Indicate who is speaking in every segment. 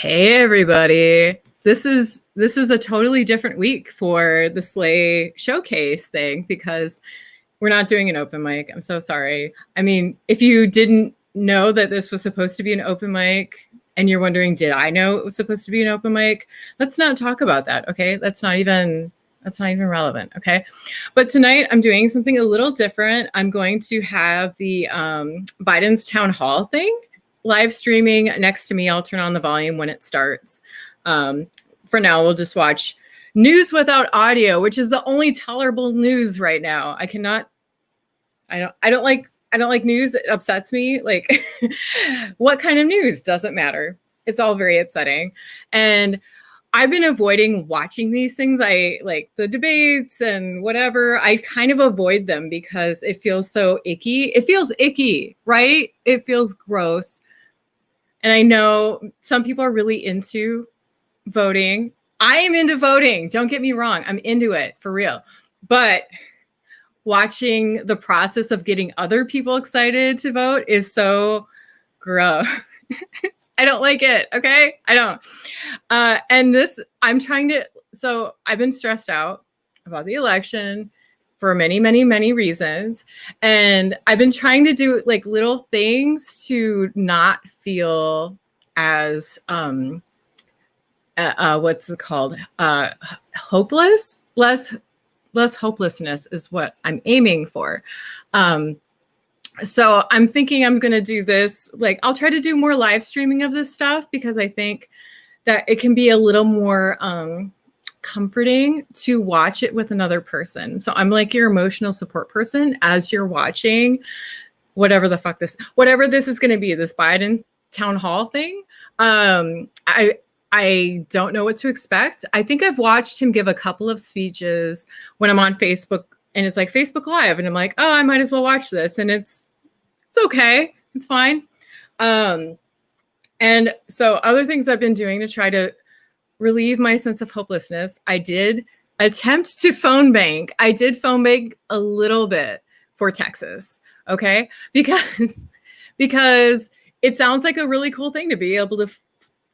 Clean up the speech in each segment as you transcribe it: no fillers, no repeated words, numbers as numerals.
Speaker 1: Hey everybody. This is a totally different week for the Slay showcase thing because we're not doing an open mic. I'm so sorry. I mean, if you didn't know that this was supposed to be an open mic and you're wondering, did I know it was supposed to be an open mic? Let's not talk about that, okay? That's not even relevant, okay? But tonight I'm doing something a little different. I'm going to have the Biden's town hall thing live streaming next to me. I'll turn on the volume when it starts. For now, we'll just watch news without audio, which is the only tolerable news right now. I don't like news. It upsets me. Like, what kind of news? Doesn't matter. It's all very upsetting. And I've been avoiding watching these things. I like the debates and whatever. I kind of avoid them because it feels so icky. It feels icky, right? It feels gross. And I know some people are really into voting. I am into voting. Don't get me wrong. I'm into it for real. But watching the process of getting other people excited to vote is so gross. I don't like it. Okay. I don't. So I've been stressed out about the election for many, many, many reasons. And I've been trying to do like little things to not feel as, what's it called? Hopeless, less hopelessness is what I'm aiming for. So I'm thinking I'm going to do this, like I'll try to do more live streaming of this stuff because I think that it can be a little more comforting to watch it with another person. So I'm like your emotional support person as you're watching whatever this is going to be, this Biden town hall thing. I don't know what to expect. I think I've watched him give a couple of speeches when I'm on Facebook and it's like Facebook Live and I'm like, oh, I might as well watch this. And it's okay. It's fine. And so other things I've been doing to try to relieve my sense of hopelessness. I did attempt to phone bank. I did phone bank a little bit for Texas. Okay. Because it sounds like a really cool thing to be able to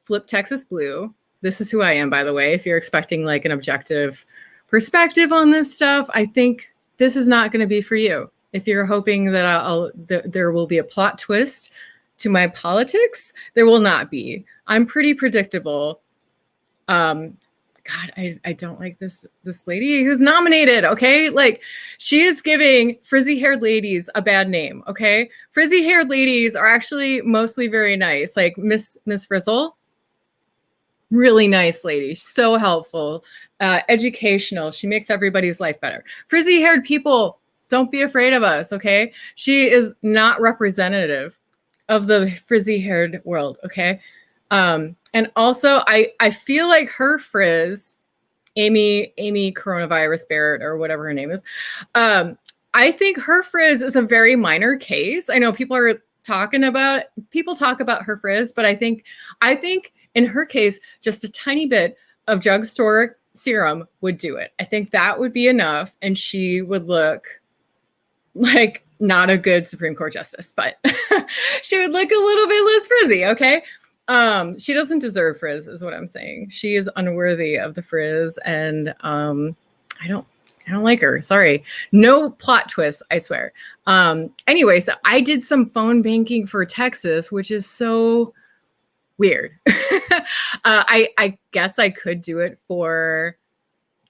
Speaker 1: flip Texas blue. This is who I am, by the way. If you're expecting like an objective perspective on this stuff, I think this is not going to be for you. If you're hoping that there will be a plot twist to my politics, there will not be. I'm pretty predictable. God, I don't like this lady who's nominated. Okay, like she is giving frizzy-haired ladies a bad name. Okay, frizzy-haired ladies are actually mostly very nice. Like Miss Frizzle, really nice lady, so helpful, educational. She makes everybody's life better. Frizzy-haired people, don't be afraid of us. Okay, she is not representative of the frizzy-haired world. Okay. And also I feel like her frizz, Amy Coronavirus Barrett or whatever her name is. I think her frizz is a very minor case. I know people talk about her frizz, but I think in her case, just a tiny bit of drugstore serum would do it. I think that would be enough. And she would look like not a good Supreme Court justice, but she would look a little bit less frizzy. Okay. She doesn't deserve frizz is what I'm saying. She is unworthy of the frizz. And, I don't like her. Sorry. No plot twist, I swear. Anyway, so I did some phone banking for Texas, which is so weird. I guess I could do it for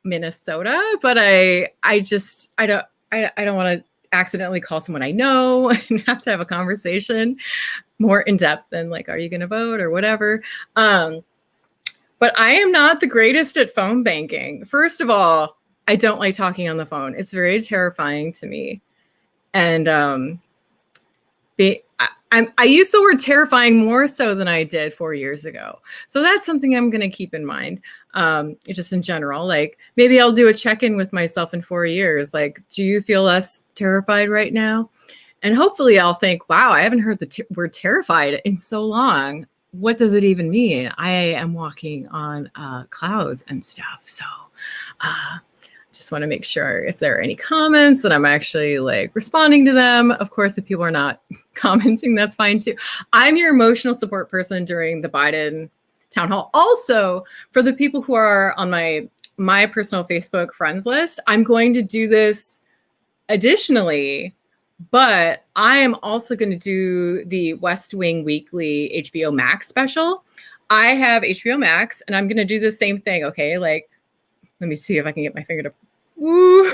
Speaker 1: Minnesota, but I don't want to accidentally call someone I know and have to have a conversation more in depth than like, are you going to vote or whatever? But I am not the greatest at phone banking. First of all, I don't like talking on the phone. It's very terrifying to me. And I use the word terrifying more so than I did 4 years ago. So that's something I'm going to keep in mind. Just in general, like maybe I'll do a check-in with myself in 4 years. Like, do you feel less terrified right now? And hopefully I'll think, wow, I haven't heard the word terrified in so long. What does it even mean? I am walking on clouds and stuff. So just want to make sure if there are any comments that I'm actually like responding to them. Of course, if people are not commenting, that's fine too. I'm your emotional support person during the Biden town hall. Also, for the people who are on my personal Facebook friends list, I'm going to do this additionally, but I am also going to do the West Wing Weekly HBO Max special. I have HBO Max, and I'm going to do the same thing. Okay, like, let me see if I can get my finger to. Woo!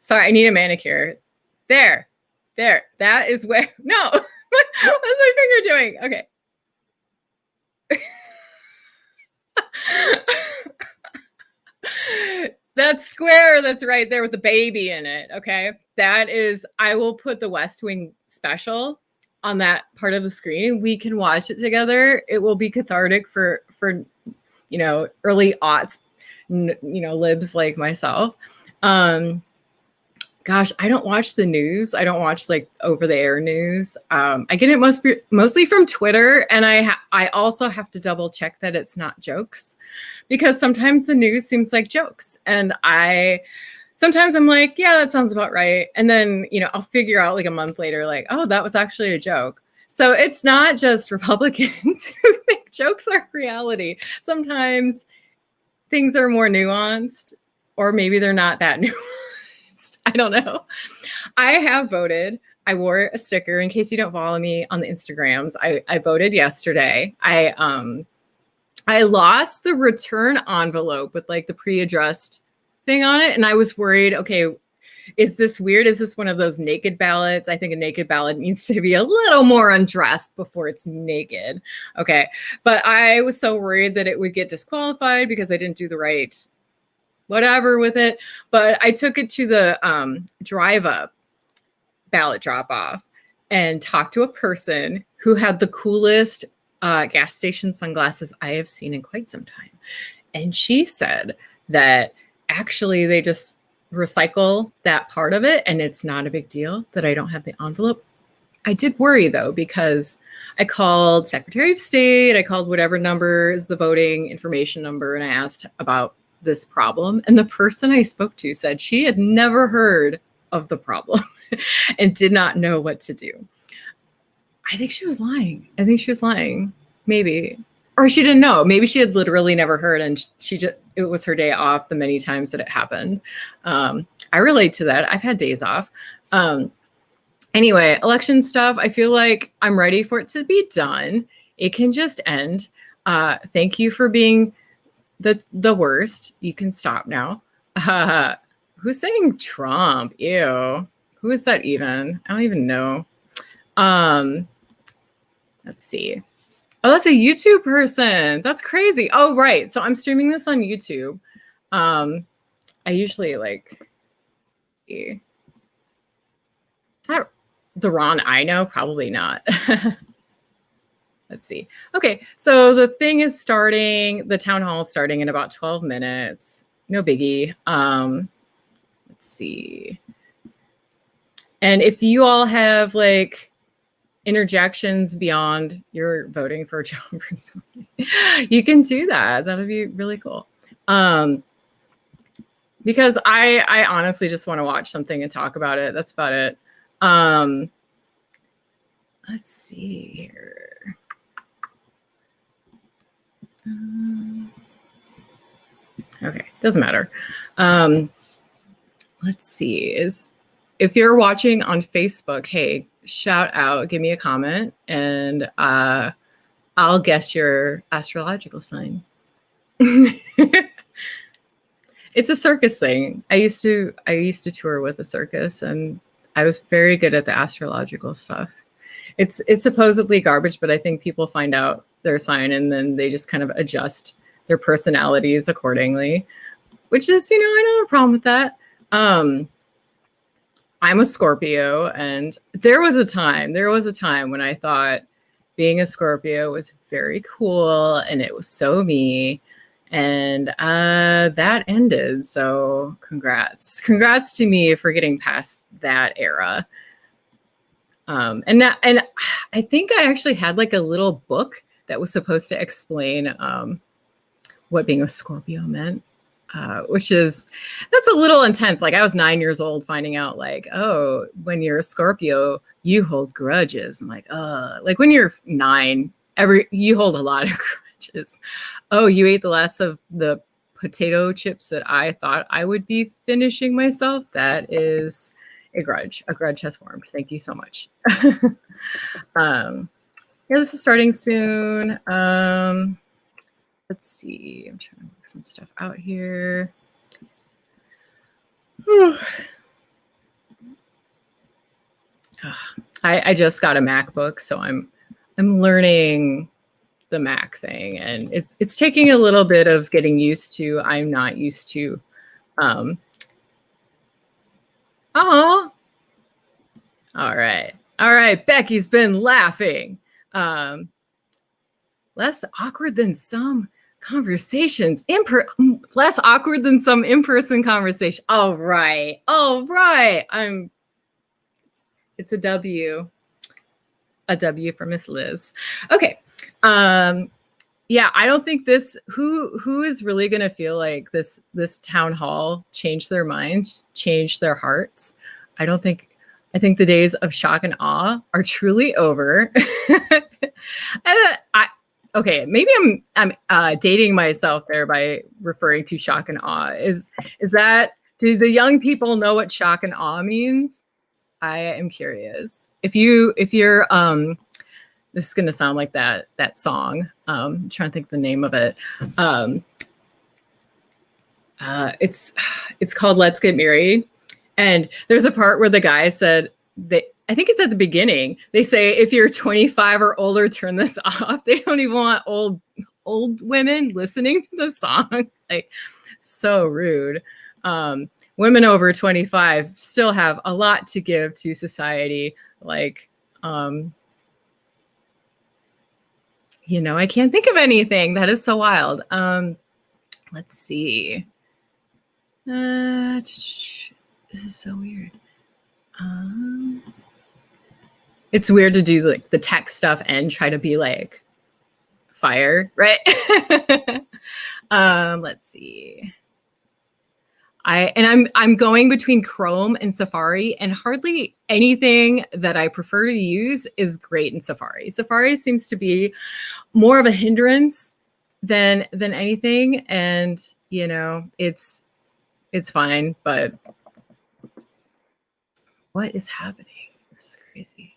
Speaker 1: Sorry, I need a manicure. There. That is where. No, what's my finger doing? Okay. That square that's right there with the baby in it. Okay. That is, I will put the West Wing special on that part of the screen. We can watch it together. It will be cathartic for early aughts, libs like myself. Gosh, I don't watch the news. I don't watch like over the air news. I get it mostly from Twitter. And I also have to double check that it's not jokes, because sometimes the news seems like jokes. And sometimes I'm like, yeah, that sounds about right. And then, I'll figure out like a month later, like, oh, that was actually a joke. So it's not just Republicans who think jokes are reality. Sometimes things are more nuanced, or maybe they're not that nuanced. I don't know. I have voted. I wore a sticker. In case you don't follow me on the Instagrams, I voted yesterday. I lost the return envelope with like the pre-addressed thing on it. And I was worried, okay, is this weird? Is this one of those naked ballots? I think a naked ballot needs to be a little more undressed before it's naked. Okay. But I was so worried that it would get disqualified because I didn't do the right whatever with it. But I took it to the drive up ballot drop off and talked to a person who had the coolest gas station sunglasses I have seen in quite some time. And she said that actually they just recycle that part of it and it's not a big deal that I don't have the envelope. I did worry though, because I called Secretary of State, I called whatever number is the voting information number, and I asked about this problem. And the person I spoke to said she had never heard of the problem and did not know what to do. I think she was lying. Maybe. Or she didn't know. Maybe she had literally never heard and it was her day off the many times that it happened. I relate to that. I've had days off. Anyway, election stuff. I feel like I'm ready for it to be done. It can just end. Thank you for being the worst. You can stop now. Who's saying Trump? Ew. Who is that even? I don't even know. Let's see. Oh, that's a YouTube person. That's crazy. Oh, right. So I'm streaming this on YouTube. I usually let's see. Is that the Ron I know? Probably not. Let's see. Okay, so the thing is starting, the town hall is starting in about 12 minutes. No biggie. Let's see. And if you all have like interjections beyond your voting for Trump or something, you can do that. That would be really cool. Because I honestly just want to watch something and talk about it. That's about it. Let's see here. Okay, doesn't matter. Let's see. If you're watching on Facebook, hey, shout out, give me a comment, and I'll guess your astrological sign. It's a circus thing. I used to tour with a circus, and I was very good at the astrological stuff. It's supposedly garbage, but I think people find out their sign and then they just kind of adjust their personalities accordingly, which is, I don't have a problem with that. I'm a Scorpio, and there was a time when I thought being a Scorpio was very cool and it was so me. And that ended. So congrats to me for getting past that era. And I think I actually had like a little book that was supposed to explain what being a Scorpio meant, that's a little intense. Like I was 9 years old finding out like, oh, when you're a Scorpio, you hold grudges. I'm like, like when you're 9, you hold a lot of grudges. sandwiches. Oh, you ate the last of the potato chips that I thought I would be finishing myself. That is a grudge. A grudge has formed. Thank you so much. Yeah, this is starting soon. Let's see. I'm trying to work some stuff out here. I just got a MacBook, so I'm learning the Mac thing, and it's taking a little bit of getting used to. I'm not used to. Oh, all right. Becky's been laughing. Less awkward than some conversations. Less awkward than some in-person conversation. All right. It's a W. A W for Miss Liz. Okay. Yeah, I don't think this. Who is really going to feel like this town hall changed their minds, changed their hearts? I think the days of shock and awe are truly over. Okay, maybe I'm dating myself there by referring to shock and awe. Is that, do the young people know what shock and awe means? I am curious. If you're this is gonna sound like that song. I'm trying to think the name of it. It's called Let's Get Married. And there's a part where the guy said, I think it's at the beginning, they say, if you're 25 or older, turn this off. They don't even want old women listening to the song. Like, so rude. Women over 25 still have a lot to give to society. Like, I can't think of anything. That is so wild. Let's see. This is so weird. It's weird to do like the tech stuff and try to be like fire, right? Let's see. I'm going between Chrome and Safari, and hardly anything that I prefer to use is great in Safari. Safari seems to be more of a hindrance than anything, and it's fine, but what is happening? This is crazy.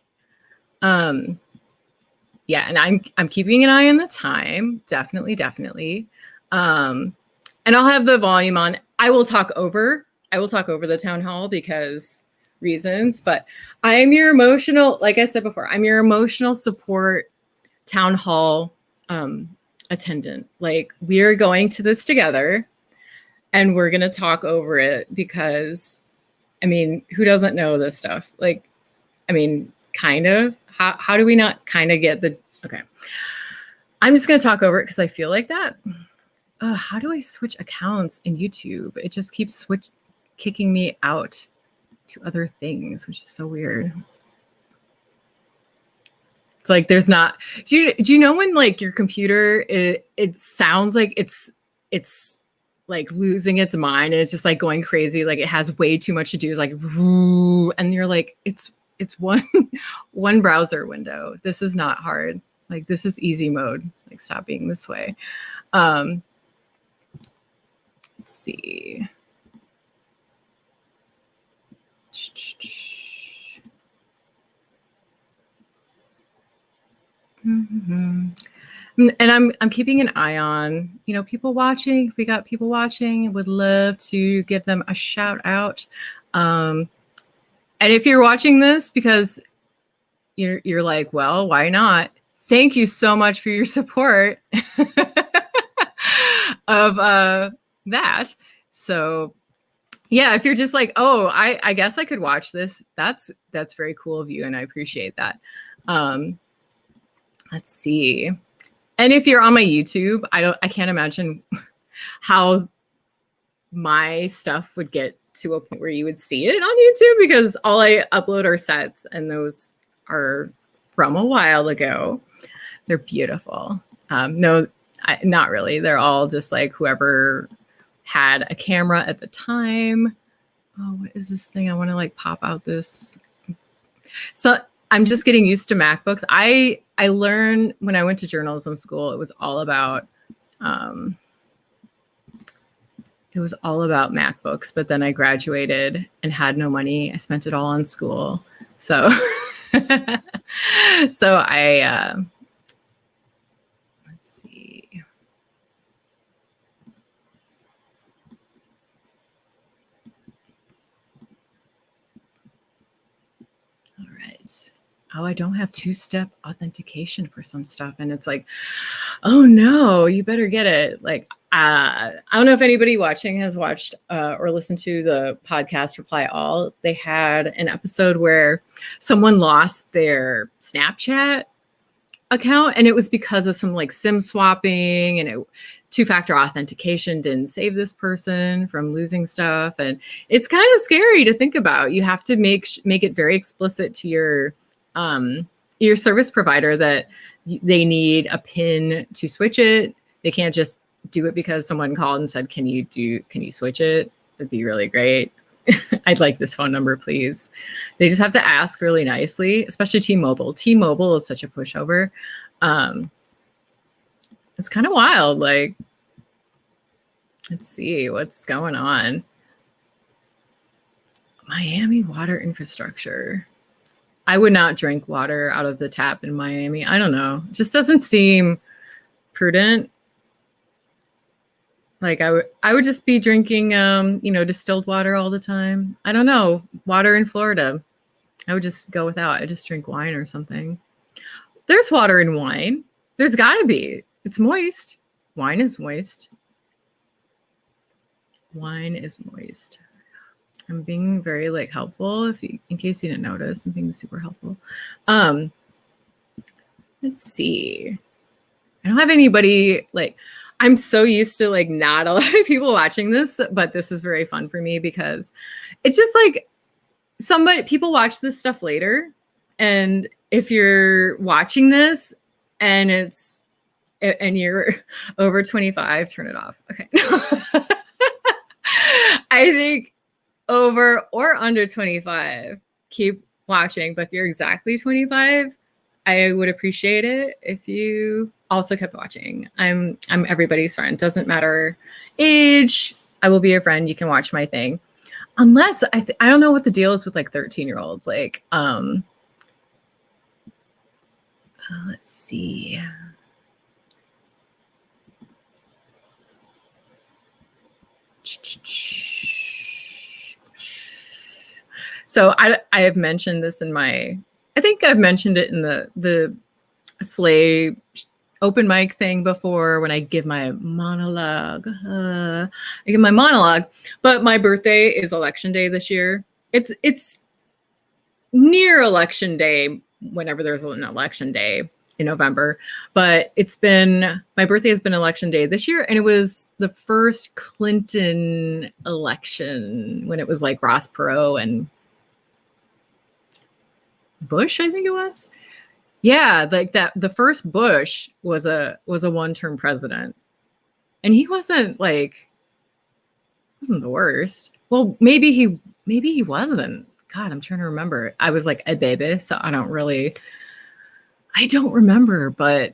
Speaker 1: Yeah, and I'm keeping an eye on the time, definitely. And I'll have the volume on. I will talk over the town hall because reasons, but I am your emotional, like I said before, I'm your emotional support town hall attendant. Like, we're going to this together and we're going to talk over it because, who doesn't know this stuff? Like, kind of. How do we not kind of get the, okay. I'm just going to talk over it because I feel like that. How do I switch accounts in YouTube? It just keeps kicking me out to other things, which is so weird. It's like there's not. Do you know when like your computer it sounds like it's like losing its mind and it's just like going crazy, like it has way too much to do. It's like, and you're like, it's one browser window. This is not hard. Like, this is easy mode. Like, stop being this way. Let's see. Mm-hmm. And I'm keeping an eye on, people watching. If we got people watching, would love to give them a shout out. And if you're watching this because you're like, well, why not? Thank you so much for your support of that. So yeah, if you're just like, oh, I guess I could watch this. That's very cool of you, and I appreciate that. Let's see. And if you're on my YouTube, I can't imagine how my stuff would get to a point where you would see it on YouTube, because all I upload are sets, and those are from a while ago. They're beautiful. No, not really. They're all just like whoever had a camera at the time. Oh, what is this thing? I want to like pop out this. So I'm just getting used to MacBooks. I learned when I went to journalism school, it was all about MacBooks, but then I graduated and had no money. I spent it all on school. So so I let's see. All right. Oh, I don't have two-step authentication for some stuff. And it's like, oh no, you better get it. Like, I don't know if anybody watching has watched or listened to the podcast Reply All. They had an episode where someone lost their Snapchat account, and it was because of some like SIM swapping, and two-factor authentication didn't save this person from losing stuff. And it's kind of scary to think about. You have to make it very explicit to your service provider that they need a PIN to switch it. They can't just do it because someone called and said, can you switch it? That'd be really great. I'd like this phone number, please. They just have to ask really nicely, especially T-Mobile. T-Mobile is such a pushover. It's kind of wild. Like, let's see what's going on. Miami water infrastructure. I would not drink water out of the tap in Miami. I don't know. It just doesn't seem prudent. Like I would just be drinking, distilled water all the time. I don't know. Water in Florida. I would just go without. I just drink wine or something. There's water in wine. There's gotta be. It's moist. Wine is moist. Wine is moist. I'm being very helpful. In case you didn't notice, I'm being super helpful. Let's see. I don't have anybody I'm so used to not a lot of people watching this, but this is very fun for me because it's just people watch this stuff later. And if you're watching this and you're over 25, turn it off. Okay. I think over or under 25, keep watching. But if you're exactly 25, I would appreciate it if you also kept watching. I'm everybody's friend. Doesn't matter age. I will be your friend. You can watch my thing. Unless I don't know what the deal is with 13-year-olds. Let's see. So I have mentioned this I think I've mentioned it in the Slay open mic thing before when I give my monologue. But my birthday is election day this year. It's near election day whenever there's an election day in November. But my birthday has been election day this year, and it was the first Clinton election when it was Ross Perot and Bush, I think it was. Yeah, the first Bush was a one-term president. And he wasn't the worst. Well, maybe he wasn't. God, I'm trying to remember. I was a baby, so I don't remember, but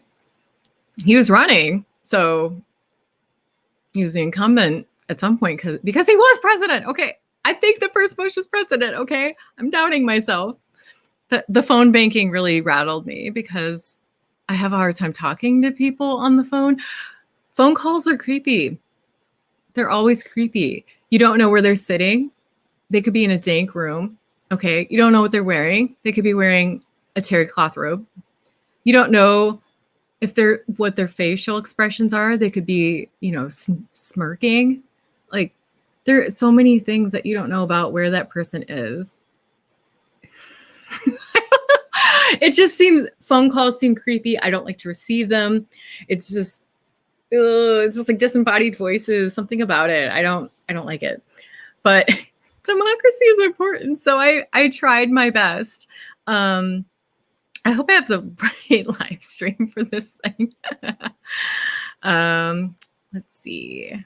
Speaker 1: he was running. So he was the incumbent at some point because he was president. Okay. I think the first Bush was president. Okay. I'm doubting myself. The phone banking really rattled me because I have a hard time talking to people on the phone. Phone calls are creepy. They're always creepy. You don't know where they're sitting. They could be in a dank room. Okay. You don't know what they're wearing. They could be wearing a terry cloth robe. You don't know what their facial expressions are. They could be, smirking. There are so many things that you don't know about where that person is. It just phone calls seem creepy. I don't like to receive them. It's just disembodied voices, something about it. I don't like it, but democracy is important. So I tried my best. I hope I have the right live stream for this thing. Let's see.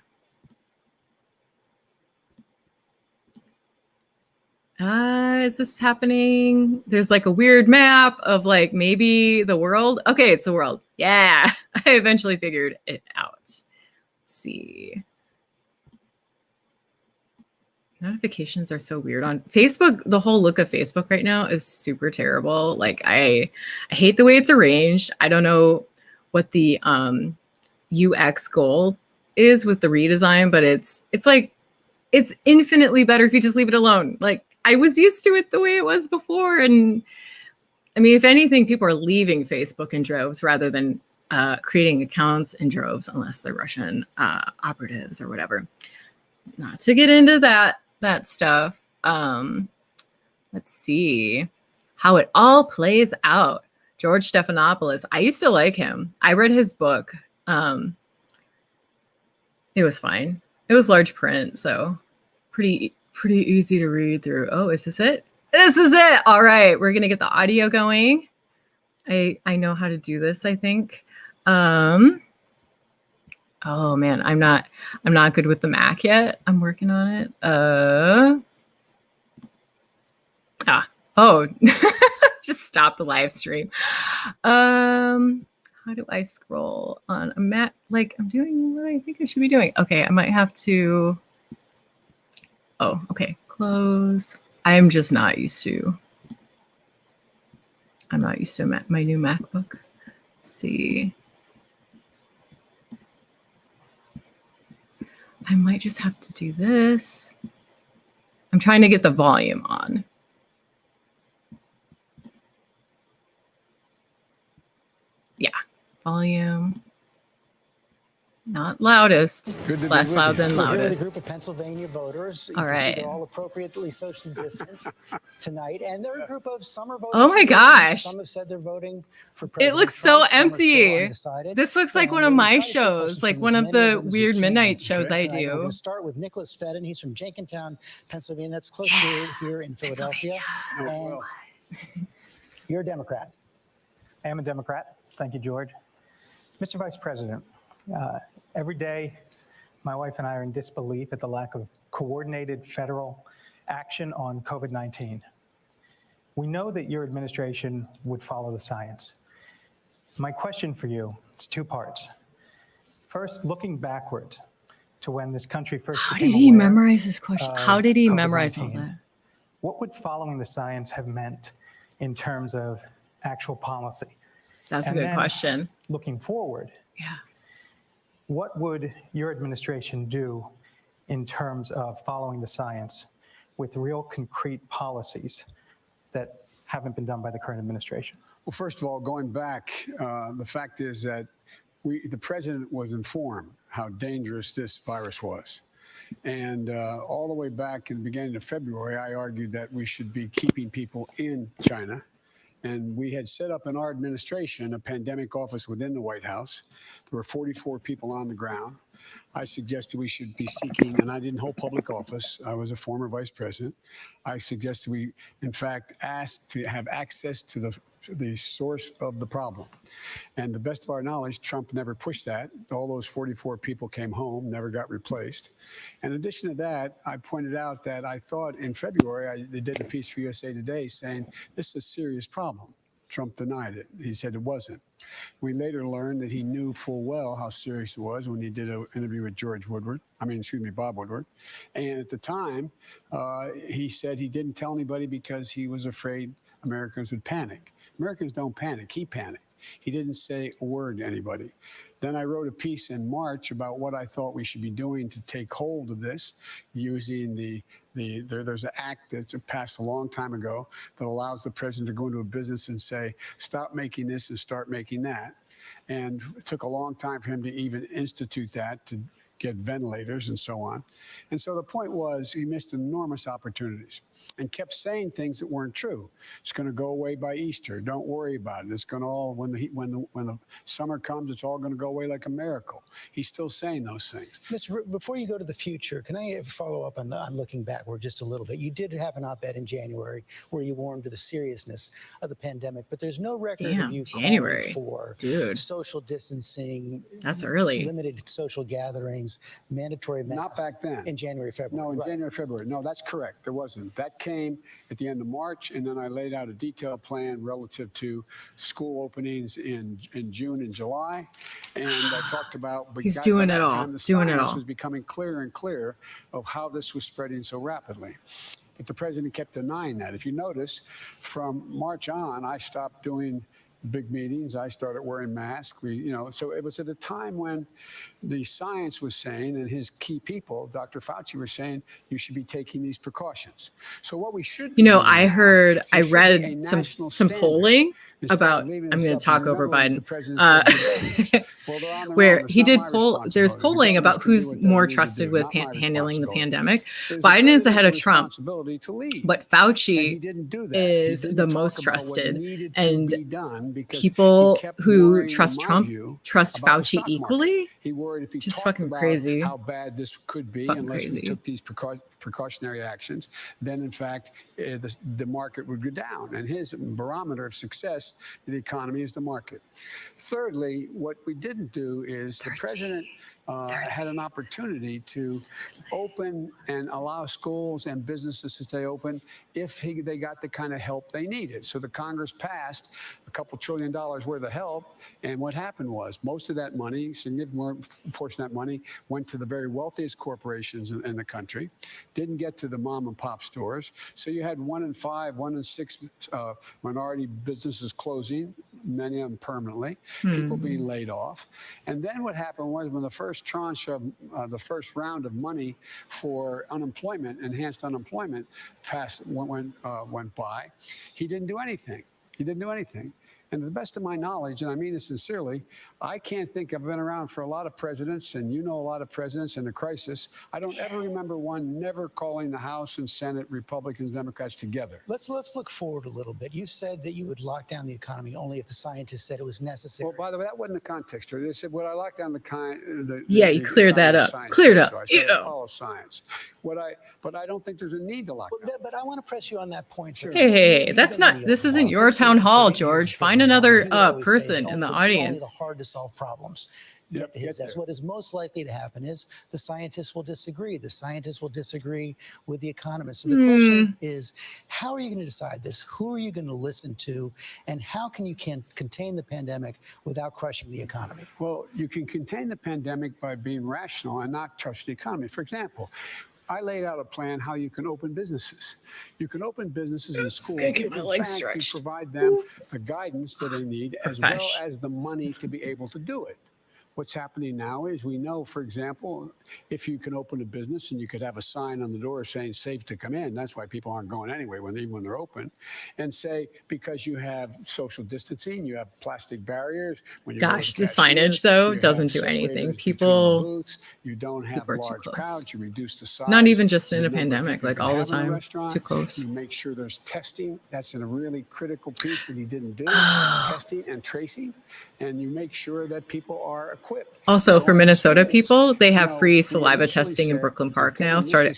Speaker 1: Is this happening? There's like a weird map of like maybe the world. Okay, it's the world. Yeah, I eventually figured it out. Let's see. Notifications are so weird on Facebook. The whole look of Facebook right now is super terrible. Like I hate the way it's arranged. I don't know what the UX goal is with the redesign, but it's like it's infinitely better if you just leave it alone. Like I was used to it the way it was before, and I mean, if anything, people are leaving Facebook in droves rather than creating accounts in droves, unless they're Russian operatives or whatever. Not to get into that stuff. Let's see how it all plays out. George Stephanopoulos. I used to like him. I read his book. It was fine. It was large print, so pretty easy to read through. Oh, is this it? This is it. All right, we're gonna get the audio going. I know how to do this, I think. Oh man, I'm not good with the Mac yet. I'm working on it. Just stop the live stream. How do I scroll on a Mac? Like I'm doing what I think I should be doing. Okay, I might have to. Oh, okay. Close. I'm just not used to. I'm not used to my new MacBook. Let's see. I might just have to do this. I'm trying to get the volume on. Yeah, volume. Not loudest, less loud than loudest.
Speaker 2: A group of Pennsylvania voters.
Speaker 1: All right.
Speaker 2: They're all appropriately socially distanced tonight, and they're a group of summer voters.
Speaker 1: Oh my gosh!
Speaker 2: Some have said they're voting for President
Speaker 1: It looks
Speaker 2: Trump.
Speaker 1: So empty. This looks like one of my shows, like one of the weird midnight shows I do.
Speaker 2: We're going to start with Nicholas Fedden. He's from Jenkintown, Pennsylvania. That's close to here in Philadelphia. And you're a Democrat.
Speaker 3: I am a Democrat. Thank you, George. Mr. Vice President, every day my wife and I are in disbelief at the lack of coordinated federal action on COVID-19. We know that your administration would follow the science. My question for you is two parts. First, looking backwards to when this country first
Speaker 1: How
Speaker 3: became
Speaker 1: did he
Speaker 3: aware
Speaker 1: memorize this question?
Speaker 3: of
Speaker 1: How did he memorize all
Speaker 3: COVID-19,
Speaker 1: that?
Speaker 3: What would following the science have meant in terms of actual policy?
Speaker 1: That's a good question.
Speaker 3: Looking forward,
Speaker 1: yeah.
Speaker 3: What would your administration do in terms of following the science with real concrete policies that haven't been done by the current administration?
Speaker 4: Well, first of all, going back, the fact is that the president was informed how dangerous this virus was. And all the way back in the beginning of February, I argued that we should be keeping people in China. And we had set up in our administration a pandemic office within the White House. There were 44 people on the ground. I suggested we should be seeking, and I didn't hold public office. I was a former vice president. I suggested we, in fact, ask to have access to the source of the problem. And the best of our knowledge, Trump never pushed that. All those 44 people came home, never got replaced. In addition to that, I pointed out that I thought in February, I did a piece for USA Today saying this is a serious problem. Trump denied it. He said it wasn't. We later learned that he knew full well how serious it was when he did an interview with Bob Woodward. And at the time, he said he didn't tell anybody because he was afraid Americans would panic. Americans don't panic. He panicked. He didn't say a word to anybody. Then I wrote a piece in March about what I thought we should be doing to take hold of this, using there's an act that's passed a long time ago that allows the president to go into a business and say, stop making this and start making that. And it took a long time for him to even institute that, to get ventilators and so on. And so the point was he missed enormous opportunities and kept saying things that weren't true. It's going to go away by Easter. Don't worry about it. It's going to all, when the summer comes, it's all going to go away like a miracle. He's still saying those things.
Speaker 2: Before you go to the future, can I follow up on looking backward just a little bit? You did have an op-ed in January where you warned to the seriousness of the pandemic, but there's no record of you calling for social distancing.
Speaker 1: That's early.
Speaker 2: Limited social gatherings. was mandatory masks.
Speaker 4: Not back then.
Speaker 2: In January, February.
Speaker 4: No, in
Speaker 2: right.
Speaker 4: January, February. No, that's correct. There wasn't. That came at the end of March, and then I laid out a detailed plan relative to school openings in June and July. And I talked about
Speaker 1: He's doing it all.
Speaker 4: The
Speaker 1: Doing it
Speaker 4: science
Speaker 1: all.
Speaker 4: was becoming clearer and clearer of how this was spreading so rapidly. But the president kept denying that. If you notice, from March on, I stopped doing big meetings. I started wearing masks. So it was at a time when the science was saying, and his key people, Dr. Fauci, were saying, you should be taking these precautions. So what we should,
Speaker 1: I read some polling about, I'm going to talk over Biden, where he did there's polling about who's more trusted with handling the pandemic. Biden is ahead of Trump, but Fauci is the most trusted, and people who trust Trump trust Fauci equally.
Speaker 4: He worried if he
Speaker 1: just
Speaker 4: talked
Speaker 1: fucking
Speaker 4: about
Speaker 1: crazy.
Speaker 4: how bad this could be unless we took these precautionary actions, then in fact the market would go down. And his barometer of success in the economy is the market. Thirdly, what we didn't do is the president had an opportunity to open and allow schools and businesses to stay open if they got the kind of help they needed. So the Congress passed a couple $2 trillion worth of help, and what happened was most of that money, significant portion of that money, went to the very wealthiest corporations in the country, didn't get to the mom and pop stores. So you had 1 in 5, 1 in 6 minority businesses closing, many of them permanently, people being laid off. And then what happened was when the first tranche of the first round of money for unemployment, enhanced unemployment, went by, he didn't do anything. He didn't do anything. And to the best of my knowledge, and I mean this sincerely, I can't think, I've been around for a lot of presidents, and you know a lot of presidents in the crisis. I don't ever remember one never calling the House and Senate, Republicans, Democrats together.
Speaker 2: Let's look forward a little bit. You said that you would lock down the economy only if the scientists said it was necessary.
Speaker 4: Well, by the way, that wasn't the context here. They said, would I lock down
Speaker 1: you cleared that up. Cleared up.
Speaker 4: So I said, I follow science. But I don't think there's a need to lock down.
Speaker 2: But I want to press you on that point. Sure.
Speaker 1: Hey, this isn't your town hall, George. Find another person in the audience.
Speaker 2: Only the hard to solve problems.
Speaker 4: Yep,
Speaker 2: What is most likely to happen is the scientists will disagree. The scientists will disagree with the economists. So the question is, how are you going to decide this? Who are you going to listen to? And how can you contain the pandemic without crushing the economy?
Speaker 4: Well, you can contain the pandemic by being rational and not trust the economy. For example, I laid out a plan how you can open businesses. You can open businesses and schools if in fact you provide them the guidance that they need as well as the money to be able to do it. What's happening now is we know, for example, if you can open a business and you could have a sign on the door saying safe to come in, that's why people aren't going anyway even when they're open, and say because you have social distancing, you have plastic barriers. When you
Speaker 1: the signage though doesn't do anything. People,
Speaker 4: you don't have large crowds, you reduce the size.
Speaker 1: Not even just in a pandemic, like all the time, too close.
Speaker 4: You make sure there's testing. That's a really critical piece that he didn't do, testing and tracing, and you make sure that people are equipped.
Speaker 1: Also, for Minnesota people, they have free saliva testing in Brooklyn Park now, starting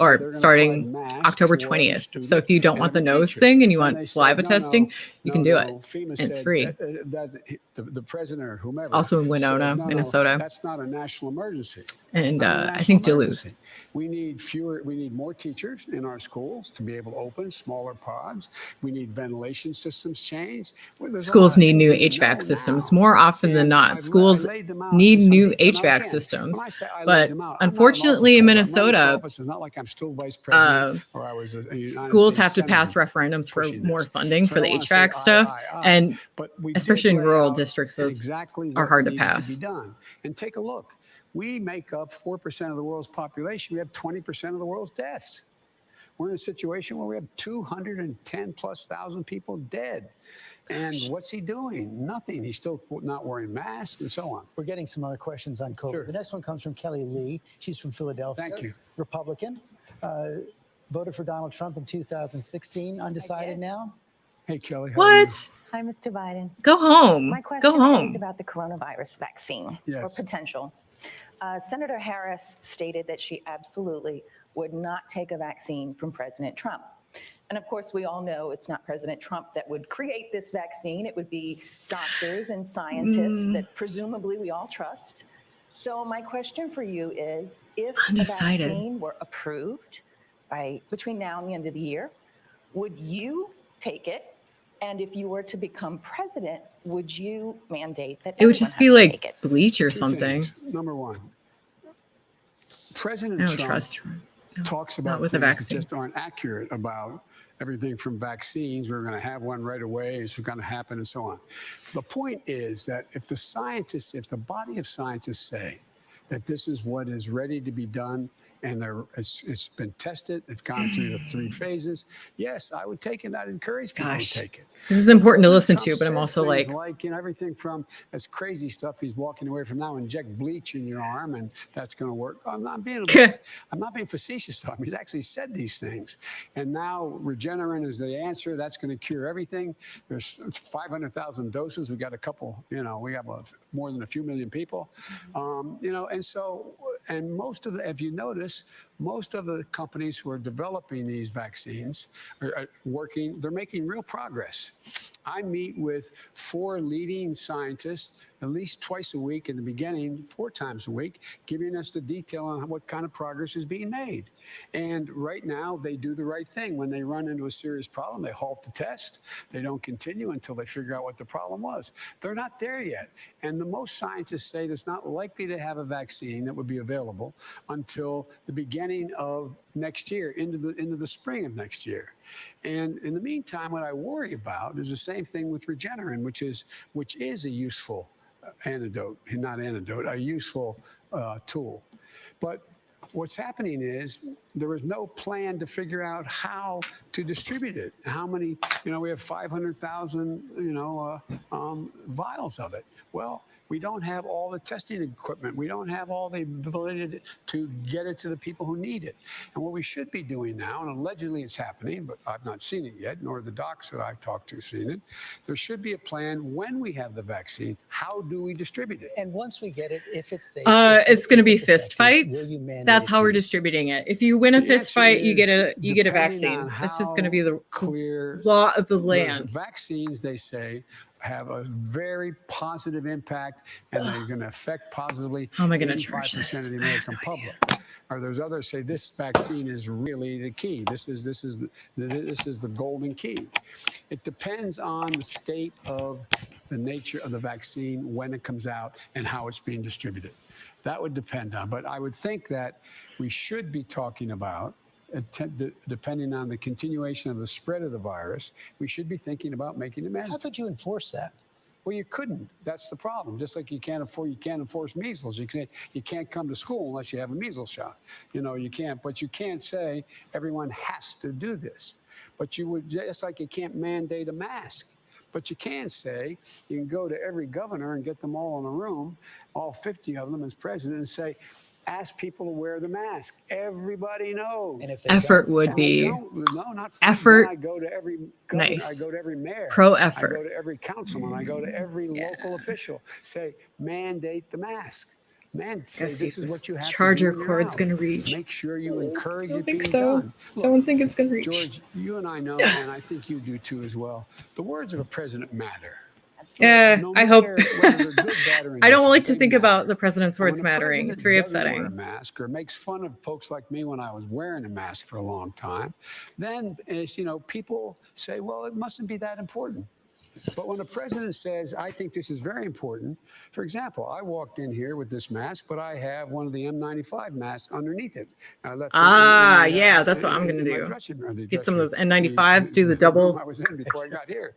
Speaker 1: October 20th. So if you don't want the nose thing and you want saliva testing, you can do it. It's free.
Speaker 4: The president or whomever.
Speaker 1: Also in Winona, Minnesota.
Speaker 4: That's not a national emergency.
Speaker 1: And I think Duluth.
Speaker 4: We need more teachers in our schools to be able to open smaller pods. We need ventilation systems changed.
Speaker 1: Schools need new HVAC systems more often than not. Schools need new HVAC systems. But unfortunately in Minnesota, schools have to pass referendums for more funding for the HVAC stuff. And especially in rural districts, those are hard to pass.
Speaker 4: And take a look. We make up 4% of the world's population. We have 20% of the world's deaths. We're in a situation where we have 210,000+ people dead. And what's he doing? Nothing. He's still not wearing masks and so on.
Speaker 2: We're getting some other questions on COVID. Sure. The next one comes from Kelly Lee. She's from Philadelphia.
Speaker 4: Thank you.
Speaker 2: Republican. Voted for Donald Trump in 2016. Undecided now?
Speaker 4: Hey, Kelly.
Speaker 1: What?
Speaker 5: Hi, Mr. Biden.
Speaker 1: Go home.
Speaker 5: My question
Speaker 1: Go home.
Speaker 5: is about the coronavirus vaccine or potential. Senator Harris stated that she absolutely would not take a vaccine from President Trump. And of course, we all know it's not President Trump that would create this vaccine. It would be doctors and scientists that presumably we all trust. So my question for you is, if
Speaker 1: Undecided.
Speaker 5: a vaccine were approved between now and the end of the year, would you take it? And if you were to become president, would you mandate that
Speaker 1: It would
Speaker 5: everyone
Speaker 1: just
Speaker 5: has
Speaker 1: be
Speaker 5: to
Speaker 1: like
Speaker 5: take it?
Speaker 1: bleach or
Speaker 4: Two
Speaker 1: something.
Speaker 4: things. Number one, President
Speaker 1: I don't
Speaker 4: Trump
Speaker 1: trust Trump. No,
Speaker 4: talks
Speaker 1: not
Speaker 4: about
Speaker 1: with a
Speaker 4: things that
Speaker 1: vaccine.
Speaker 4: just aren't accurate about everything from vaccines. We're going to have one right away. It's going to happen and so on. The point is that if the body of scientists say that this is what is ready to be done, and it's been tested, it's gone through the 3 phases, yes, I would take it. I'd encourage people to take it.
Speaker 1: This is important to listen
Speaker 4: Trump
Speaker 1: to, but I'm
Speaker 4: says
Speaker 1: also
Speaker 4: things
Speaker 1: like
Speaker 4: everything from this crazy stuff he's walking away from now, inject bleach in your arm, and that's going to work. I'm not being facetious. He's actually said these things. And now Regeneron is the answer. That's going to cure everything. There's 500,000 doses. We got a couple, we have more than a few million people, and most of the, if you notice, most of the companies who are developing these vaccines are working, they're making real progress. I meet with 4 leading scientists at least twice a week in the beginning, 4 times a week, giving us the detail on what kind of progress is being made. And right now, they do the right thing. When they run into a serious problem, they halt the test. They don't continue until they figure out what the problem was. They're not there yet. And the most scientists say there's not likely to have a vaccine that would be available until the beginning of next year, into the spring of next year. And in the meantime, what I worry about is the same thing with Regeneron, which is a useful a useful tool. But what's happening is there is no plan to figure out how to distribute it. How many, we have 500,000, vials of it. Well, we don't have all the testing equipment. We don't have all the ability to get it to the people who need it. And what we should be doing now, and allegedly it's happening, but I've not seen it yet, nor the docs that I've talked to seen it, there should be a plan when we have the vaccine. How do we distribute it?
Speaker 2: And once we get it, if it's safe,
Speaker 1: it's going to be fist
Speaker 2: effective,
Speaker 1: fights. That's how we're distributing it. If you win a fist fight, you get a vaccine. It's just going to be the
Speaker 4: clear
Speaker 1: law of the land.
Speaker 4: Vaccines, they say, have a very positive impact, and they're going to affect positively 85% of the American public. Or there's others say this vaccine is really the key. This is the golden key. It depends on the state of the nature of the vaccine, when it comes out, and how it's being distributed. That would depend on. But I would think that we should be talking about, depending on the continuation of the spread of the virus, we should be thinking about making it mandatory.
Speaker 2: How could you enforce that?
Speaker 4: Well, you couldn't. That's the problem. Just like you can't enforce measles. You can't come to school unless you have a measles shot. You can't. But you can't say everyone has to do this. But you would, just like you can't mandate a mask. But you can say, you can go to every governor and get them all in a room, all 50 of them as president, and say, ask people to wear the mask. Everybody knows.
Speaker 2: And if they
Speaker 1: effort
Speaker 2: don't,
Speaker 1: would be
Speaker 4: not
Speaker 1: effort.
Speaker 4: I go to every governor,
Speaker 1: Nice.
Speaker 4: I go to every mayor.
Speaker 1: Pro effort.
Speaker 4: I go to every councilman. I go to every local official. Say, mandate the mask. Say, this is what you have
Speaker 1: charger
Speaker 4: to do.
Speaker 1: cord's going to reach.
Speaker 4: Make sure you encourage
Speaker 1: I don't
Speaker 4: it
Speaker 1: think
Speaker 4: being
Speaker 1: so.
Speaker 4: done.
Speaker 1: Don't think it's going to reach.
Speaker 4: George, you and I know, and I think you do too as well, the words of a president matter.
Speaker 1: Yeah,
Speaker 4: No
Speaker 1: I hope.
Speaker 4: matter whether they're good, bad, or
Speaker 1: I don't
Speaker 4: indifferent,
Speaker 1: like to
Speaker 4: they
Speaker 1: think
Speaker 4: matter.
Speaker 1: about the president's words
Speaker 4: When a
Speaker 1: mattering.
Speaker 4: president
Speaker 1: It's very
Speaker 4: doesn't wear a
Speaker 1: upsetting.
Speaker 4: mask or makes fun of folks like me when I was wearing a mask for a long time, then people say, well, it mustn't be that important. But when a president says, I think this is very important, for example, I walked in here with this mask, but I have one of the N95 masks underneath it. I left
Speaker 1: Yeah, that's what I'm going to do. Get some of those N95s, do the double.
Speaker 4: I was in before I got here.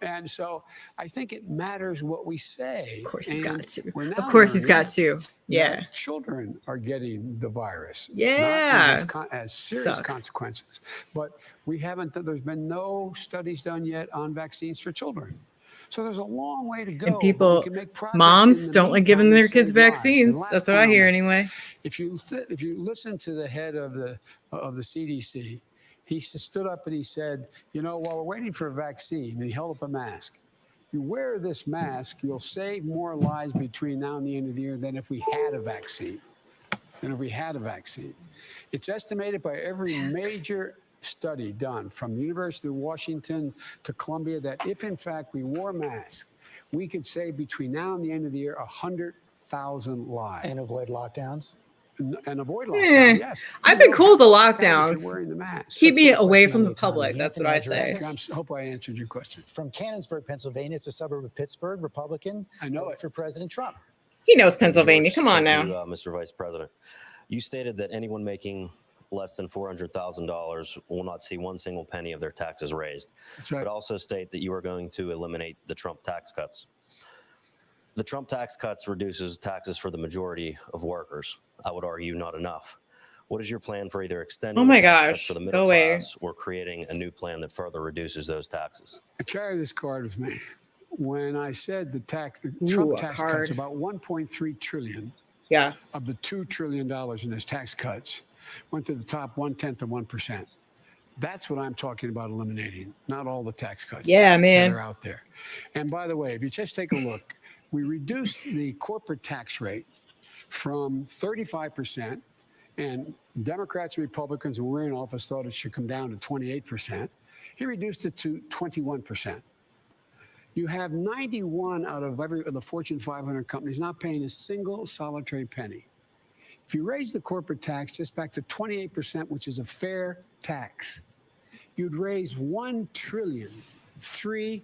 Speaker 4: And so I think it matters what we say.
Speaker 1: Of course he's got to.
Speaker 4: We're now
Speaker 1: Of course he's
Speaker 4: learning
Speaker 1: got to. Yeah.
Speaker 4: that children are getting the virus.
Speaker 1: Yeah.
Speaker 4: Not as serious consequences. But there's been no studies done yet on vaccines for children. So there's a long way to go.
Speaker 1: And people,
Speaker 4: we can make progress
Speaker 1: moms
Speaker 4: in the
Speaker 1: don't like
Speaker 4: meantime
Speaker 1: giving their
Speaker 4: and
Speaker 1: kids
Speaker 4: save lives.
Speaker 1: vaccines.
Speaker 4: The
Speaker 1: That's what
Speaker 4: last
Speaker 1: I
Speaker 4: point
Speaker 1: hear
Speaker 4: on that,
Speaker 1: anyway.
Speaker 4: If you listen to the head of the CDC, he stood up and he said, while we're waiting for a vaccine, and he held up a mask. You wear this mask, you'll save more lives between now and the end of the year than if we had a vaccine. It's estimated by every major study done from the University of Washington to Columbia that if in fact we wore masks, we could save between now and the end of the year 100,000 lives.
Speaker 2: And avoid lockdowns.
Speaker 4: And avoid lockdown, yes.
Speaker 1: I've been cool with the
Speaker 4: If
Speaker 1: lockdowns.
Speaker 4: you're wearing the mask.
Speaker 1: Keep me
Speaker 2: get a
Speaker 1: away
Speaker 2: question
Speaker 1: from
Speaker 2: on
Speaker 1: the
Speaker 2: the economy.
Speaker 1: public. That's what I
Speaker 2: Anthony
Speaker 1: say.
Speaker 2: Andrews.
Speaker 4: I hope I answered your question.
Speaker 2: From Canonsburg, Pennsylvania, it's a suburb of Pittsburgh, Republican.
Speaker 4: I know
Speaker 2: vote
Speaker 4: it.
Speaker 2: For President Trump.
Speaker 1: He knows Pennsylvania. Come on
Speaker 6: Thank
Speaker 1: now.
Speaker 6: you, Mr. Vice President. You stated that anyone making less than $400,000 will not see one single penny of their taxes raised.
Speaker 4: That's right.
Speaker 6: But also state that you are going to eliminate the Trump tax cuts. The Trump tax cuts reduces taxes for the majority of workers. I would argue not enough. What is your plan for either extending
Speaker 1: Oh my
Speaker 6: the tax
Speaker 1: gosh,
Speaker 6: cuts for the
Speaker 1: go
Speaker 6: middle
Speaker 1: away.
Speaker 6: class or creating a new plan that further reduces those taxes?
Speaker 4: I carry this card with me. When I said the
Speaker 1: Ooh,
Speaker 4: Trump
Speaker 1: a
Speaker 4: tax
Speaker 1: card.
Speaker 4: cuts, about 1.3 trillion
Speaker 1: Yeah.
Speaker 4: of the $2 trillion in his tax cuts went to the top 1/10 of 1%. That's what I'm talking about eliminating, not all the tax cuts
Speaker 1: Yeah, man.
Speaker 4: that are out there. And by the way, if you just take a look, we reduced the corporate tax rate from 35%, and Democrats and Republicans who were in office thought it should come down to 28%. He reduced it to 21%. You have 91 out of every of the Fortune 500 companies not paying a single solitary penny. If you raise the corporate tax just back to 28%, which is a fair tax, you'd raise $1.3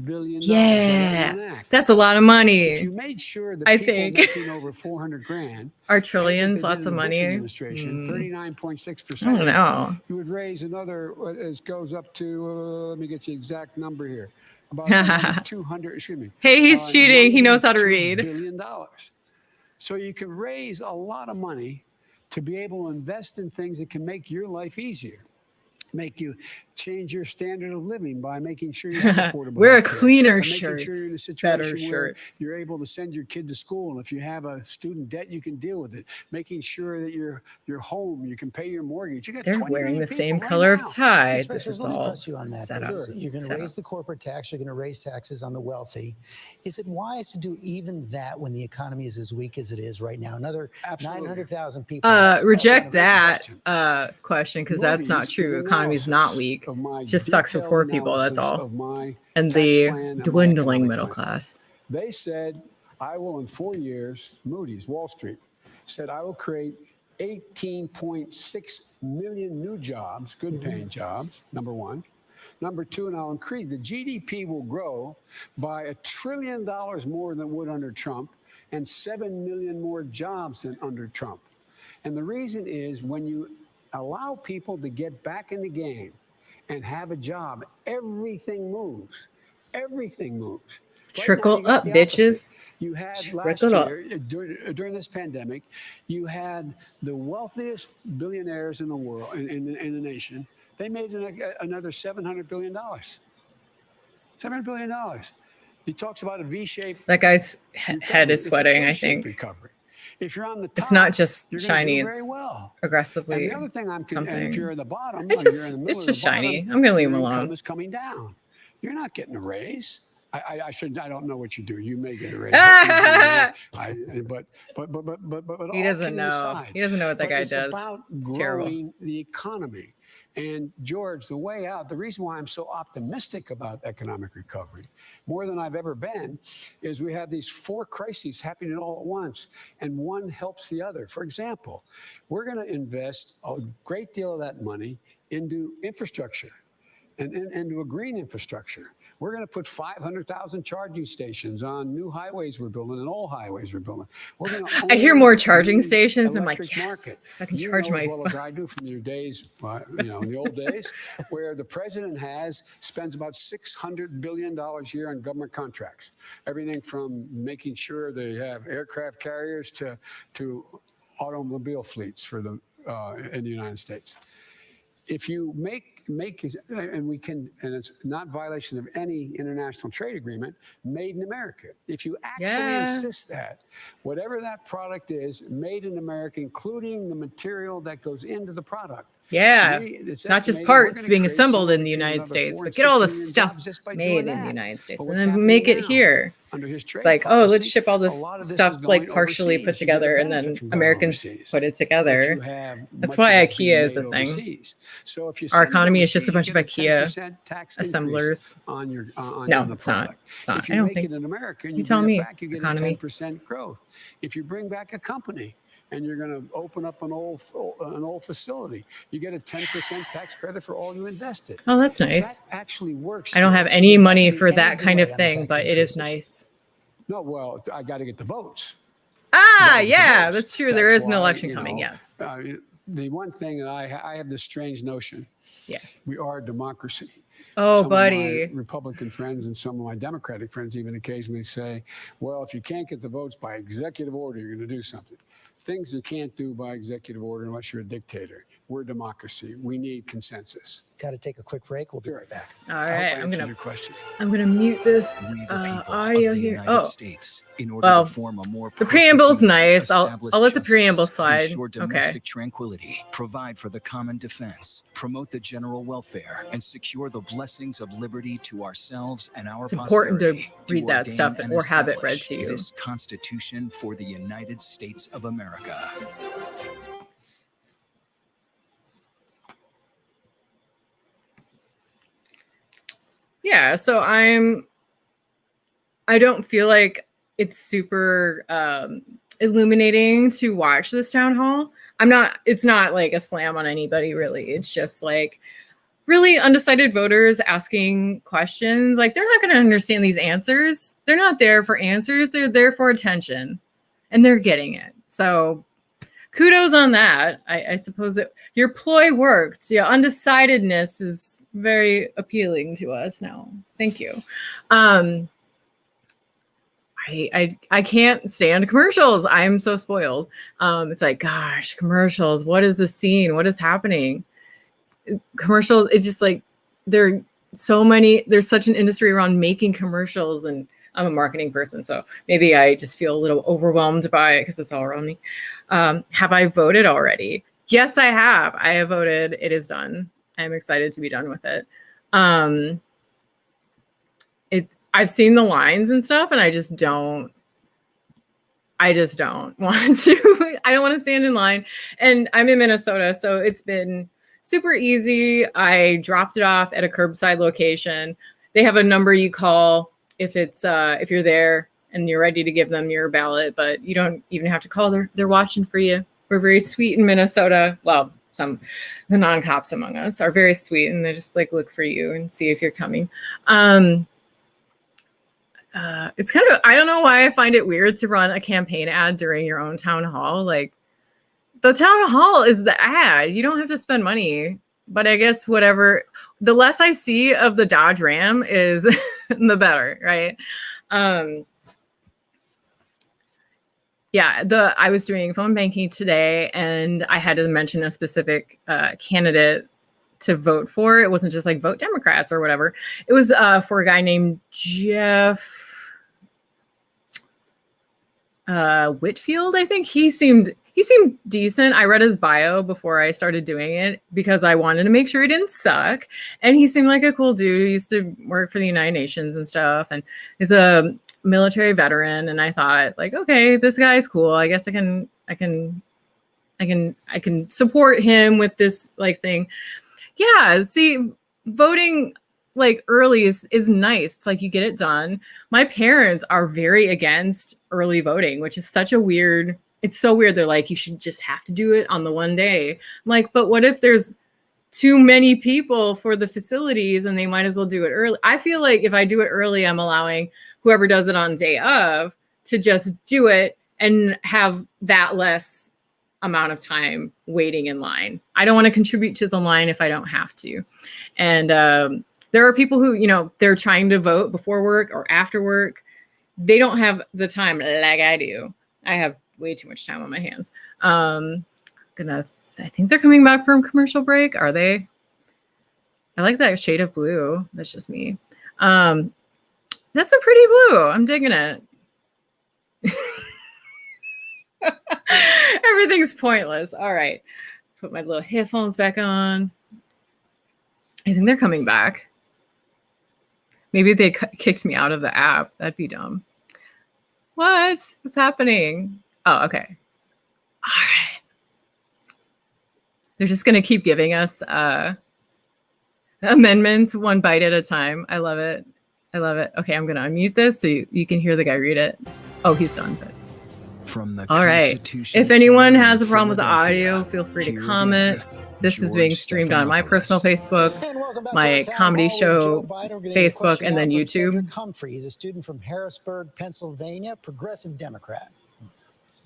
Speaker 4: trillion.
Speaker 1: Yeah. That's a lot of money.
Speaker 4: If you made sure that
Speaker 1: I
Speaker 4: people
Speaker 1: think.
Speaker 4: making over 400 grand,
Speaker 1: Are trillions lots of
Speaker 4: Bush
Speaker 1: money?
Speaker 4: administration,
Speaker 1: I
Speaker 4: 39.6%.
Speaker 1: don't know.
Speaker 4: You would raise another, it goes up to, let me get you the exact number here, about 200, excuse me.
Speaker 1: Hey, he's cheating. He knows how to
Speaker 4: $92
Speaker 1: read.
Speaker 4: billion. So you can raise a lot of money to be able to invest in things that can make your life easier, make you change your standard of living by making sure you have affordable
Speaker 1: Wear
Speaker 4: healthcare,
Speaker 1: cleaner
Speaker 4: by making sure you're in a
Speaker 1: shirts,
Speaker 4: situation
Speaker 1: better
Speaker 4: where
Speaker 1: shirts.
Speaker 4: you're able to send your kid to school, and if you have a student debt, you can deal with it. Making sure that your home, you can pay your mortgage. You got
Speaker 1: They're
Speaker 4: 20
Speaker 1: wearing
Speaker 4: million
Speaker 1: the same
Speaker 4: people
Speaker 1: color
Speaker 4: right
Speaker 1: of
Speaker 4: now.
Speaker 1: tie.
Speaker 2: Mr.
Speaker 1: This
Speaker 2: Vice
Speaker 1: is
Speaker 2: President, let me
Speaker 1: all
Speaker 2: press you on that.
Speaker 1: set
Speaker 2: Though.
Speaker 1: up.
Speaker 2: You're going
Speaker 1: Set
Speaker 2: to raise
Speaker 1: up.
Speaker 2: the corporate tax. You're going to raise taxes on the wealthy. Is it wise to do even that when the economy is as weak as it is right now? Another
Speaker 4: Absolutely.
Speaker 2: 900,000 people.
Speaker 1: Reject
Speaker 4: great
Speaker 1: that
Speaker 4: question.
Speaker 1: question because that's not
Speaker 4: Moody's
Speaker 1: true.
Speaker 4: did an
Speaker 1: Economy is not
Speaker 4: analysis
Speaker 1: weak.
Speaker 4: of my
Speaker 1: Just sucks for
Speaker 4: detailed
Speaker 1: poor people. That's
Speaker 4: analysis
Speaker 1: all.
Speaker 4: of my
Speaker 1: And
Speaker 4: tax
Speaker 1: the
Speaker 4: plan and my
Speaker 1: dwindling
Speaker 4: economic
Speaker 1: middle
Speaker 4: plan.
Speaker 1: class.
Speaker 4: They said, I will in 4 years, Moody's, Wall Street, said I will create 18.6 million new jobs, good paying jobs, number one. Number two, and I'll increase, the GDP will grow by $1 trillion more than it would under Trump and 7 million more jobs than under Trump. And the reason is when you allow people to get back in the game and have a job, everything moves. Everything moves. Right
Speaker 1: Trickle
Speaker 4: now, you got
Speaker 1: up,
Speaker 4: the opposite.
Speaker 1: bitches.
Speaker 4: You had
Speaker 1: Trickle
Speaker 4: last
Speaker 1: up.
Speaker 4: year, during this pandemic, you had the wealthiest billionaires in the world, in the nation. They made another $700 billion. $700 billion. He talks about a V-shaped.
Speaker 1: That guy's
Speaker 4: recovery.
Speaker 1: head is
Speaker 4: It's a
Speaker 1: sweating, I
Speaker 4: K-shaped
Speaker 1: think.
Speaker 4: recovery. If you're on the top,
Speaker 1: It's not just
Speaker 4: you're
Speaker 1: shiny,
Speaker 4: gonna do
Speaker 1: it's
Speaker 4: very well.
Speaker 1: aggressively
Speaker 4: And the other thing and if
Speaker 1: something.
Speaker 4: you're in the bottom,
Speaker 1: It's
Speaker 4: or you're
Speaker 1: just-
Speaker 4: in the middle
Speaker 1: it's
Speaker 4: of the
Speaker 1: just shiny.
Speaker 4: bottom,
Speaker 1: I'm gonna leave him
Speaker 4: your
Speaker 1: alone.
Speaker 4: income is coming down. You're not getting a raise. I don't know what you do. You may get a raise. But
Speaker 1: He
Speaker 4: all
Speaker 1: doesn't
Speaker 4: kidding
Speaker 1: know.
Speaker 4: aside,
Speaker 1: He doesn't know what that
Speaker 4: but
Speaker 1: guy
Speaker 4: it's
Speaker 1: does.
Speaker 4: about
Speaker 1: It's terrible.
Speaker 4: growing the economy. And George, the way out, the reason why I'm so optimistic about economic recovery, more than I've ever been, is we have these 4 crises happening all at once, and one helps the other. For example, we're going to invest a great deal of that money into infrastructure and into a green infrastructure. We're going to put 500,000 charging stations on new highways we're building and old highways we're building. We're going to
Speaker 1: I hear
Speaker 4: own
Speaker 1: more charging
Speaker 4: the
Speaker 1: stations. I'm like,
Speaker 4: electric
Speaker 1: yes,
Speaker 4: market.
Speaker 1: so I can
Speaker 4: You
Speaker 1: charge
Speaker 4: know
Speaker 1: my
Speaker 4: as well
Speaker 1: phone.
Speaker 4: as I do from your days, in the old days, where the president spends about $600 billion a year on government contracts. Everything from making sure they have aircraft carriers to automobile fleets for in the United States. If you and it's not violation of any international trade agreement, made in America. If you actually insist that whatever that product is, made in America, including the material that goes into the product.
Speaker 1: Yeah,
Speaker 4: It's
Speaker 1: not just
Speaker 4: estimated we're
Speaker 1: parts
Speaker 4: gonna
Speaker 1: being
Speaker 4: create
Speaker 1: assembled
Speaker 4: somewhere
Speaker 1: in the
Speaker 4: between
Speaker 1: United
Speaker 4: another
Speaker 1: States,
Speaker 4: 4
Speaker 1: but
Speaker 4: and
Speaker 1: get all
Speaker 4: 6
Speaker 1: the
Speaker 4: million
Speaker 1: stuff
Speaker 4: jobs just by
Speaker 1: made
Speaker 4: doing
Speaker 1: in the
Speaker 4: that.
Speaker 1: United States
Speaker 4: But
Speaker 1: and
Speaker 4: what's
Speaker 1: then
Speaker 4: happening
Speaker 1: make it
Speaker 4: now,
Speaker 1: here.
Speaker 4: under his trade
Speaker 1: It's like, oh,
Speaker 4: policy,
Speaker 1: let's ship all
Speaker 4: a
Speaker 1: this
Speaker 4: lot of this
Speaker 1: stuff
Speaker 4: is
Speaker 1: like
Speaker 4: going
Speaker 1: partially put
Speaker 4: overseas. You get a
Speaker 1: together and
Speaker 4: benefit
Speaker 1: then
Speaker 4: from going
Speaker 1: Americans
Speaker 4: overseas.
Speaker 1: put it
Speaker 4: But you
Speaker 1: together.
Speaker 4: have
Speaker 1: That's
Speaker 4: much
Speaker 1: why
Speaker 4: of it being
Speaker 1: IKEA is
Speaker 4: made
Speaker 1: a thing.
Speaker 4: overseas. So if you
Speaker 1: Our
Speaker 4: send it
Speaker 1: economy me it's just a bunch of
Speaker 4: you get
Speaker 1: IKEA
Speaker 4: 10% tax increase
Speaker 1: assemblers.
Speaker 4: on your
Speaker 1: No,
Speaker 4: on the
Speaker 1: it's not.
Speaker 4: product.
Speaker 1: It's not.
Speaker 4: If
Speaker 1: I
Speaker 4: you
Speaker 1: don't
Speaker 4: make
Speaker 1: think.
Speaker 4: it in America and
Speaker 1: You
Speaker 4: you
Speaker 1: tell
Speaker 4: bring it
Speaker 1: me,
Speaker 4: back, you get
Speaker 1: economy.
Speaker 4: a 10% growth. If you bring back a company and you're going to open up an old facility, you get a 10% tax credit for all you invested.
Speaker 1: Oh, that's nice.
Speaker 4: That actually works.
Speaker 1: I don't have
Speaker 4: George.
Speaker 1: any
Speaker 2: there's not
Speaker 1: money
Speaker 2: gonna be
Speaker 1: for
Speaker 2: any
Speaker 1: that kind of
Speaker 2: delay on the
Speaker 1: thing,
Speaker 2: tax
Speaker 1: but it is
Speaker 2: increases.
Speaker 1: nice.
Speaker 4: No, well, I got to get the votes.
Speaker 1: Ah,
Speaker 4: Vote with the
Speaker 1: yeah,
Speaker 4: votes.
Speaker 1: that's true. There
Speaker 4: That's
Speaker 1: is an
Speaker 4: why,
Speaker 1: election coming. Yes.
Speaker 4: The one thing that I have this strange notion:
Speaker 1: Yes.
Speaker 4: we are a democracy.
Speaker 1: Oh,
Speaker 4: Some
Speaker 1: buddy.
Speaker 4: of my Republican friends and some of my Democratic friends even occasionally say, "Well, if you can't get the votes by executive order, you're going to do something." Things you can't do by executive order unless you're a dictator. We're a democracy. We need consensus.
Speaker 2: Got to take a quick break. We'll be right back.
Speaker 1: All
Speaker 4: I hope
Speaker 1: right.
Speaker 4: I answered your question.
Speaker 1: I'm gonna mute this
Speaker 7: We the people
Speaker 1: audio
Speaker 7: of the
Speaker 1: here.
Speaker 7: United
Speaker 1: Oh,
Speaker 7: States, in order
Speaker 1: well,
Speaker 7: to form a more
Speaker 1: the
Speaker 7: perfect
Speaker 1: preamble's
Speaker 7: union,
Speaker 1: nice. I'll
Speaker 7: establish
Speaker 1: let the
Speaker 7: justice,
Speaker 1: preamble slide.
Speaker 7: ensure
Speaker 1: Okay.
Speaker 7: domestic tranquility, provide for the common defense, promote the general welfare, and secure the blessings of liberty to ourselves and our
Speaker 1: It's important to
Speaker 7: posterity,
Speaker 1: read that
Speaker 7: ordain
Speaker 1: stuff
Speaker 7: and
Speaker 1: or have it read
Speaker 7: establish
Speaker 1: to you.
Speaker 7: This Constitution for the United States of America.
Speaker 1: Yeah, so I don't feel like it's super illuminating to watch this town hall. It's not like a slam on anybody really. It's just like really undecided voters asking questions. Like they're not going to understand these answers. They're not there for answers. They're there for attention and they're getting it. So kudos on that. I suppose your ploy worked. Yeah, undecidedness is very appealing to us now. Thank you. I can't stand commercials. I'm so spoiled. It's like, gosh, commercials. What is the scene? What is happening? Commercials. It's just like there's such an industry around making commercials, and I'm a marketing person, so maybe I just feel a little overwhelmed by it because it's all around me. Have I voted already? Yes, I have. I have voted. It is done. I'm excited to be done with it. I've seen the lines and stuff, and I just don't want to. I don't want to stand in line. And I'm in Minnesota, so it's been super easy. I dropped it off at a curbside location. They have a number you call if you're there and you're ready to give them your ballot, but you don't even have to call. They're watching for you. We're very sweet in Minnesota. Well, the non-cops among us are very sweet, and they just like look for you and see if you're coming. It's kind of, I don't know why I find it weird to run a campaign ad during your own town hall. Like the town hall is the ad. You don't have to spend money, but I guess whatever, the less I see of the Dodge Ram is the better. Right. Yeah. I was doing phone banking today and I had to mention a specific candidate to vote for. It wasn't just like vote Democrats or whatever. It was for a guy named Jeff Whitfield, I think. He seemed decent. I read his bio before I started doing it because I wanted to make sure he didn't suck. And he seemed like a cool dude who used to work for the United Nations and stuff, and is a military veteran. And I thought, like, okay, this guy's cool. I guess I can support him with this like thing. Yeah, see, voting like early is nice. It's like you get it done. My parents are very against early voting, which is it's so weird. They're like, you should just have to do it on the one day. I'm like, but what if there's too many people for the facilities and they might as well do it early? I feel like if I do it early, I'm allowing whoever does it on day of to just do it and have that less amount of time waiting in line. I don't want to contribute to the line if I don't have to. And there are people who, they're trying to vote before work or after work. They don't have the time like I do. I have way too much time on my hands. I think they're coming back from commercial break. Are they? I like that shade of blue. That's just me. That's a pretty blue. I'm digging it. Everything's pointless. All right. Put my little headphones back on. I think they're coming back. Maybe they kicked me out of the app. That'd be dumb. What's happening? Oh, okay. All right. They're just going to keep giving us Amendments, one bite at a time. I love it. I love it. Okay, I'm going to unmute this so you can hear the guy read it. Oh, he's done. But
Speaker 7: From the
Speaker 1: all right.
Speaker 7: Constitution
Speaker 1: If anyone
Speaker 7: Center
Speaker 1: has a
Speaker 7: in
Speaker 1: problem with the
Speaker 7: Philadelphia,
Speaker 1: audio, feel free to
Speaker 7: here
Speaker 1: comment.
Speaker 7: again,
Speaker 1: This is
Speaker 7: George
Speaker 1: being streamed on my personal Facebook,
Speaker 2: And welcome back to
Speaker 1: my
Speaker 2: our town
Speaker 1: comedy
Speaker 2: hall with Joe
Speaker 1: show
Speaker 2: Biden. We're gonna get a
Speaker 1: Facebook,
Speaker 2: question
Speaker 1: and
Speaker 2: now
Speaker 1: then
Speaker 2: from
Speaker 1: YouTube.
Speaker 2: Cedric Humphrey. He's a student from Harrisburg, Pennsylvania, progressive Democrat.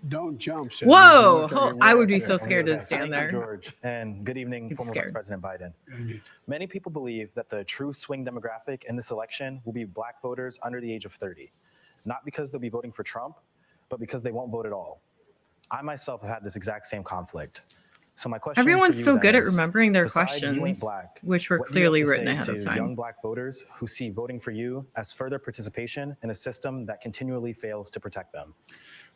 Speaker 4: Don't jump, Cedric.
Speaker 1: Whoa!
Speaker 4: You look like
Speaker 1: I
Speaker 4: you're
Speaker 1: would be
Speaker 4: way
Speaker 1: so
Speaker 4: up there.
Speaker 1: scared to
Speaker 8: Thank
Speaker 1: stand
Speaker 8: you,
Speaker 1: there.
Speaker 8: George, and good evening,
Speaker 1: I'm
Speaker 8: former
Speaker 1: scared.
Speaker 8: Vice President Biden.
Speaker 4: Mhm.
Speaker 8: Many people believe that the true swing demographic in this election will be Black voters under the age of 30, not because they'll be voting for Trump, but because they won't vote at all. I myself have had this exact same conflict. So my question
Speaker 1: Everyone's
Speaker 8: for you
Speaker 1: so
Speaker 8: then
Speaker 1: good at
Speaker 8: is,
Speaker 1: remembering their
Speaker 8: besides you ain't
Speaker 1: questions,
Speaker 8: Black,
Speaker 1: which were
Speaker 8: what do you have
Speaker 1: clearly
Speaker 8: to
Speaker 1: written
Speaker 8: say
Speaker 1: ahead of
Speaker 8: to
Speaker 1: time.
Speaker 8: young Black voters who see voting for you as further participation in a system that continually fails to protect them?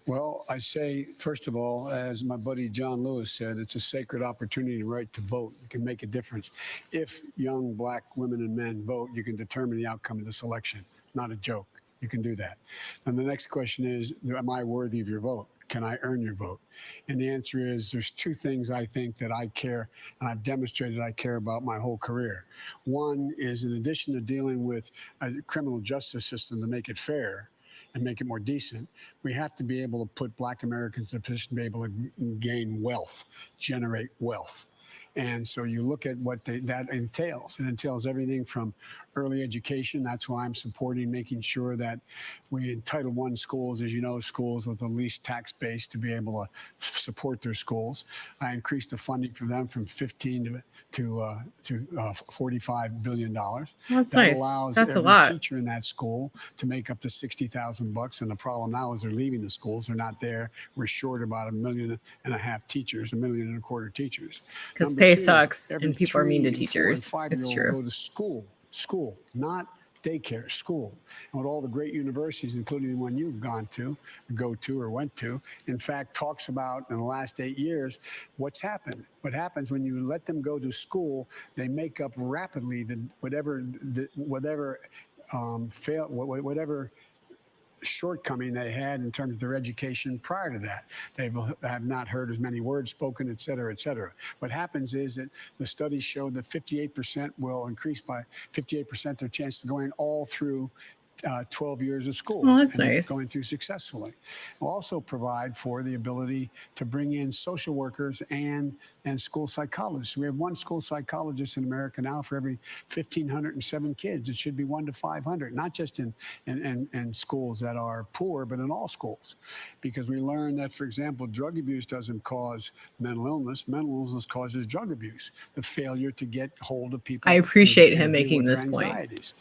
Speaker 4: Well, I say, first of all, as my buddy John Lewis said, it's a sacred opportunity and right to vote. You can make a difference. If young Black women and men vote, you can determine the outcome of this election. Not a joke. You can do that. And the next question is, am I worthy of your vote? Can I earn your vote? And the answer is, there's two things I think that I care, and I've demonstrated I care about my whole career. One is, in addition to dealing with a criminal justice system to make it fair and make it more decent, we have to be able to put Black Americans in a position to be able to gain wealth, generate wealth. And so you look at what that entails. It entails everything from early education. That's why I'm supporting making sure that we in Title I schools, as you know, schools with the least tax base to be able to support their schools. I increased the funding for them from 15 to $45 billion.
Speaker 1: That's
Speaker 4: that
Speaker 1: nice.
Speaker 4: allows
Speaker 1: That's a
Speaker 4: every
Speaker 1: lot.
Speaker 4: teacher in that school to make up to $60,000. And the problem now is they're leaving the schools. They're not there. We're short about 1.5 million teachers, 1.25 million teachers.
Speaker 1: Because
Speaker 4: Number
Speaker 1: pay
Speaker 4: two,
Speaker 1: sucks
Speaker 4: every
Speaker 1: and people are mean to
Speaker 4: 3, 4, and
Speaker 1: teachers.
Speaker 4: 5-year-old
Speaker 1: It's
Speaker 4: will
Speaker 1: true.
Speaker 4: go to school, not daycare, school. And with all the great universities, including the one you've gone to, go to, or went to, in fact, talks about in the last 8 years what's happened. What happens when you let them go to school, they make up rapidly whatever shortcoming they had in terms of their education prior to that. They have not heard as many words spoken, et cetera, et cetera. What happens is that the studies show that 58% will increase by 58% their chance of going all through 12 years of school.
Speaker 1: Oh, that's
Speaker 4: and
Speaker 1: nice.
Speaker 4: going through successfully. We'll also provide for the ability to bring in social workers and school psychologists. We have one school psychologist in America now for every 1,507 kids. It should be 1 to 500, not just in schools that are poor, but in all schools. Because we learned that, for example, drug abuse doesn't cause mental illness. Mental illness causes drug abuse, the failure to get hold of people.
Speaker 1: I appreciate
Speaker 4: and
Speaker 1: him
Speaker 4: deal
Speaker 1: making
Speaker 4: with their
Speaker 1: this point.
Speaker 4: anxieties.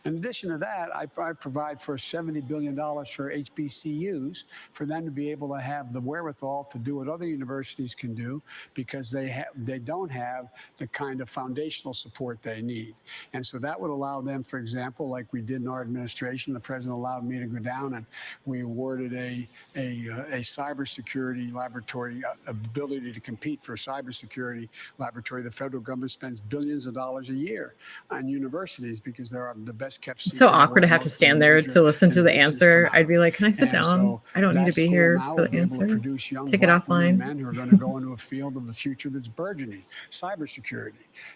Speaker 4: In addition to that, I provide for $70 billion for HBCUs for them to be able to have the wherewithal to do what other universities can do, because they don't have the kind of foundational support they need. And so that would allow them, for example, like we did in our administration, the president allowed me to go down and we awarded a cybersecurity laboratory, ability to compete for a cybersecurity laboratory. The federal government spends billions of dollars a year on universities because they're the best kept secret.
Speaker 1: It's so awkward to have to stand there to listen to the answer. I'd be like, can I sit down?
Speaker 4: So
Speaker 1: I don't need to be here for the answer. Take it offline.
Speaker 4: Men who are going to go into a field of the future that's burgeoning, cybersecurity.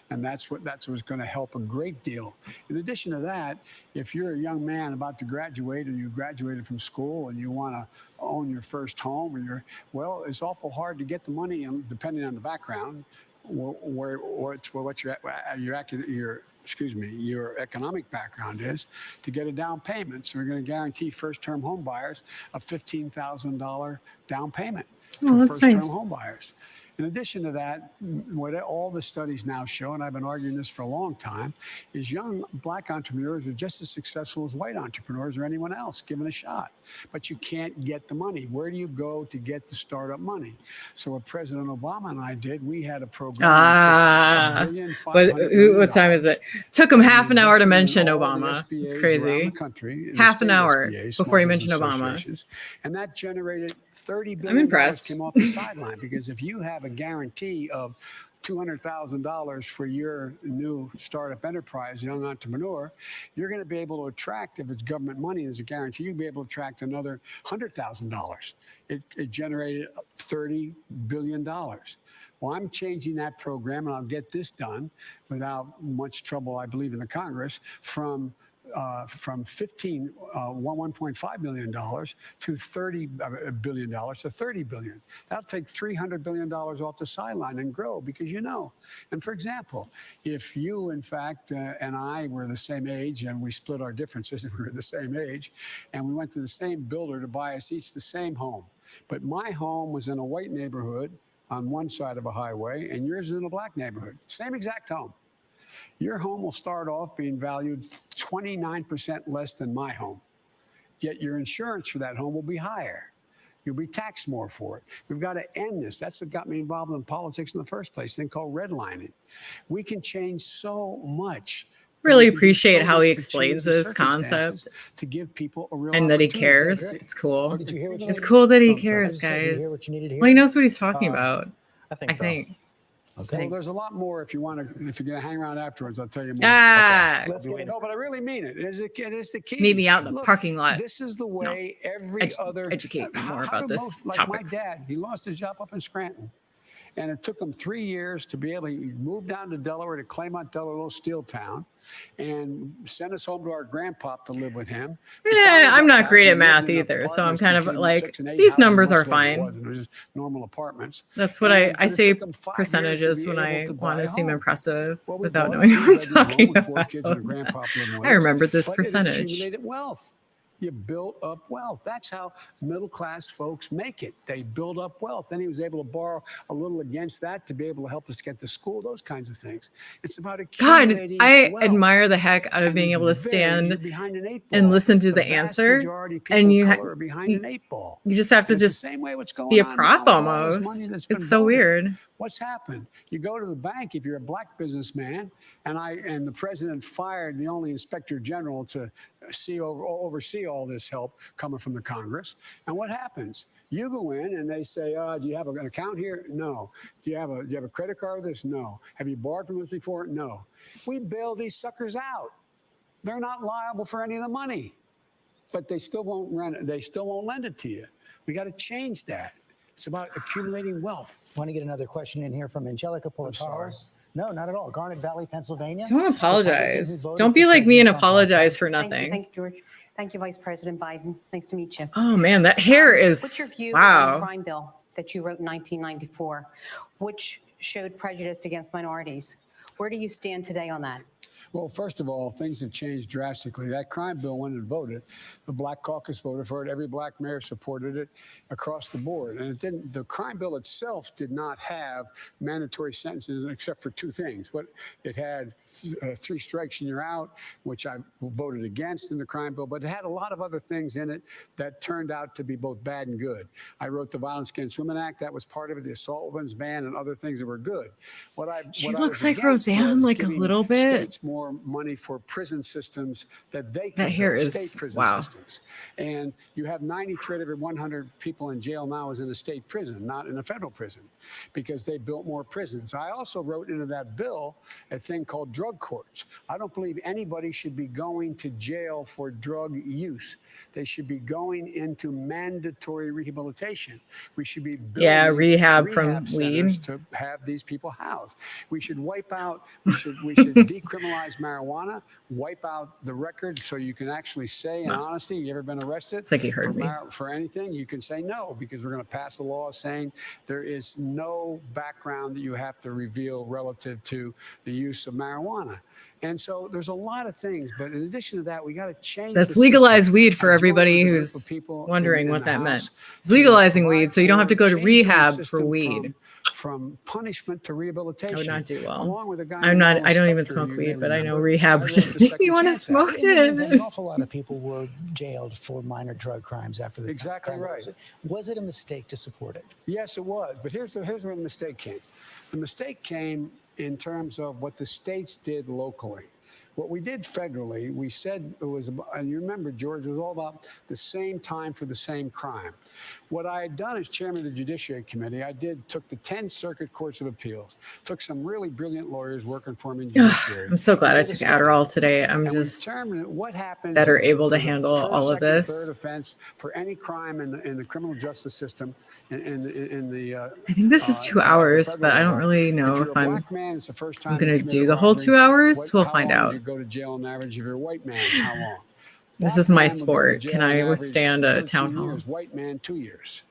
Speaker 4: And that's what's going to help a great deal. In addition to that, if you're a young man about to graduate, or you graduated from school and you want to own your first home, or it's awful hard to get the money, depending on the background, what your economic background is, to get a down payment. So we're going to guarantee first-term home buyers a $15,000 down payment for first-term home buyers. In addition to that, what all the studies now show, and I've been arguing this for a long time, is young Black entrepreneurs are just as successful as white entrepreneurs or anyone else given a shot. But you can't get the money. Where do you go to get the startup money? So what President Obama and I did, we had a program.
Speaker 1: What time is it? Took him half an hour to mention Obama. It's crazy. Half an hour before he mentioned Obama.
Speaker 4: And that generated $30 billion came off the sideline, because if you have a guarantee of $200,000 for your new startup enterprise, young entrepreneur, you're going to be able to attract, if it's government money as a guarantee, you'll be able to attract another $100,000. It generated $30 billion. Well, I'm changing that program, and I'll get this done without much trouble, I believe, in the Congress, from $1.5 million to $30 billion to $30 billion. That'll take $300 billion off the sideline and grow, because and for example, if you, in fact, and I were the same age and we split our differences and we were the same age and we went to the same builder to buy us each the same home, but my home was in a white neighborhood on one side of a highway and yours is in a black neighborhood, same exact home. Your home will start off being valued 29% less than my home, yet your insurance for that home will be higher. You'll be taxed more for it. We've got to end this. That's what got me involved in politics in the first place, a thing called redlining. We can change so much.
Speaker 1: Really appreciate how he explains this concept
Speaker 4: to give people a real
Speaker 1: and that he cares. It's cool. It's cool that he cares, guys. Well, he knows what he's talking about.
Speaker 8: I think so.
Speaker 2: Okay.
Speaker 4: Well, there's a lot more if you're going to hang around afterwards. I'll tell you more.
Speaker 1: Ah,
Speaker 4: Okay. No, but I really mean it. It is the key.
Speaker 1: meet me out in the parking lot.
Speaker 4: This is the way every other.
Speaker 1: Educate me more about this
Speaker 4: like
Speaker 1: topic.
Speaker 4: My dad, he lost his job up in Scranton. And it took him 3 years to be able to move down to Delaware, to Claymont, Delaware, a little steel town, and send us home to our grandpa to live with him.
Speaker 1: Yeah, I'm not great at math either, so I'm kind of like, these numbers are fine.
Speaker 4: It was just normal apartments.
Speaker 1: That's what I say percentages when I want to seem impressive without knowing what I'm talking about. I remembered this percentage.
Speaker 4: Accumulated wealth. You build up wealth. That's how middle-class folks make it. They build up wealth. Then he was able to borrow a little against that to be able to help us get to school, those kinds of things. It's about accumulating
Speaker 1: I
Speaker 4: wealth.
Speaker 1: Admire the heck out of being able to stand and listen to the answer. And you just have to just be a prop almost. It's so weird.
Speaker 4: What's happened? You go to the bank if you're a black businessman, and the president fired the only inspector general to oversee all this help coming from the Congress. And what happens? You go in and they say, do you have an account here? No. Do you have a credit card with this? No. Have you borrowed from us before? No. We bail these suckers out. They're not liable for any of the money, but they still won't rent it. They still won't lend it to you. We got to change that. It's about accumulating wealth.
Speaker 2: Want to get another question in here from Angelica Politaros? No, not at all. Garnet Valley, Pennsylvania.
Speaker 1: Don't apologize. Don't be like me and apologize for nothing.
Speaker 9: Thank you, George. Thank you, Vice President Biden. Nice to meet you.
Speaker 1: Oh man, that hair is
Speaker 9: What's your view
Speaker 1: wow.
Speaker 9: on the crime bill that you wrote in 1994, which showed prejudice against minorities? Where do you stand today on that?
Speaker 4: Well, first of all, things have changed drastically. That crime bill, when it voted, the Black Caucus voted for it. Every black mayor supported it across the board. And it didn't. The crime bill itself did not have mandatory sentences except for two things. It had 3 strikes and you're out, which I voted against in the crime bill. But it had a lot of other things in it that turned out to be both bad and good. I wrote the Violence Against Women Act. That was part of it. The assault weapons ban and other things that were good.
Speaker 1: She looks like Roseanne, like a little bit.
Speaker 4: States more money for prison systems that they
Speaker 1: that
Speaker 4: can
Speaker 1: hair
Speaker 4: build,
Speaker 1: is
Speaker 4: state prison
Speaker 1: wow.
Speaker 4: systems. And you have 93 out of every 100 people in jail now is in a state prison, not in a federal prison, because they built more prisons. I also wrote into that bill a thing called drug courts. I don't believe anybody should be going to jail for drug use. They should be going into mandatory rehabilitation. We should be building
Speaker 1: rehab from weed
Speaker 4: to have these people housed. We should wipe out. We should decriminalize marijuana, wipe out the record so you can actually say in honesty, you ever been arrested?
Speaker 1: It's like he heard me.
Speaker 4: For anything, you can say no, because we're going to pass a law saying there is no background that you have to reveal relative to the use of marijuana. And so there's a lot of things, but in addition to that, we got to change.
Speaker 1: That's legalized weed for everybody who's wondering what that meant. It's legalizing weed, so you don't have to go to rehab for weed.
Speaker 4: From punishment to rehabilitation.
Speaker 1: I would not do well.
Speaker 4: Along with a guy
Speaker 1: I don't even smoke weed, but I know rehab would just make me want to smoke it.
Speaker 2: An awful lot of people were jailed for minor drug crimes after the
Speaker 4: Exactly right.
Speaker 2: Was it a mistake to support it?
Speaker 4: Yes, it was. But here's where the mistake came. The mistake came in terms of what the states did locally. What we did federally, we said it was, and you remember, George, it was all about the same time for the same crime. What I had done as chairman of the Judiciary Committee, took the 10 circuit courts of appeals, took some really brilliant lawyers working for me in judiciary.
Speaker 1: I'm so glad I took Adderall today. I'm just
Speaker 4: what happens
Speaker 1: better
Speaker 4: if
Speaker 1: able
Speaker 4: for
Speaker 1: to
Speaker 4: the
Speaker 1: handle
Speaker 4: first,
Speaker 1: all of
Speaker 4: second,
Speaker 1: this.
Speaker 4: Third offense for any crime in the criminal justice system.
Speaker 1: I think this is 2 hours, but I don't really know if I'm
Speaker 4: man, it's the first time
Speaker 1: going to do the whole 2 hours. We'll find
Speaker 4: how long
Speaker 1: out.
Speaker 4: would you go to jail on average? If you're a white man, how long?
Speaker 1: This
Speaker 4: Black
Speaker 1: is my
Speaker 4: man would go to
Speaker 1: sport.
Speaker 4: jail
Speaker 1: Can
Speaker 4: on
Speaker 1: I
Speaker 4: average
Speaker 1: withstand a
Speaker 4: 13
Speaker 1: town hall?
Speaker 4: years. White man, 2 years.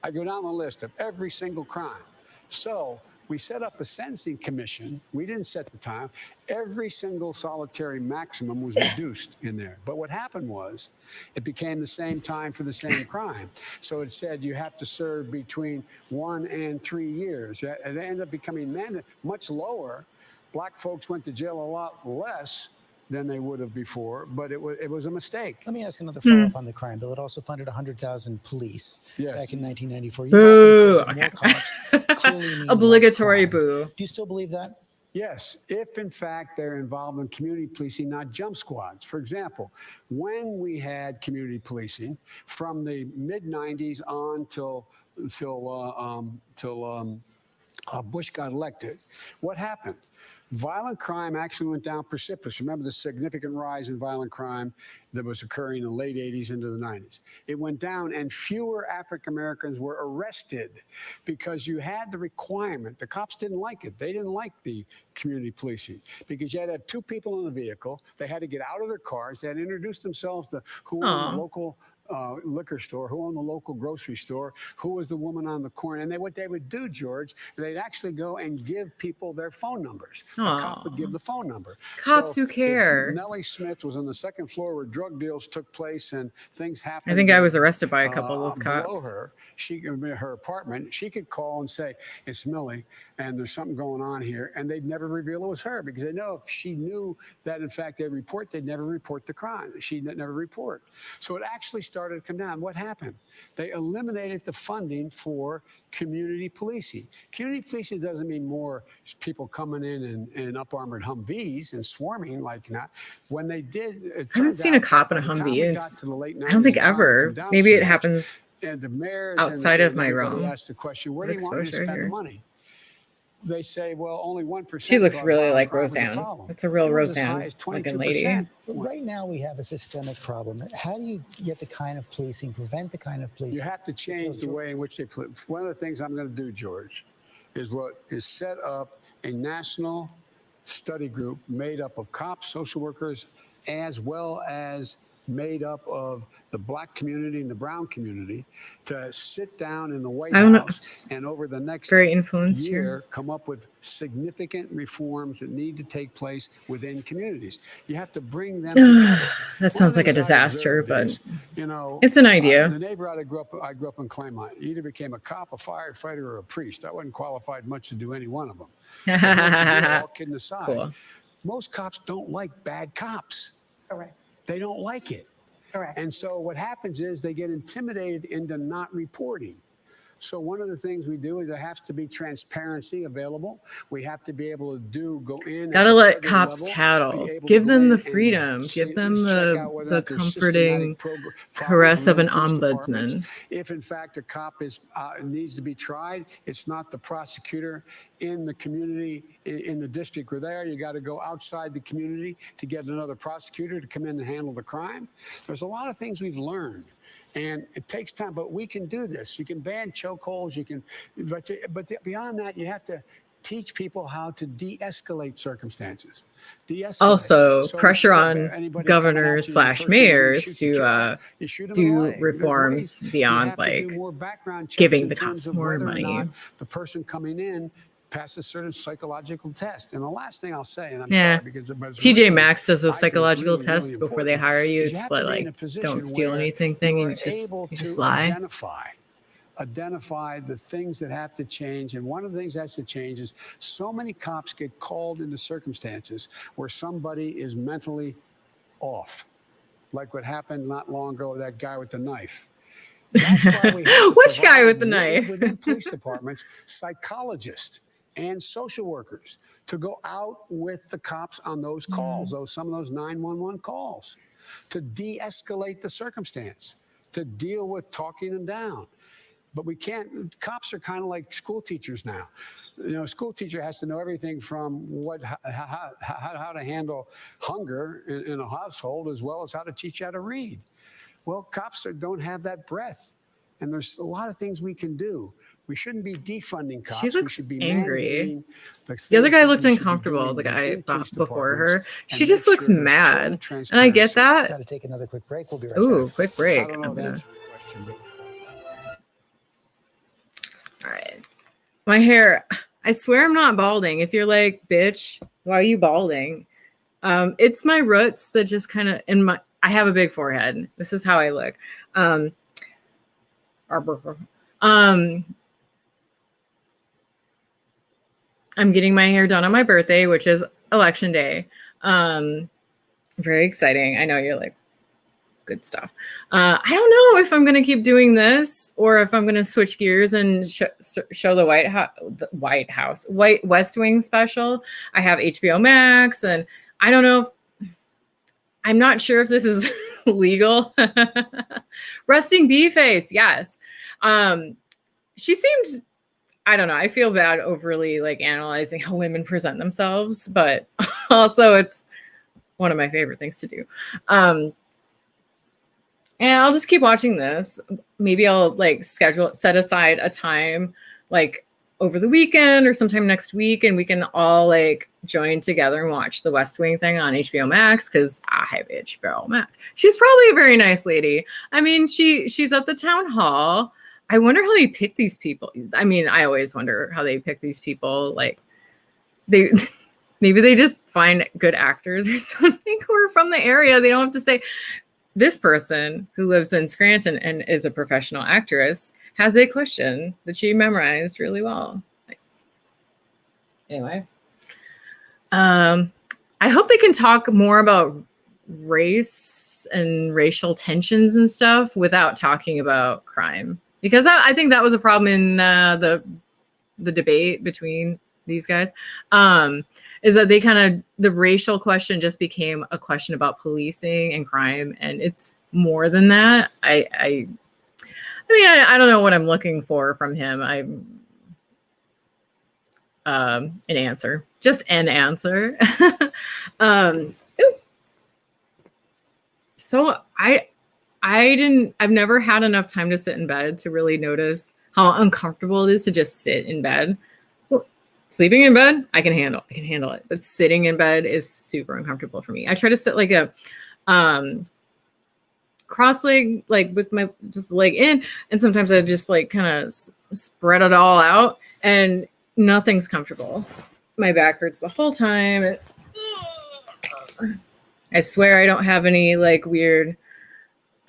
Speaker 4: I go down the list of every single crime. So we set up a sentencing commission. We didn't set the time. Every single solitary maximum was reduced in there. But what happened was it became the same time for the same crime. So it said you have to serve between 1 and 3 years. It ended up becoming much lower. Black folks went to jail a lot less than they would have before, but it was a mistake.
Speaker 2: Let me ask another follow-up on the crime bill. It also funded 100,000 police back in 1994.
Speaker 1: Boo.
Speaker 2: More cops clearly mean
Speaker 1: Obligatory
Speaker 2: less crime.
Speaker 1: boo.
Speaker 2: Do you still believe that?
Speaker 4: Yes, if in fact they're involved in community policing, not jump squads. For example, when we had community policing from the mid-90s on till Bush got elected, what happened? Violent crime actually went down precipitously. Remember the significant rise in violent crime that was occurring in the late 80s into the 90s. It went down, and fewer African Americans were arrested because you had the requirement. The cops didn't like it. They didn't like the community policing because you had to have 2 people in the vehicle. They had to get out of their cars. They had to introduce themselves to who owned the local liquor store, who owned the local grocery store, who was the woman on the corner. And what they would do, George, they'd actually go and give people their phone numbers. A cop would give the phone number.
Speaker 1: Cops who care.
Speaker 4: Nellie Smith was on the second floor where drug deals took place and things happened.
Speaker 1: I think I was arrested by a couple of those
Speaker 4: Below
Speaker 1: cops.
Speaker 4: her, her apartment, she could call and say, it's Millie, and there's something going on here. And they'd never reveal it was her because they know if she knew that, in fact, they'd never report the crime. She'd never report. So it actually started to come down. What happened? They eliminated the funding for community policing. Community policing doesn't mean more people coming in up-armored Humvees and swarming like that. When they did,
Speaker 1: I haven't seen a cop in a Humvee. I don't think ever. Maybe it happens outside of my realm.
Speaker 4: Asked the question, where do you want me to spend the money? They say, well, only 1%.
Speaker 1: She looks really like Roseanne. It's a real Roseanne looking lady.
Speaker 2: Right now we have a systemic problem. How do you get the kind of policing, prevent the kind of policing?
Speaker 4: You have to change the way in which they police. One of the things I'm going to do, George, is set up a national study group made up of cops, social workers, as well as made up of the Black community and the brown community to sit down in the White House and over the next year come up with significant reforms that need to take place within communities. You have to bring them together.
Speaker 1: That sounds like a disaster, but it's an idea.
Speaker 4: The neighborhood I grew up in Claymont. You either became a cop, a firefighter, or a priest. I wasn't qualified much to do any one of them. All kidding aside,
Speaker 1: cool.
Speaker 4: Most cops don't like bad cops.
Speaker 9: Correct.
Speaker 4: They don't like it.
Speaker 9: Correct.
Speaker 4: And so what happens is they get intimidated into not reporting. So one of the things we do is there has to be transparency available. We have to be able to go in.
Speaker 1: Gotta let cops tattle. Give them the freedom. Give them the comforting caress of an ombudsman.
Speaker 4: If in fact a cop needs to be tried, it's not the prosecutor in the community, in the district where they are. You got to go outside the community to get another prosecutor to come in and handle the crime. There's a lot of things we've learned. And it takes time, but we can do this. You can ban chokeholds, but beyond that, you have to teach people how to de-escalate circumstances.
Speaker 1: Also, pressure on governors / mayors to do reforms beyond like giving the cops more money.
Speaker 4: The person coming in passes certain psychological tests. And the last thing I'll say, and I'm sorry because
Speaker 1: TJ Maxx does those psychological tests before they hire you. It's like don't steal anything thing, and you just lie.
Speaker 4: Identify the things that have to change. And one of the things that has to change is so many cops get called into circumstances where somebody is mentally off, like what happened not long ago with that guy with the knife. That's why we have to
Speaker 1: Which guy with the knife?
Speaker 4: Within police departments, psychologists and social workers to go out with the cops on those calls, some of those 911 calls, to de-escalate the circumstance, to deal with talking them down. But we can't, cops are kind of like school teachers now. You know, a school teacher has to know everything from how to handle hunger in a household, as well as how to teach you how to read. Well, cops don't have that breadth. And there's a lot of things we can do. We shouldn't be defunding cops.
Speaker 1: She looks
Speaker 4: we should be
Speaker 1: angry.
Speaker 4: mandating
Speaker 1: The other guy looked
Speaker 4: we should be
Speaker 1: uncomfortable,
Speaker 4: doing
Speaker 1: the guy
Speaker 4: in police
Speaker 1: before
Speaker 4: departments,
Speaker 1: her.
Speaker 4: and
Speaker 1: She
Speaker 4: make
Speaker 1: just looks
Speaker 4: sure there's
Speaker 1: mad.
Speaker 4: total
Speaker 1: And I get
Speaker 4: transparency.
Speaker 1: that.
Speaker 2: Got to take another quick break. We'll be right
Speaker 1: Ooh,
Speaker 2: back.
Speaker 1: quick
Speaker 4: I
Speaker 1: break.
Speaker 4: don't know
Speaker 1: I'm
Speaker 4: the
Speaker 1: gonna-
Speaker 4: answer to your question, but
Speaker 1: All right. My hair, I swear I'm not balding. If you're like, bitch, why are you balding? It's my roots that just kind of, I have a big forehead. This is how I look. I'm getting my hair done on my birthday, which is election day. Very exciting. I know you're like, good stuff. I don't know if I'm going to keep doing this or if I'm going to switch gears and show the White West Wing special. I have HBO Max, and I don't know if, I'm not sure if this is legal. Resting bee face. Yes. She seems, I don't know. I feel bad overly like analyzing how women present themselves, but also it's one of my favorite things to do. And I'll just keep watching this. Maybe I'll like set aside a time like over the weekend or sometime next week, and we can all like join together and watch the West Wing thing on HBO Max, because I have HBO Max. She's probably a very nice lady. I mean, she's at the town hall. I wonder how they pick these people. I mean, I always wonder how they pick these people. Like maybe they just find good actors or something who are from the area. They don't have to say, this person who lives in Scranton and is a professional actress has a question that she memorized really well. Anyway, I hope they can talk more about race and racial tensions and stuff without talking about crime, because I think that was a problem in the debate between these guys. Is that they the racial question just became a question about policing and crime, and it's more than that. I mean, I don't know what I'm looking for from him. An answer, just an answer. So I've never had enough time to sit in bed to really notice how uncomfortable it is to just sit in bed. Sleeping in bed, I can handle it. But sitting in bed is super uncomfortable for me. I try to sit like a cross leg, like with my just leg in, and sometimes I just like kind of spread it all out, and nothing's comfortable. My back hurts the whole time. I swear I don't have any like weird,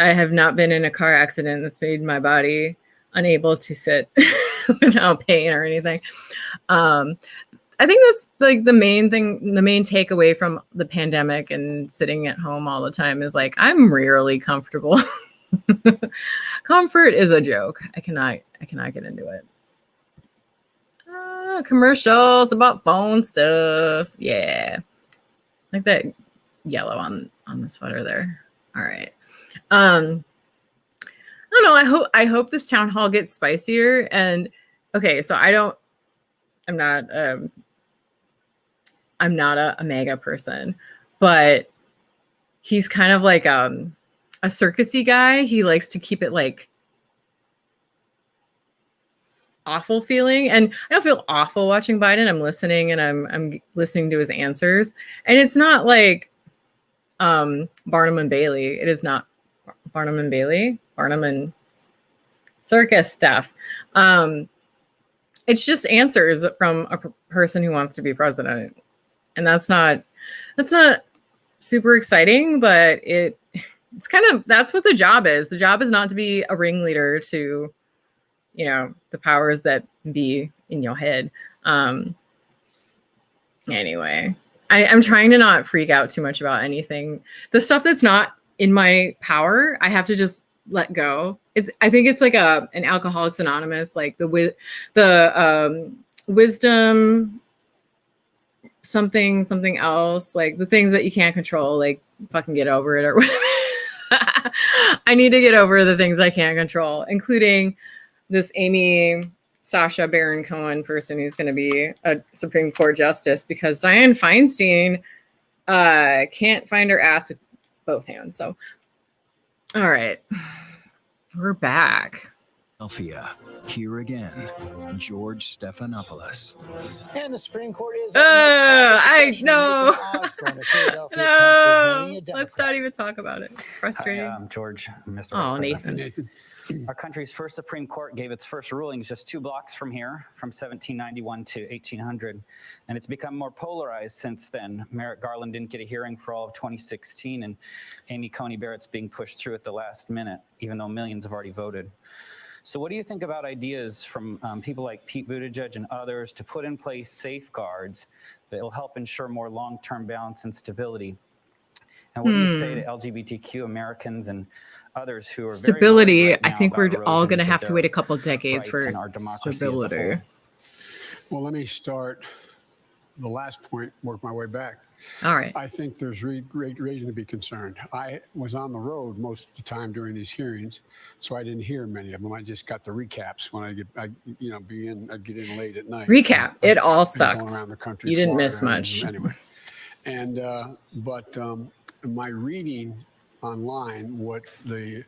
Speaker 1: I have not been in a car accident that's made my body unable to sit without pain or anything. I think that's like the main thing, the main takeaway from the pandemic and sitting at home all the time is like, I'm rarely comfortable. Comfort is a joke. I cannot get into it. Commercials about phone stuff. Yeah. Like that yellow on the sweater there. All right. I don't know. I hope this town hall gets spicier. And okay, so I'm not a mega person, but he's kind of like a circusy guy. He likes to keep it like awful feeling, and I don't feel awful watching Biden. I'm listening, and I'm listening to his answers, and it's not like Barnum and Bailey. It is not Barnum and Bailey, Barnum and circus stuff. It's just answers from a person who wants to be president. And that's not super exciting, but it's kind of, that's what the job is. The job is not to be a ringleader to, the powers that be in your head. Anyway, I'm trying to not freak out too much about anything. The stuff that's not in my power, I have to just let go. I think it's like an Alcoholics Anonymous, like the wisdom, something else, like the things that you can't control, like fucking get over it or whatever. I need to get over the things I can't control, including this Amy Sacha Baron Cohen person who's going to be a Supreme Court justice, because Dianne Feinstein can't find her ass with both hands. So, all right, we're back.
Speaker 7: Philadelphia. Here again, George Stephanopoulos.
Speaker 2: And the Supreme Court is.
Speaker 1: I know.
Speaker 2: No.
Speaker 1: Let's not even talk about it. It's frustrating.
Speaker 10: Hi, George, Mr.
Speaker 1: Oh,
Speaker 10: Vice President.
Speaker 1: Nathan.
Speaker 10: Our country's first Supreme Court gave its first rulings just 2 blocks from here, from 1791 to 1800, and it's become more polarized since then. Merrick Garland didn't get a hearing for all of 2016, and Amy Coney Barrett's being pushed through at the last minute, even though millions have already voted. So what do you think about ideas from people like Pete Buttigieg and others to put in place safeguards that will help ensure more long-term balance and stability? And what do you say to LGBTQ Americans and others who are
Speaker 1: stability?
Speaker 10: Very right
Speaker 1: I think we're all going to have to
Speaker 10: their
Speaker 1: wait a couple decades for
Speaker 10: stability.
Speaker 4: Well, let me start the last point, work my way back.
Speaker 1: All right.
Speaker 4: I think there's great reason to be concerned. I was on the road most of the time during these hearings, so I didn't hear many of them. I just got the recaps when I'd get in late at night.
Speaker 1: Recap. It all sucked.
Speaker 4: Going around the country,
Speaker 1: you didn't
Speaker 4: Florida,
Speaker 1: miss much.
Speaker 4: Anyway, and but my reading online, what the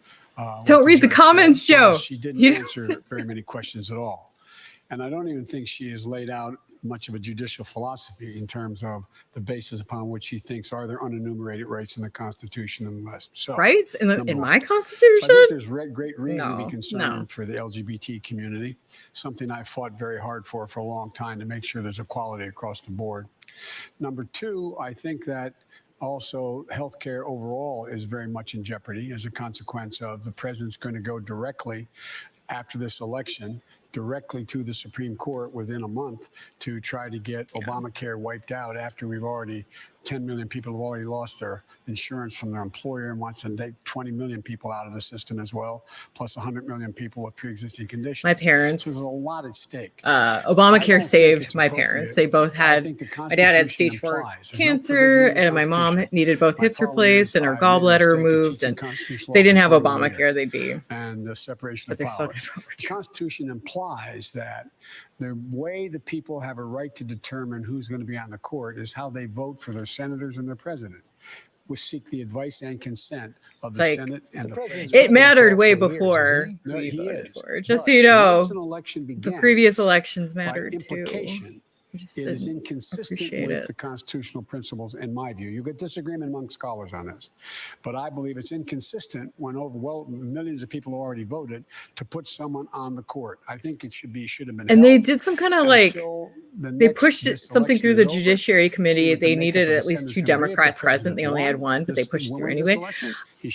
Speaker 1: don't read the comments, Joe.
Speaker 4: She didn't answer very many questions at all, and I don't even think she has laid out much of a judicial philosophy in terms of the basis upon which she thinks are there unenumerated rights in the Constitution and the rest. So,
Speaker 1: rights in my Constitution?
Speaker 4: So I think there's great reason to be concerned for the LGBT community, something I fought very hard for a long time to make sure there's equality across the board. Number 2, I think that also healthcare overall is very much in jeopardy as a consequence of the president's going to go directly after this election directly to the Supreme Court within a month to try to get Obamacare wiped out after 10 million people have already lost their insurance from their employer, and wants to take 20 million people out of the system as well, plus 100 million people with pre-existing conditions.
Speaker 1: My parents.
Speaker 4: So there's a lot at stake.
Speaker 1: Obamacare saved my parents. They both had, my dad had stage 4 cancer, and my mom needed both hips replaced and her gallbladder removed, and if they didn't have Obamacare, they'd be.
Speaker 4: And the separation
Speaker 1: but
Speaker 4: of
Speaker 1: they're
Speaker 4: powers.
Speaker 1: still
Speaker 4: The Constitution implies that the way the people have a right to determine who's going to be on the court is how they vote for their senators and their president. We seek the advice and consent of the Senate and the president.
Speaker 1: It mattered way before we voted for it. Just so you know, the previous elections mattered too.
Speaker 4: It is inconsistent with the constitutional principles, in my view. You get disagreement among scholars on this, but I believe it's inconsistent when millions of people already voted to put someone on the court. I think it should have been.
Speaker 1: And they did some kind of they pushed something through the Judiciary Committee. They needed at least 2 Democrats present. They only had 1, but they pushed it through anyway.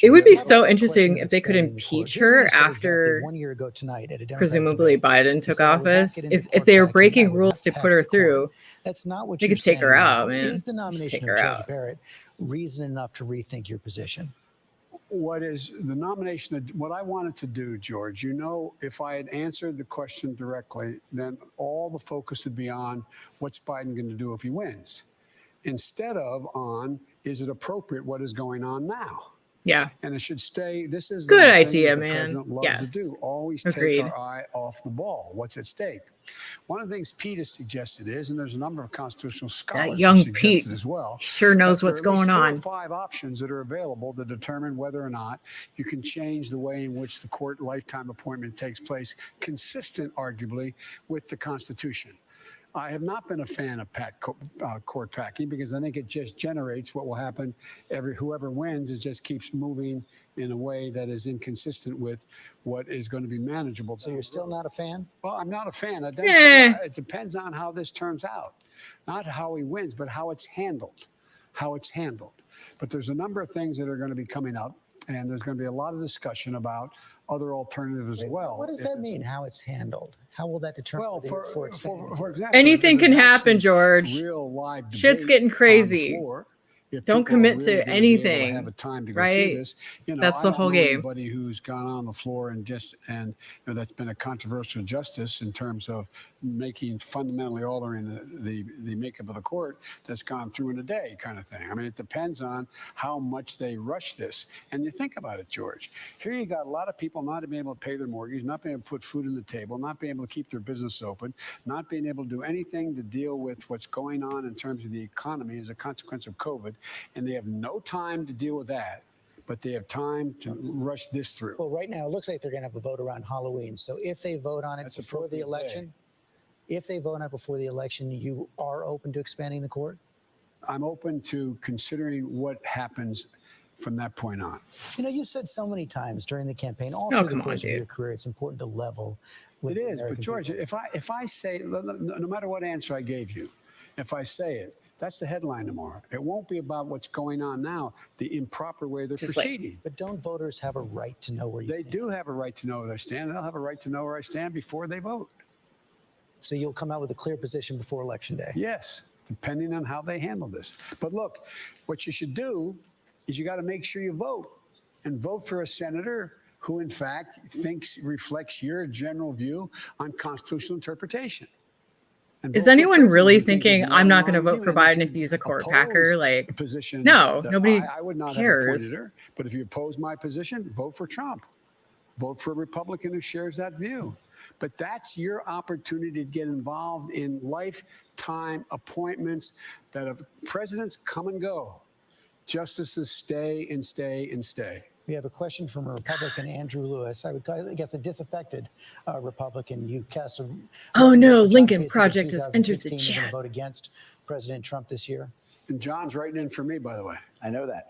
Speaker 1: It would be so interesting if they could impeach her after
Speaker 2: 1 year ago tonight at a
Speaker 1: presumably Biden took office. If they were breaking rules to put her through,
Speaker 2: that's not what
Speaker 1: they could take her out, man.
Speaker 2: Is the nomination of Judge Barrett reason enough to rethink your position?
Speaker 4: What is the nomination? What I wanted to do, George, if I had answered the question directly, then all the focus would be on what's Biden going to do if he wins, instead of on, is it appropriate what is going on now?
Speaker 1: Yeah.
Speaker 4: And it should stay. This is
Speaker 1: good idea,
Speaker 4: the
Speaker 1: man.
Speaker 4: President loves to do. Always
Speaker 1: Agreed.
Speaker 4: Take our eye off the ball. What's at stake? One of the things Pete has suggested is, and there's a number of constitutional scholars
Speaker 1: that young
Speaker 4: who
Speaker 1: Pete
Speaker 4: as well,
Speaker 1: sure knows what's going on.
Speaker 4: There are 5 options that are available to determine whether or not you can change the way in which the court lifetime appointment takes place, consistent, arguably, with the Constitution. I have not been a fan of court packing because I think it just generates what will happen. Whoever wins, it just keeps moving in a way that is inconsistent with what is going to be manageable.
Speaker 2: So you're still not a fan?
Speaker 4: Well, I'm not a fan. It depends on how this turns out. Not how he wins, but how it's handled. But there's a number of things that are going to be coming up, and there's going to be a lot of discussion about other alternatives as well.
Speaker 2: What does that mean, how it's handled? How will that determine?
Speaker 4: Well, for example,
Speaker 1: anything can happen, George.
Speaker 4: Real live
Speaker 1: shit's getting crazy.
Speaker 4: if
Speaker 1: Don't
Speaker 4: people are
Speaker 1: commit
Speaker 4: really
Speaker 1: to
Speaker 4: gonna be able
Speaker 1: anything,
Speaker 4: have a time to go
Speaker 1: right?
Speaker 4: through this. You know,
Speaker 1: That's
Speaker 4: I
Speaker 1: the
Speaker 4: don't
Speaker 1: whole
Speaker 4: know
Speaker 1: game.
Speaker 4: anybody who's gone on the floor and you know, that's been a controversial justice in terms of fundamentally altering the makeup of the court that's gone through in a day kind of thing. I mean, it depends on how much they rush this. And you think about it, George. Here you got a lot of people not being able to pay their mortgage, not being able to put food on the table, not being able to keep their business open, not being able to do anything to deal with what's going on in terms of the economy as a consequence of COVID. And they have no time to deal with that, but they have time to rush this through.
Speaker 2: Well, right now, it looks like they're going to have a vote around Halloween. So if they vote on it before the election, you are open to expanding the court?
Speaker 4: I'm open to considering what happens from that point on.
Speaker 2: You know, you said so many times during the campaign, all
Speaker 1: Oh,
Speaker 2: through the
Speaker 1: come on,
Speaker 2: course of your
Speaker 1: dude.
Speaker 2: career, it's important to level with
Speaker 4: It
Speaker 2: the
Speaker 4: is, but
Speaker 2: American
Speaker 4: George,
Speaker 2: people.
Speaker 4: if I say, no matter what answer I gave you, if I say it, that's the headline tomorrow. It won't be about what's going on now, the improper way they're proceeding.
Speaker 2: But don't voters have a right to know where you stand?
Speaker 4: They do have a right to know where they stand. They'll have a right to know where I stand before they vote.
Speaker 2: So you'll come out with a clear position before Election Day?
Speaker 4: Yes, depending on how they handle this. But look, what you should do is you got to make sure you vote, and vote for a senator who, in fact, reflects your general view on constitutional interpretation.
Speaker 1: Is anyone really thinking I'm not going to vote for Biden if he's a court packer? Like, no, nobody
Speaker 4: I would not
Speaker 1: cares.
Speaker 4: have appointed her, but if you oppose my position, vote for Trump. Vote for a Republican who shares that view. But that's your opportunity to get involved in lifetime appointments that have presidents come and go. Justices stay and stay and stay.
Speaker 2: We have a question from a Republican, Andrew Lewis. I guess a disaffected Republican. You cast a
Speaker 1: Oh no,
Speaker 2: John
Speaker 1: Lincoln
Speaker 2: Kasich
Speaker 1: Project
Speaker 2: in
Speaker 1: has entered the
Speaker 2: 2016. You're going
Speaker 1: chat.
Speaker 2: to vote against President Trump this year?
Speaker 4: And John's writing in for me, by the way.
Speaker 11: I know that.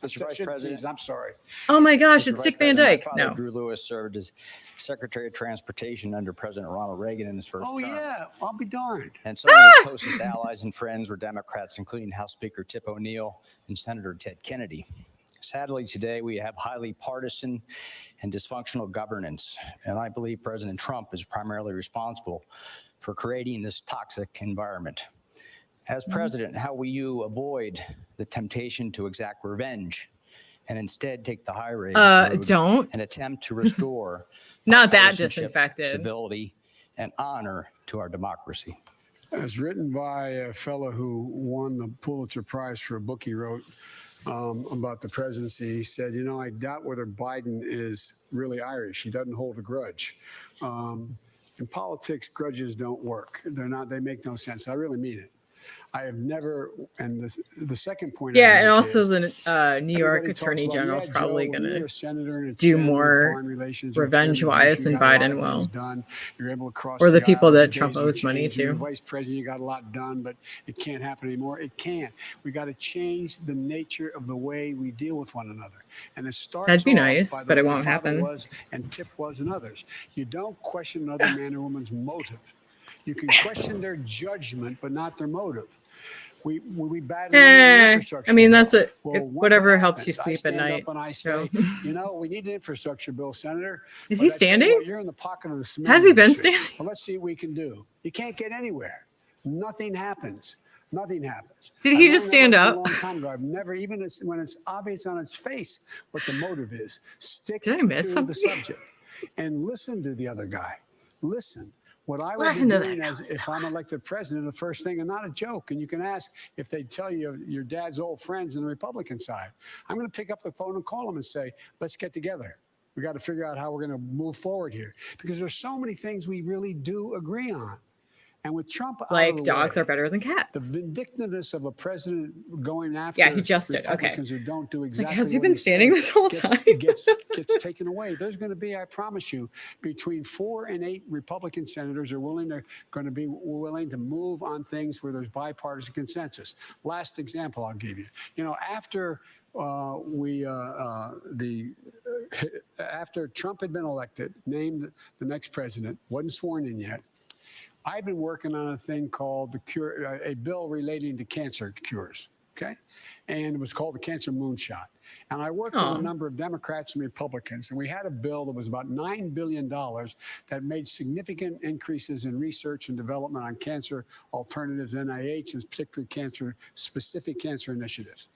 Speaker 11: Mr. Vice President.
Speaker 4: I'm sorry.
Speaker 1: Oh my gosh,
Speaker 11: Mr.
Speaker 1: it's
Speaker 11: Vice
Speaker 1: Dick Van
Speaker 11: President,
Speaker 1: Dyke.
Speaker 11: My father,
Speaker 1: No.
Speaker 11: Drew Lewis, served as Secretary of Transportation under President Ronald Reagan in his first term.
Speaker 4: Yeah, I'll be darned.
Speaker 11: And some of his closest allies and friends were Democrats, including House Speaker Tip O'Neill and Senator Ted Kennedy. Sadly, today we have highly partisan and dysfunctional governance, and I believe President Trump is primarily responsible for creating this toxic environment. As president, how will you avoid the temptation to exact revenge and instead take the high road
Speaker 1: don't.
Speaker 11: and attempt to restore
Speaker 1: Not that
Speaker 11: partisanship,
Speaker 1: disinfected.
Speaker 11: civility, and honor to our democracy?
Speaker 4: As written by a fellow who won the Pulitzer Prize for a book he wrote about the presidency. He said, you know, I doubt whether Biden is really Irish. He doesn't hold a grudge. In politics, grudges don't work. They make no sense. I really mean it. I have never, and the second point.
Speaker 1: Yeah, and also the New York Attorney General is probably going to do more revenge-wise than Biden will.
Speaker 4: You're able to cross
Speaker 1: or the people
Speaker 4: aisle.
Speaker 1: that Trump owes money
Speaker 4: You're
Speaker 1: to.
Speaker 4: vice president, you got a lot done, but it can't happen anymore. It can't. We got to change the nature of the way we deal with one another. And it starts
Speaker 1: That'd be
Speaker 4: off
Speaker 1: nice,
Speaker 4: by the
Speaker 1: but it
Speaker 4: way
Speaker 1: won't
Speaker 4: Father
Speaker 1: happen.
Speaker 4: Was, and Tip was, and others. You don't question another man or woman's motive. You can question their judgment, but not their motive. We battle infrastructure.
Speaker 1: I mean, that's it.
Speaker 4: Well,
Speaker 1: Whatever helps you
Speaker 4: I
Speaker 1: sleep at
Speaker 4: stand
Speaker 1: night.
Speaker 4: up and I say,
Speaker 1: So.
Speaker 4: you know, we need an infrastructure bill, Senator.
Speaker 1: Is
Speaker 4: but
Speaker 1: he
Speaker 4: I tell you
Speaker 1: standing?
Speaker 4: what, you're in the pocket of the cement
Speaker 1: Has he been
Speaker 4: industry.
Speaker 1: standing?
Speaker 4: Well, let's see what we can do. You can't get anywhere. Nothing happens. Nothing happens.
Speaker 1: Did he
Speaker 4: I
Speaker 1: just
Speaker 4: learned
Speaker 1: stand
Speaker 4: that lesson
Speaker 1: up?
Speaker 4: A long time ago. I've never, even when it's obvious on its face what the motive is, stick
Speaker 1: Did I miss
Speaker 4: to
Speaker 1: something?
Speaker 4: the subject and listen to the other guy. Listen. What I would
Speaker 1: Listen
Speaker 4: be
Speaker 1: to
Speaker 4: doing
Speaker 1: that
Speaker 4: as if I'm elected president, the first thing, and not a joke, and you can ask if they tell you your dad's old friends on the Republican side. I'm going to pick up the phone and call them and say, let's get together. We got to figure out how we're going to move forward here, because there's so many things we really do agree on. And with Trump out
Speaker 1: Like
Speaker 4: of the
Speaker 1: dogs
Speaker 4: way,
Speaker 1: are better than
Speaker 4: the
Speaker 1: cats.
Speaker 4: vindictiveness of a president going after
Speaker 1: Yeah, he just did. Okay.
Speaker 4: Republicans who don't do
Speaker 1: It's like,
Speaker 4: exactly
Speaker 1: has he
Speaker 4: what
Speaker 1: been standing
Speaker 4: says
Speaker 1: this whole time?
Speaker 4: gets taken away. There's going to be, I promise you, between 4 and 8 Republican senators are going to be willing to move on things where there's bipartisan consensus. Last example I'll give you. You know, after after Trump had been elected, named the next president, wasn't sworn in yet, I've been working on a thing called a bill relating to cancer cures. okay? And it was called the Cancer Moonshot. And I worked with a number of Democrats and Republicans, and we had a bill that was about $9 billion that made significant increases in research and development on cancer alternatives, NIH, and particularly specific cancer initiatives.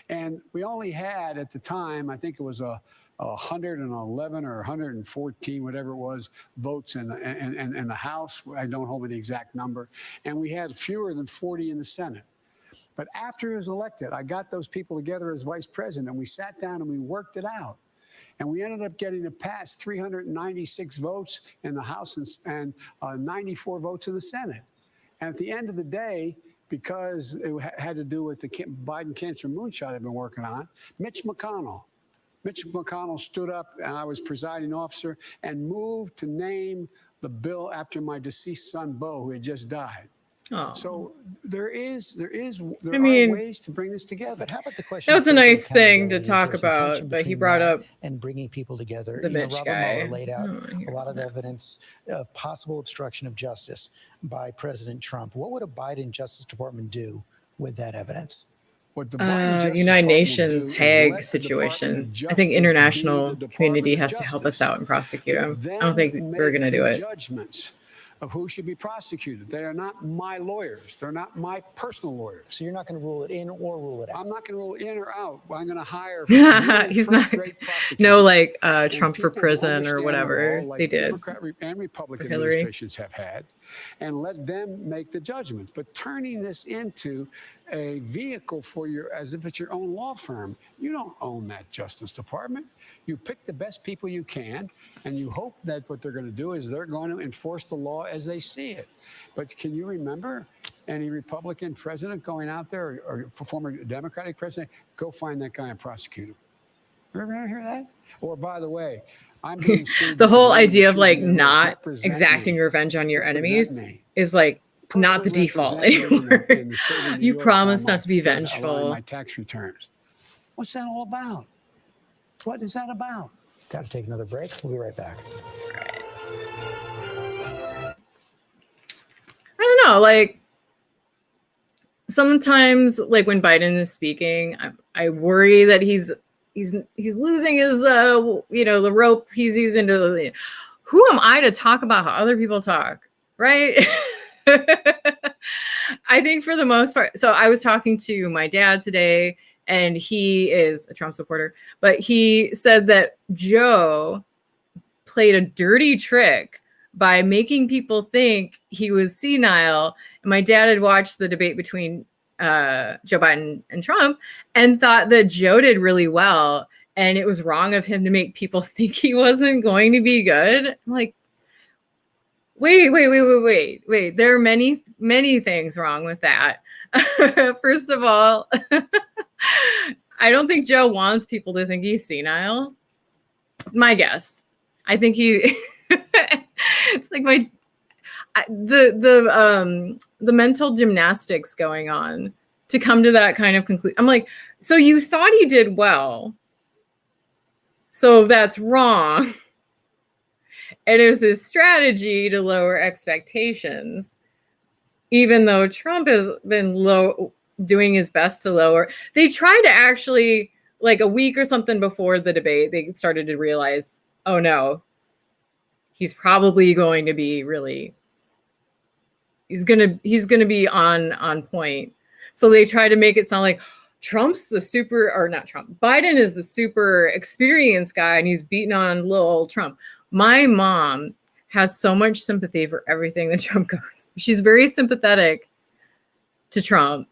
Speaker 4: And we only had, at the time, I think it was 111 or 114, whatever it was, votes in the House. I don't hold the exact number. And we had fewer than 40 in the Senate. But after he was elected, I got those people together as vice president, and we sat down and we worked it out. And we ended up getting it passed 396 votes in the House and 94 votes in the Senate. And at the end of the day, because it had to do with the Biden Cancer Moonshot I've been working on, Mitch McConnell stood up, and I was presiding officer, and moved to name the bill after my deceased son, Bo, who had just died.
Speaker 1: Oh.
Speaker 4: So there are ways to bring this together.
Speaker 2: But how about the question?
Speaker 1: That was a nice thing to talk about, but he brought up
Speaker 2: and bringing people together.
Speaker 1: The Mitch
Speaker 2: Robert
Speaker 1: guy.
Speaker 2: Mueller laid out a lot of evidence of possible obstruction of justice by President Trump. What would a Biden Justice Department do with that evidence?
Speaker 4: What the Biden Justice
Speaker 1: United
Speaker 4: Department will do
Speaker 1: Nations
Speaker 4: is
Speaker 1: Hague
Speaker 4: let the
Speaker 1: situation.
Speaker 4: Department of
Speaker 1: I think
Speaker 4: Justice
Speaker 1: international
Speaker 4: be the
Speaker 1: community
Speaker 4: Department
Speaker 1: has
Speaker 4: of
Speaker 1: to help us
Speaker 4: Justice.
Speaker 1: out and prosecute him.
Speaker 4: Then
Speaker 1: I don't think we're going to
Speaker 4: make
Speaker 1: do
Speaker 4: the
Speaker 1: it.
Speaker 4: Judgments of who should be prosecuted. They are not my lawyers. They're not my personal lawyers.
Speaker 2: So you're not going to rule it in or rule it out?
Speaker 4: I'm not going to rule in or out. I'm going to hire
Speaker 1: He's not no like Trump for prison or whatever
Speaker 4: like
Speaker 1: they did.
Speaker 4: Democrat and Republican
Speaker 1: for Hillary.
Speaker 4: administrations have had, and let them make the judgments. But turning this into a vehicle for as if it's your own law firm, you don't own that Justice Department. You pick the best people you can, and you hope that what they're going to do is they're going to enforce the law as they see it. But can you remember any Republican president going out there, or former Democratic president, go find that guy and prosecute him? Ever hear that? Or, by the way, I'm being sued
Speaker 1: The whole
Speaker 4: because
Speaker 1: idea of
Speaker 4: I'm
Speaker 1: like
Speaker 4: choosing to
Speaker 1: not
Speaker 4: represent
Speaker 1: exacting
Speaker 4: me.
Speaker 1: revenge on your
Speaker 4: Represent
Speaker 1: enemies
Speaker 4: me.
Speaker 1: is like not the
Speaker 4: Personally
Speaker 1: default
Speaker 4: represent me
Speaker 1: anymore.
Speaker 4: in the state of New
Speaker 1: You
Speaker 4: York
Speaker 1: promise
Speaker 4: on my-
Speaker 1: not to be
Speaker 4: on my
Speaker 1: vengeful.
Speaker 4: tax returns. What's that all about? What is that about?
Speaker 2: Got to take another break. We'll be right back.
Speaker 1: I don't know, like sometimes like when Biden is speaking, I worry that he's losing his the rope he's using to who am I to talk about how other people talk, right? I think for the most part, so I was talking to my dad today, and he is a Trump supporter, but he said that Joe played a dirty trick by making people think he was senile. And my dad had watched the debate between Joe Biden and Trump and thought that Joe did really well. And it was wrong of him to make people think he wasn't going to be good. I'm like, wait. There are many, many things wrong with that. First of all, I don't think Joe wants people to think he's senile. My guess. I think he it's like the mental gymnastics going on to come to that kind of conclusion. I'm like, so you thought he did well. So that's wrong. And it was his strategy to lower expectations, even though Trump has been doing his best to lower. They tried to actually, like a week or something before the debate, they started to realize, oh no, he's probably going to be he's gonna be on point. So they try to make it sound like Biden is the super experienced guy and he's beating on little old Trump. My mom has so much sympathy for everything that Trump goes. She's very sympathetic to Trump.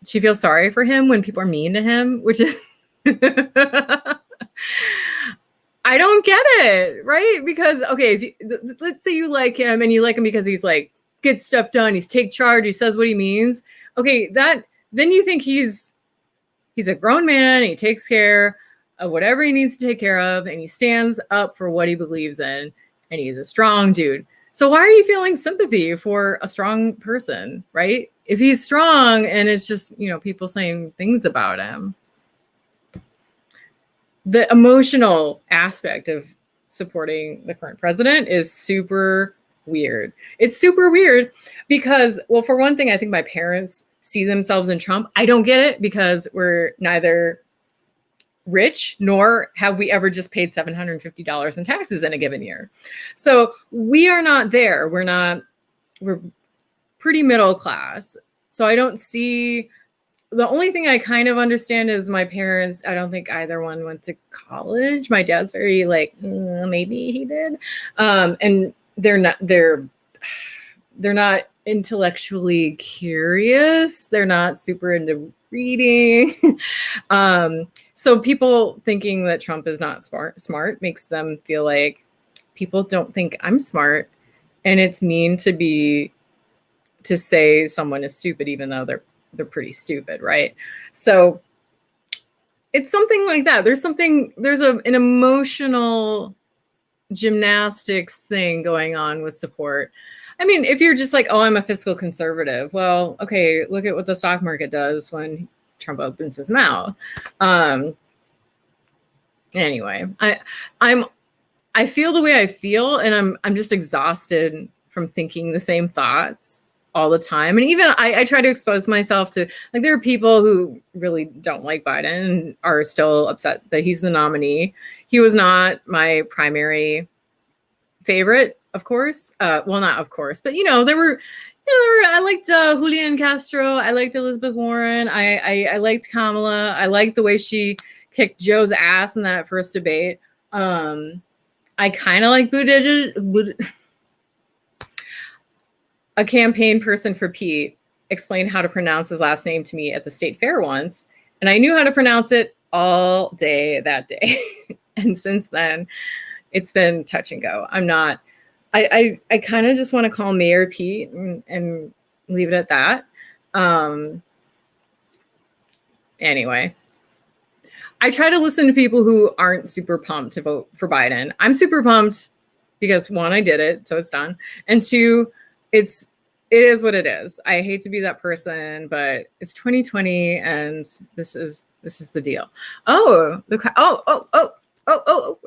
Speaker 1: She feels sorry for him when people are mean to him, which is I don't get it, right? Because okay, let's say you like him and you like him because he's like gets stuff done, he's take charge, he says what he means. Okay, then you think he's a grown man, and he takes care of whatever he needs to take care of, and he stands up for what he believes in, and he's a strong dude. So why are you feeling sympathy for a strong person, right? If he's strong and it's just, people saying things about him. The emotional aspect of supporting the current president is super weird. It's super weird because, well, for one thing, I think my parents see themselves in Trump. I don't get it because we're neither rich nor have we ever just paid $750 in taxes in a given year. So we are not there. We're pretty middle class. So I don't see, the only thing I kind of understand is my parents, I don't think either one went to college. My dad's very like, maybe he did. And they're not intellectually curious. They're not super into reading. So people thinking that Trump is not smart makes them feel like people don't think I'm smart. And it's mean to say someone is stupid, even though they're pretty stupid, right? So it's something like that. There's an emotional gymnastics thing going on with support. I mean, if you're just like, oh, I'm a fiscal conservative, well, okay, look at what the stock market does when Trump opens his mouth. Anyway, I feel the way I feel, and I'm just exhausted from thinking the same thoughts all the time. And even I try to expose myself to, like, there are people who really don't like Biden and are still upset that he's the nominee. He was not my primary favorite, of course. Well, not of course, but I liked Julian Castro. I liked Elizabeth Warren. I liked Kamala. I liked the way she kicked Joe's ass in that first debate. I kind of like Buttigieg. A campaign person for Pete explained how to pronounce his last name to me at the state fair once, and I knew how to pronounce it all day that day. And since then, it's been touch and go. I kind of just want to call Mayor Pete and leave it at that. Anyway, I try to listen to people who aren't super pumped to vote for Biden. I'm super pumped because, one, I did it, so it's done. And two, it is what it is. I hate to be that person, but it's 2020 and this is the deal. Oh, we're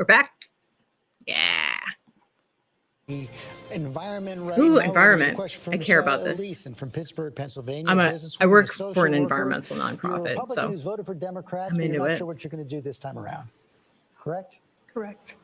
Speaker 1: back. Yeah.
Speaker 2: The environment right
Speaker 1: Ooh,
Speaker 2: now.
Speaker 1: environment.
Speaker 2: Question from
Speaker 1: I care
Speaker 2: Michelle
Speaker 1: about this.
Speaker 2: Elise from Pittsburgh, Pennsylvania.
Speaker 1: I work
Speaker 2: social
Speaker 1: for an
Speaker 2: worker.
Speaker 1: environmental
Speaker 2: You're a
Speaker 1: nonprofit,
Speaker 2: Republican
Speaker 1: so
Speaker 2: who's voted for Democrats,
Speaker 1: I'm
Speaker 2: but you're
Speaker 1: into
Speaker 2: not
Speaker 1: it.
Speaker 2: sure what you're going to do this time around. Correct?
Speaker 12: Correct.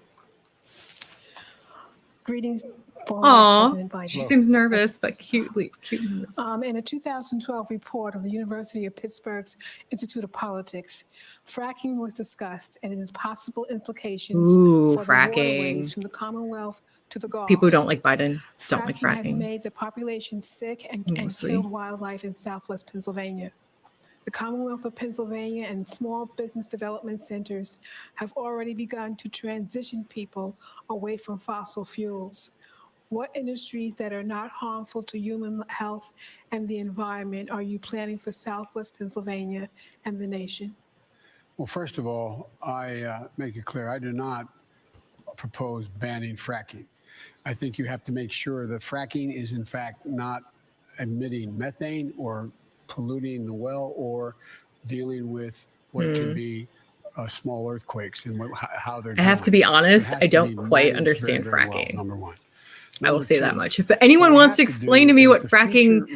Speaker 12: Greetings, former
Speaker 1: Aw,
Speaker 12: Vice President Biden.
Speaker 1: she seems nervous, but cute.
Speaker 12: In a 2012 report of the University of Pittsburgh's Institute of Politics, fracking was discussed and its possible implications for the waterways from the Commonwealth to the Gulf.
Speaker 1: People who don't like Biden don't like
Speaker 12: Fracking has
Speaker 1: fracking.
Speaker 12: made the population sick and
Speaker 1: Mostly.
Speaker 12: killed wildlife in Southwest Pennsylvania. The Commonwealth of Pennsylvania and small business development centers have already begun to transition people away from fossil fuels. What industries that are not harmful to human health and the environment are you planning for Southwest Pennsylvania and the nation?
Speaker 4: Well, first of all, I make it clear I do not propose banning fracking. I think you have to make sure that fracking is in fact not emitting methane or polluting the well or dealing with what can be small earthquakes and how they're
Speaker 1: I have to be honest, I don't quite understand
Speaker 4: very
Speaker 1: fracking.
Speaker 4: well, number one.
Speaker 1: I will
Speaker 4: Number
Speaker 1: say
Speaker 4: two,
Speaker 1: that much. If anyone wants to explain to me what fracking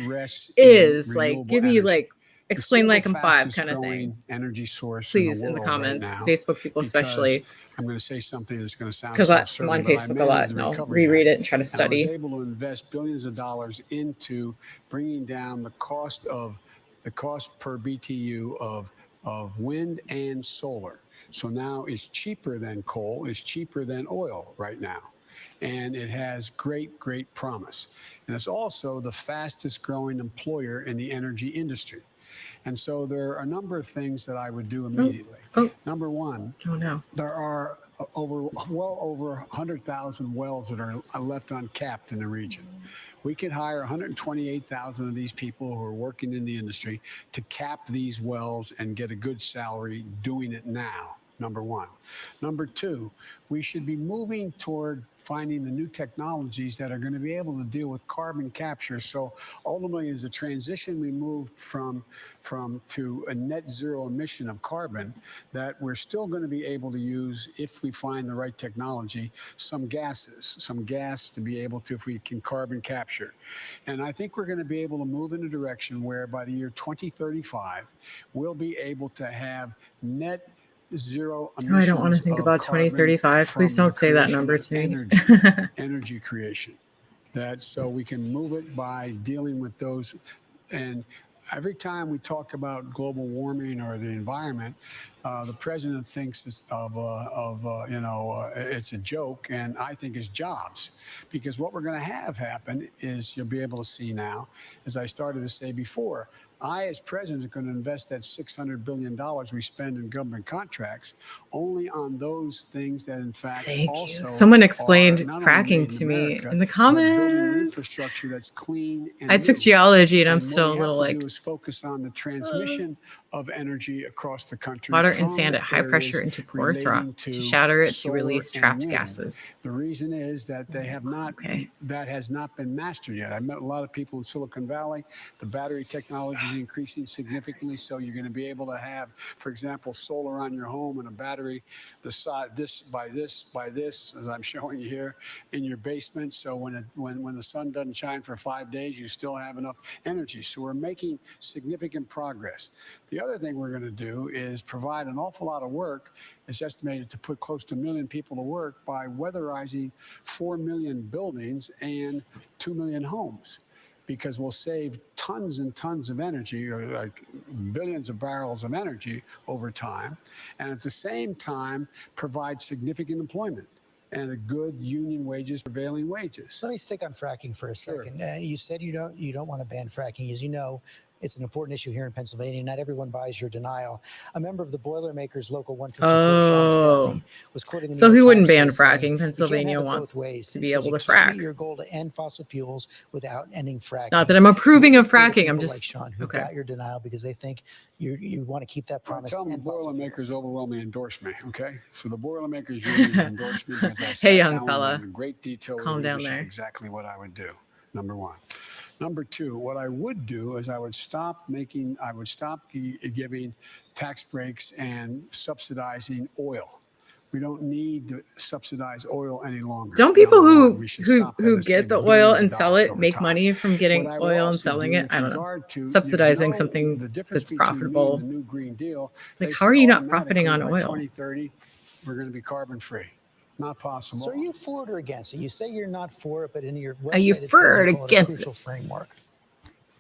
Speaker 1: is, like, give me like explain like I'm 5 kind of thing.
Speaker 4: Energy source
Speaker 1: Please, in the comments, Facebook people especially.
Speaker 4: I'm going to say something that's going to sound
Speaker 1: because
Speaker 4: self-serving,
Speaker 1: I'm on
Speaker 4: but I
Speaker 1: Facebook a lot,
Speaker 4: managed
Speaker 1: and
Speaker 4: the
Speaker 1: I'll
Speaker 4: Recovery
Speaker 1: reread
Speaker 4: Act,
Speaker 1: it and try to
Speaker 4: and
Speaker 1: study.
Speaker 4: I was able to invest billions of dollars into bringing down the cost per BTU of wind and solar. So now it's cheaper than coal, it's cheaper than oil right now. And it has great, great promise. And it's also the fastest growing employer in the energy industry. And so there are a number of things that I would do immediately. Number one, there are well over 100,000 wells that are left uncapped in the region. We could hire 128,000 of these people who are working in the industry to cap these wells and get a good salary doing it now. Number one. Number two, we should be moving toward finding the new technologies that are going to be able to deal with carbon capture. So ultimately, as a transition, we moved to a net zero emission of carbon, that we're still going to be able to use, if we find the right technology, some gas to be able to, if we can carbon capture. And I think we're going to be able to move in a direction where by the year 2035, we'll be able to have net zero emissions.
Speaker 1: Oh, I don't want to think about 2035. Please don't say that number to me.
Speaker 4: Energy creation. So we can move it by dealing with those. And every time we talk about global warming or the environment, the president thinks it's a joke, and I think it's jobs. Because what we're going to have happen is, you'll be able to see now, as I started to say before, I, as president, am going to invest that $600 billion we spend in government contracts only on those things that, in fact, also
Speaker 1: someone explained
Speaker 4: not only
Speaker 1: fracking
Speaker 4: made
Speaker 1: to
Speaker 4: America,
Speaker 1: me in the
Speaker 4: but building
Speaker 1: comments.
Speaker 4: infrastructure that's clean and
Speaker 1: I took
Speaker 4: new.
Speaker 1: geology, and I'm
Speaker 4: And
Speaker 1: still a
Speaker 4: what we
Speaker 1: little
Speaker 4: have to
Speaker 1: like,
Speaker 4: do is focus on the transmission of energy across the country.
Speaker 1: water and
Speaker 4: from
Speaker 1: sand at high pressure
Speaker 4: areas
Speaker 1: into porous rock
Speaker 4: relating
Speaker 1: to shatter it to
Speaker 4: solar
Speaker 1: release
Speaker 4: and
Speaker 1: trapped
Speaker 4: wind.
Speaker 1: gases.
Speaker 4: The reason is that they have not, that has not been mastered yet. I met a lot of people in Silicon Valley. The battery technology is increasing significantly, so you're going to be able to have, for example, solar on your home and a battery the size this by this, as I'm showing you here, in your basement. So when the sun doesn't shine for 5 days, you still have enough energy. So we're making significant progress. The other thing we're going to do is provide an awful lot of work. It's estimated to put close to 1 million people to work by weatherizing 4 million buildings and 2 million homes, because we'll save tons and tons of energy, or like billions of barrels of energy over time, and at the same time provide significant employment and a good union wages, prevailing wages.
Speaker 2: Let me stick on fracking for a second. You said you don't want to ban fracking. As you know, it's an important issue here in Pennsylvania. Not everyone buys your denial. A member of the Boilermakers Local 154, Sean Stephanie, was quoted in the
Speaker 1: so
Speaker 2: New
Speaker 1: who
Speaker 2: York
Speaker 1: wouldn't
Speaker 2: Times
Speaker 1: ban
Speaker 2: today saying,
Speaker 1: fracking? Pennsylvania
Speaker 2: "You can't have it
Speaker 1: wants
Speaker 2: both ways."
Speaker 1: to
Speaker 2: He
Speaker 1: be
Speaker 2: says,
Speaker 1: able to
Speaker 2: "You can't
Speaker 1: frack.
Speaker 2: meet your goal to end fossil fuels without ending fracking."
Speaker 1: Not that I'm approving of
Speaker 2: What do you say to
Speaker 1: fracking. I'm
Speaker 2: people
Speaker 1: just
Speaker 2: like Sean, who
Speaker 1: okay.
Speaker 2: got your denial because they think you want to keep that promise.
Speaker 4: Tell them
Speaker 2: and
Speaker 4: the
Speaker 2: fossil
Speaker 4: Boilermakers overwhelmingly endorse me, okay? So the Boilermakers union endorsed me because I sat
Speaker 1: Hey, young
Speaker 4: down
Speaker 1: fella.
Speaker 4: in great detail with
Speaker 1: Calm down
Speaker 4: leadership
Speaker 1: there.
Speaker 4: exactly what I would do, number one. Number two, what I would do is I would stop giving tax breaks and subsidizing oil. We don't need to subsidize oil any longer.
Speaker 1: Don't people who
Speaker 4: who
Speaker 1: get the oil and sell it make money from getting oil and selling it? I don't know. Subsidizing something that's profitable.
Speaker 4: The new Green Deal.
Speaker 1: It's like, how are you not profiting on oil?
Speaker 4: 2030, we're going to be carbon free. Not possible.
Speaker 2: So are you for it or against it? You say you're not for it, but in your website
Speaker 1: Are you
Speaker 2: it says
Speaker 1: for it
Speaker 2: you
Speaker 1: or
Speaker 2: call it a
Speaker 1: against
Speaker 2: crucial
Speaker 1: it?
Speaker 2: framework.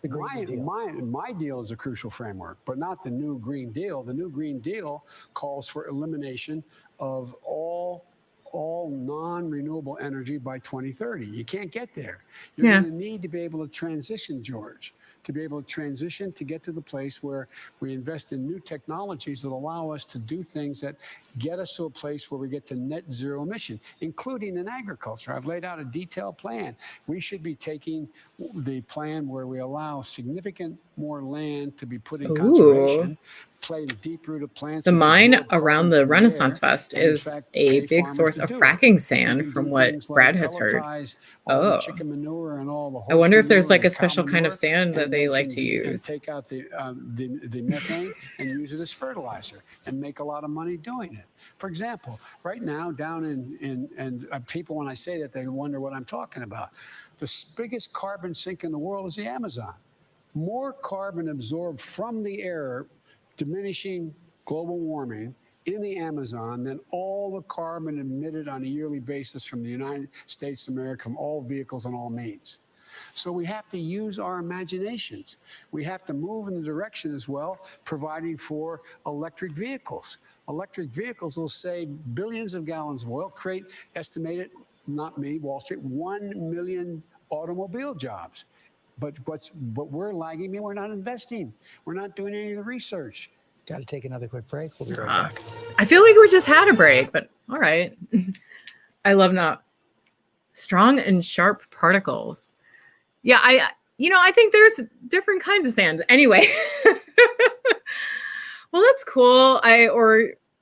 Speaker 2: The Green Deal.
Speaker 4: My deal is a crucial framework, but not the new Green Deal. The new Green Deal calls for elimination of all non-renewable energy by 2030. You can't get there. You're going to need to be able to transition, George, to be able to transition to get to the place where we invest in new technologies that allow us to do things that get us to a place where we get to net zero emission, including in agriculture. I've laid out a detailed plan. We should be taking the plan where we allow significant more land to be put in conservation, plant deep-rooted plants.
Speaker 1: The mine around the Renaissance Fest is a big source of fracking sand, from what Brad has heard. Oh,
Speaker 4: chicken manure and all the
Speaker 1: I wonder if
Speaker 4: horse
Speaker 1: there's
Speaker 4: manure
Speaker 1: like a
Speaker 4: and cow
Speaker 1: special kind of
Speaker 4: manure,
Speaker 1: sand that
Speaker 4: and
Speaker 1: they like
Speaker 4: can
Speaker 1: to use.
Speaker 4: And take out the methane and use it as fertilizer and make a lot of money doing it. For example, right now down in people, when I say that, they wonder what I'm talking about. The biggest carbon sink in the world is the Amazon. More carbon absorbed from the air, diminishing global warming, in the Amazon than all the carbon emitted on a yearly basis from the United States of America, from all vehicles and all means. So we have to use our imaginations. We have to move in the direction as well, providing for electric vehicles. Electric vehicles will save billions of gallons of oil, create, estimated, not me, Wall Street, 1 million automobile jobs. But we're lagging. We're not investing. We're not doing any of the research.
Speaker 2: Got to take another quick break. We'll be right back.
Speaker 1: I feel like we just had a break, but all right. I love not strong and sharp particles. Yeah, I think there's different kinds of sand. Anyway, well, that's cool.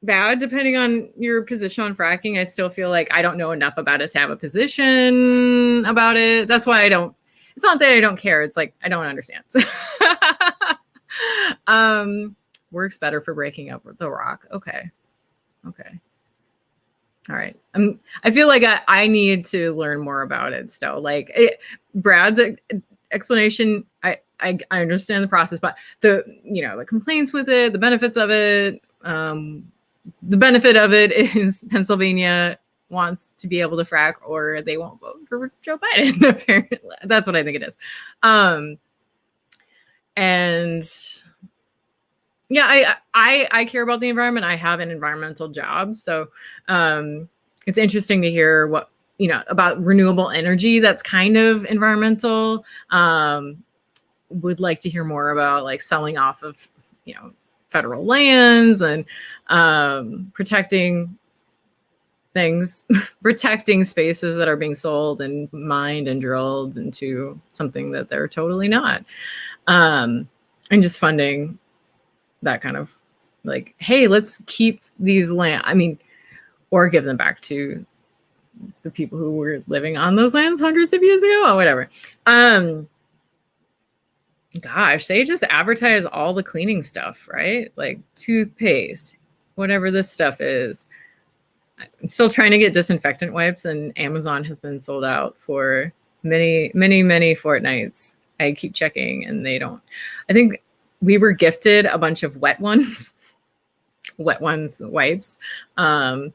Speaker 1: bad depending on your position on fracking. I still feel like I don't know enough about it to have a position about it. That's why I don't. It's not that I don't care. It's like I don't understand. Works better for breaking up the rock. Okay. All right. I feel like I need to learn more about it still. Like Brad's explanation, I understand the process, but the complaints with it, the benefits of it, the benefit of it is Pennsylvania wants to be able to frack or they won't vote for Joe Biden. Apparently, that's what I think it is. And yeah, I care about the environment. I have an environmental job, so it's interesting to hear what about renewable energy. That's kind of environmental. Would like to hear more about like selling off of federal lands and protecting things, protecting spaces that are being sold and mined and drilled into something that they're totally not, and just funding that kind of like, hey, let's keep these land. I mean, or give them back to the people who were living on those lands hundreds of years ago or whatever. Gosh, they just advertise all the cleaning stuff, right? Like toothpaste, whatever this stuff is. I'm still trying to get disinfectant wipes, and Amazon has been sold out for many fortnights. I keep checking and they don't. I think we were gifted a bunch of wet ones wipes. And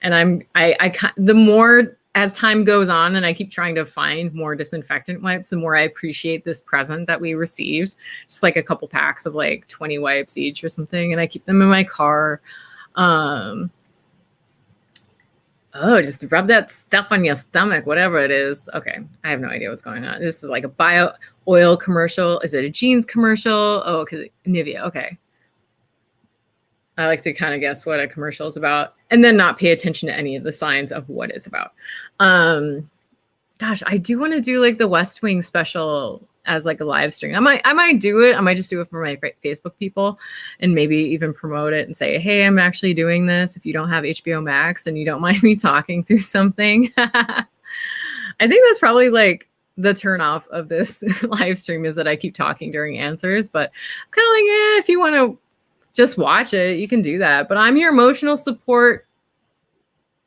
Speaker 1: the more as time goes on and I keep trying to find more disinfectant wipes, the more I appreciate this present that we received. Just like a couple packs of like 20 wipes each or something. And I keep them in my car. Just rub that stuff on your stomach, whatever it is. Okay. I have no idea what's going on. This is like a bio oil commercial. Is it a jeans commercial? Oh, okay. Nivea. Okay. I like to kind of guess what a commercial is about and then not pay attention to any of the signs of what it's about. Gosh, I do want to do like the West Wing special as like a live stream. I might do it. I might just do it for my Facebook people and maybe even promote it and say, hey, I'm actually doing this. If you don't have HBO Max and you don't mind me talking through something. I think that's probably like the turn off of this live stream is that I keep talking during answers, but I'm kind of like, yeah, if you want to just watch it, you can do that. But I'm your emotional support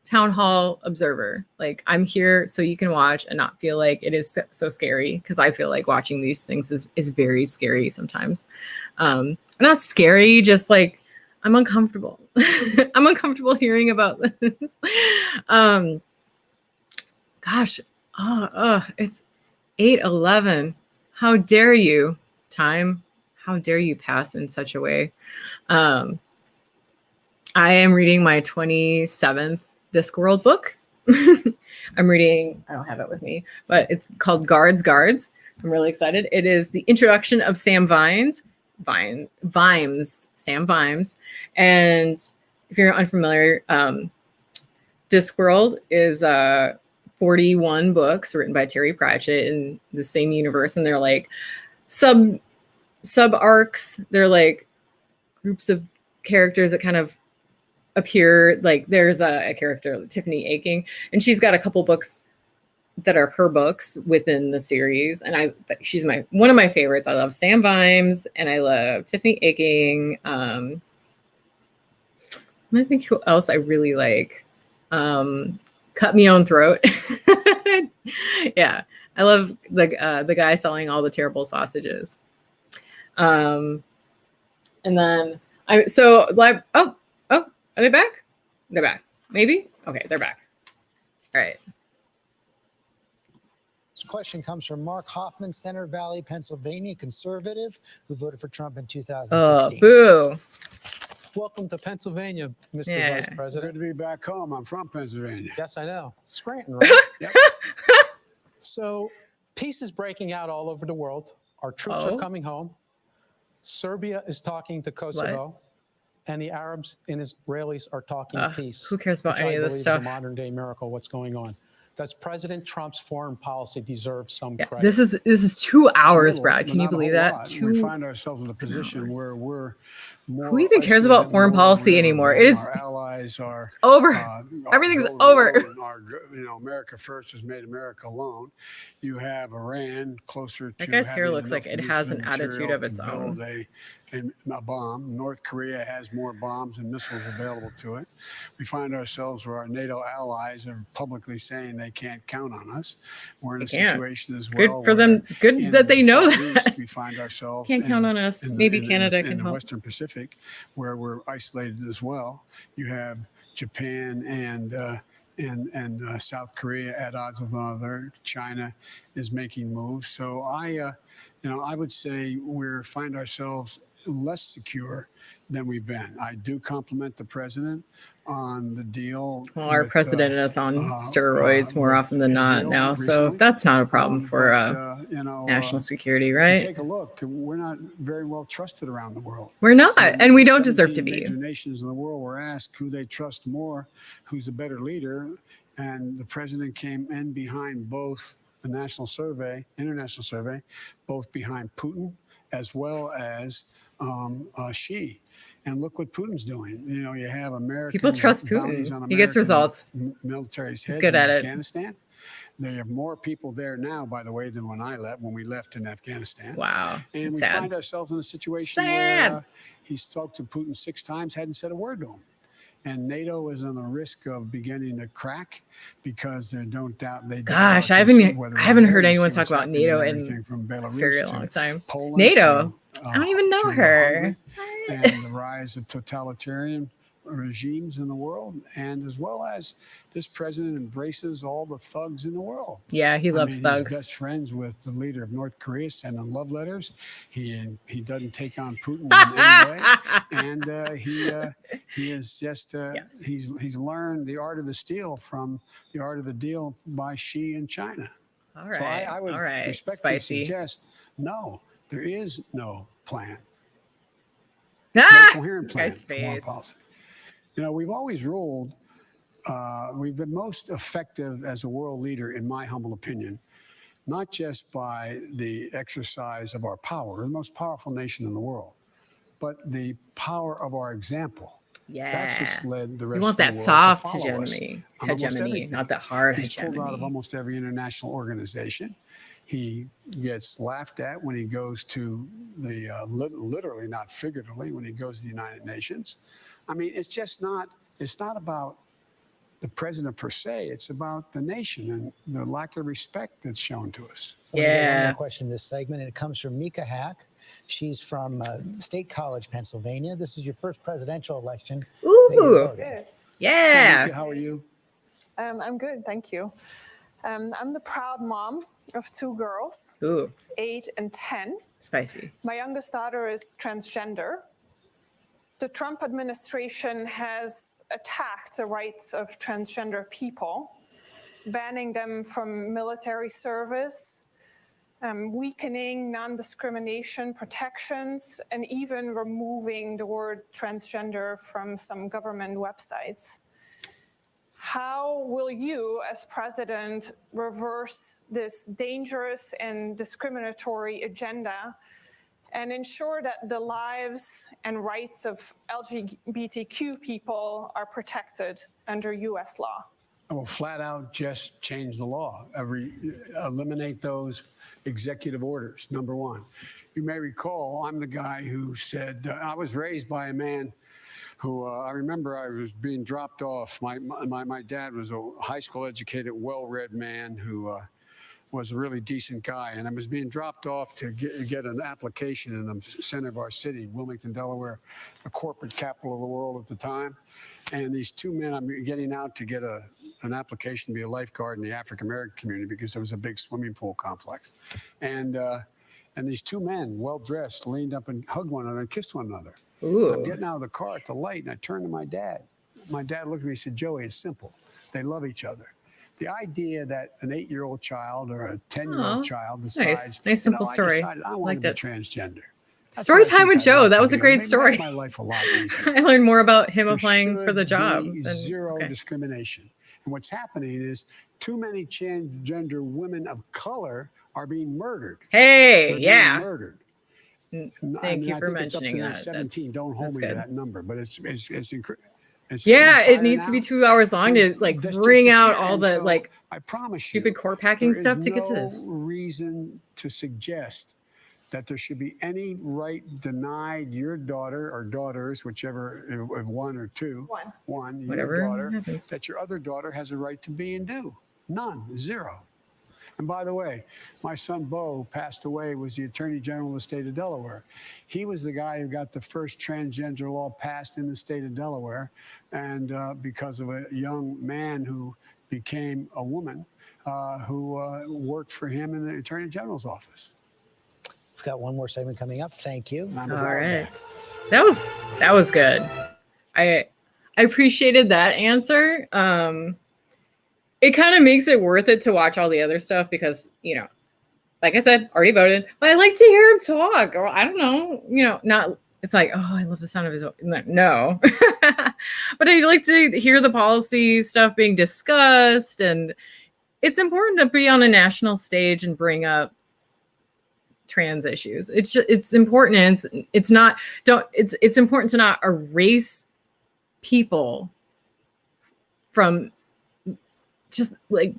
Speaker 1: town hall observer. Like I'm here so you can watch and not feel like it is so scary, because I feel like watching these things is very scary sometimes. Not scary, just like I'm uncomfortable. I'm uncomfortable hearing about this. Gosh, it's 8:11. How dare you, time? How dare you pass in such a way? I am reading my 27th Discworld book. I'm reading, I don't have it with me, but it's called Guards. I'm really excited. It is the introduction of Sam Vimes. And if you're unfamiliar, Discworld is 41 books written by Terry Pratchett in the same universe, and they're like sub arcs. They're like groups of characters that kind of appear. Like there's a character, Tiffany Aching, and she's got a couple books that are her books within the series, and she's one of my favorites. I love Sam Vimes and I love Tiffany Aching. I think who else I really like. Cut Me Own Throat. Yeah, I love the guy selling all the terrible sausages. And then are they back? They're back. Maybe? Okay, they're back. All right.
Speaker 2: This question comes from Mark Hoffman, Center Valley, Pennsylvania, conservative who voted for Trump in 2016.
Speaker 1: Boo.
Speaker 13: Welcome to Pennsylvania, Mr. Vice President.
Speaker 4: Good to be back home. I'm from Pennsylvania.
Speaker 13: Yes, I know. Scranton, right? Yep. So peace is breaking out all over the world. Our troops are coming home. Serbia is talking to Kosovo. And the Arabs and Israelis are talking peace.
Speaker 1: Who cares about any of this stuff?
Speaker 13: It's a modern day miracle. What's going on? Does President Trump's foreign policy deserve some credit?
Speaker 1: This is 2 hours, Brad. Can you believe that?
Speaker 4: We find ourselves in a position where we're more.
Speaker 1: Who even cares
Speaker 4: isolated
Speaker 1: about
Speaker 4: than
Speaker 1: foreign
Speaker 4: the world
Speaker 1: policy
Speaker 4: we've ever
Speaker 1: anymore?
Speaker 4: been.
Speaker 1: It is
Speaker 4: Our allies are
Speaker 1: over.
Speaker 4: our
Speaker 1: Everything's
Speaker 4: go
Speaker 1: over.
Speaker 4: alone, America first has made America alone. You have Iran closer
Speaker 1: That
Speaker 4: to
Speaker 1: guy's hair
Speaker 4: having
Speaker 1: looks like
Speaker 4: enough
Speaker 1: it has
Speaker 4: nuclear
Speaker 1: an attitude
Speaker 4: material
Speaker 1: of its
Speaker 4: to build
Speaker 1: own.
Speaker 4: a bomb. North Korea has more bombs and missiles available to it. We find ourselves where our NATO allies are publicly saying they can't count on us. We're in a situation as well.
Speaker 1: Good for them. Good that they know that.
Speaker 4: We find ourselves
Speaker 1: Can't count on us. Maybe Canada can
Speaker 4: in the
Speaker 1: help.
Speaker 4: Western Pacific, where we're isolated as well. You have Japan and South Korea at odds with one another. China is making moves. So I would say we find ourselves less secure than we've been. I do compliment the president on the deal.
Speaker 1: Well, our president is on steroids more often than not now, so
Speaker 4: recently.
Speaker 1: that's not a problem for national security,
Speaker 4: If you
Speaker 1: right?
Speaker 4: take a look, we're not very well trusted around the world.
Speaker 1: We're not, and we don't deserve to be.
Speaker 4: Major nations in the world were asked who they trust more, who's a better leader, and the president came in behind both the international survey, both behind Putin as well as Xi. And look what Putin's doing. You know, you have American
Speaker 1: People trust Putin. He gets results.
Speaker 4: Military's
Speaker 1: He's
Speaker 4: heads
Speaker 1: good
Speaker 4: in
Speaker 1: at it.
Speaker 4: Afghanistan. There are more people there now, by the way, than when we left in Afghanistan.
Speaker 1: Wow.
Speaker 4: And we
Speaker 1: Sad.
Speaker 4: find ourselves in a situation where he spoke to Putin 6 times, hadn't said a word to him. And NATO is on the risk of beginning to crack because they don't doubt.
Speaker 1: Gosh, I haven't heard anyone talk about NATO in a very long time.
Speaker 4: Poland
Speaker 1: NATO?
Speaker 4: to,
Speaker 1: I don't even know her.
Speaker 4: And the rise of totalitarian regimes in the world, and as well as this president embraces all the thugs in the world.
Speaker 1: Yeah, he loves thugs.
Speaker 4: He's best friends with the leader of North Korea, sending love letters. He doesn't take on Putin in any way, and he is just he's learned the art of the deal by Xi in China.
Speaker 1: All right,
Speaker 4: so I would respectfully suggest no, there is no plan. No coherent plan for foreign policy. You know, we've always ruled, we've been most effective as a world leader, in my humble opinion, not just by the exercise of our power, we're the most powerful nation in the world, but the power of our example.
Speaker 1: Yeah.
Speaker 4: That's what's led the rest
Speaker 1: you want
Speaker 4: of the
Speaker 1: that
Speaker 4: world
Speaker 1: soft
Speaker 4: to follow
Speaker 1: hegemony, not that hard
Speaker 4: He's
Speaker 1: hegemony.
Speaker 4: pulled out of almost every international organization. He gets laughed at when he goes to the, literally, not figuratively, when he goes to the United Nations. I mean, it's not about the president per se. It's about the nation and the lack of respect that's shown to us.
Speaker 2: One more question in this segment, and it comes from Mika Hack. She's from State College, Pennsylvania. This is your first presidential election.
Speaker 1: Ooh.
Speaker 14: Yes.
Speaker 1: Yeah.
Speaker 4: Hey, Mika, how are you?
Speaker 14: I'm good, thank you. I'm the proud mom of 2 girls,
Speaker 1: Ooh.
Speaker 14: 8 and 10.
Speaker 1: Spicy.
Speaker 14: My youngest daughter is transgender. The Trump administration has attacked the rights of transgender people, banning them from military service, weakening non-discrimination protections, and even removing the word transgender from some government websites. How will you, as president, reverse this dangerous and discriminatory agenda and ensure that the lives and rights of LGBTQ people are protected under US law?
Speaker 4: I will flat out just change the law. Eliminate those executive orders, number one. You may recall, I'm the guy who said, I was raised by a man who, I remember I was being dropped off. My dad was a high school educated, well-read man who was a really decent guy, and I was being dropped off to get an application in the center of our city, Wilmington, Delaware, the corporate capital of the world at the time. And these 2 men, I'm getting out to get an application to be a lifeguard in the African-American community because there was a big swimming pool complex. And these 2 men, well-dressed, leaned up and hugged one another and kissed one another.
Speaker 1: Ooh.
Speaker 4: I'm getting out of the car at the light, and I turned to my dad. My dad looked at me and said, Joey, it's simple. They love each other. The idea that an 8-year-old child or a 10-year-old child decides,
Speaker 1: nice simple story.
Speaker 4: I want to be transgender.
Speaker 1: Story time with Joe. That was a great story.
Speaker 4: My life a lot easier.
Speaker 1: I learned more about him applying for the job.
Speaker 4: Zero discrimination. And what's happening is too many transgender women of color are being murdered.
Speaker 1: Hey,
Speaker 4: They're
Speaker 1: yeah.
Speaker 4: being murdered.
Speaker 1: Thank you
Speaker 4: I
Speaker 1: for
Speaker 4: think it's up
Speaker 1: mentioning
Speaker 4: to
Speaker 1: that.
Speaker 4: 17. Don't hold me to
Speaker 1: good.
Speaker 4: that number, but it's
Speaker 1: Yeah, it
Speaker 4: higher
Speaker 1: needs to be
Speaker 4: now.
Speaker 1: 2 hours long to like
Speaker 4: Just
Speaker 1: bring
Speaker 4: to
Speaker 1: out
Speaker 4: share.
Speaker 1: all
Speaker 4: And
Speaker 1: the
Speaker 4: so
Speaker 1: like
Speaker 4: I promise
Speaker 1: stupid
Speaker 4: you,
Speaker 1: court packing
Speaker 4: there is
Speaker 1: stuff to get to
Speaker 4: no
Speaker 1: this.
Speaker 4: reason to suggest that there should be any right denied your daughter or daughters, whichever, if one or two, one,
Speaker 1: Whatever
Speaker 4: your daughter,
Speaker 1: happens.
Speaker 4: that your other daughter has a right to be and do. None, zero. And by the way, my son Bo passed away, was the Attorney General of the state of Delaware. He was the guy who got the first transgender law passed in the state of Delaware, and because of a young man who became a woman who worked for him in the Attorney General's office.
Speaker 2: We've got one more segment coming up. Thank you.
Speaker 1: All right. That was good. I appreciated that answer. It kind of makes it worth it to watch all the other stuff because, you know, like I said, already voted, but I like to hear him talk, or I don't know, you know, not, it's like, oh, I love the sound of his voice. No, but I like to hear the policy stuff being discussed, and it's important to be on a national stage and bring up trans issues. It's important. And it's important to not erase people from just like,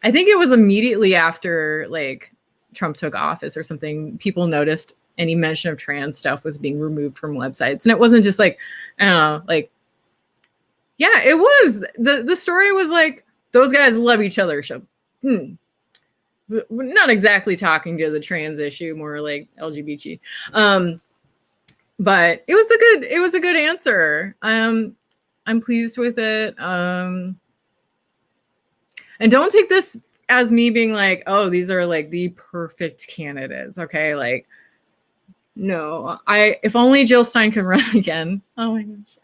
Speaker 1: I think it was immediately after like Trump took office or something, people noticed any mention of trans stuff was being removed from websites. And it wasn't just like, I don't know, like, yeah, it was. The story was like, those guys love each other. So, not exactly talking to the trans issue, more like LGBT. But it was a good answer. I'm pleased with it. And don't take this as me being like, oh, these are like the perfect candidates. Okay. Like, no, if only Jill Stein could run again. Oh my gosh.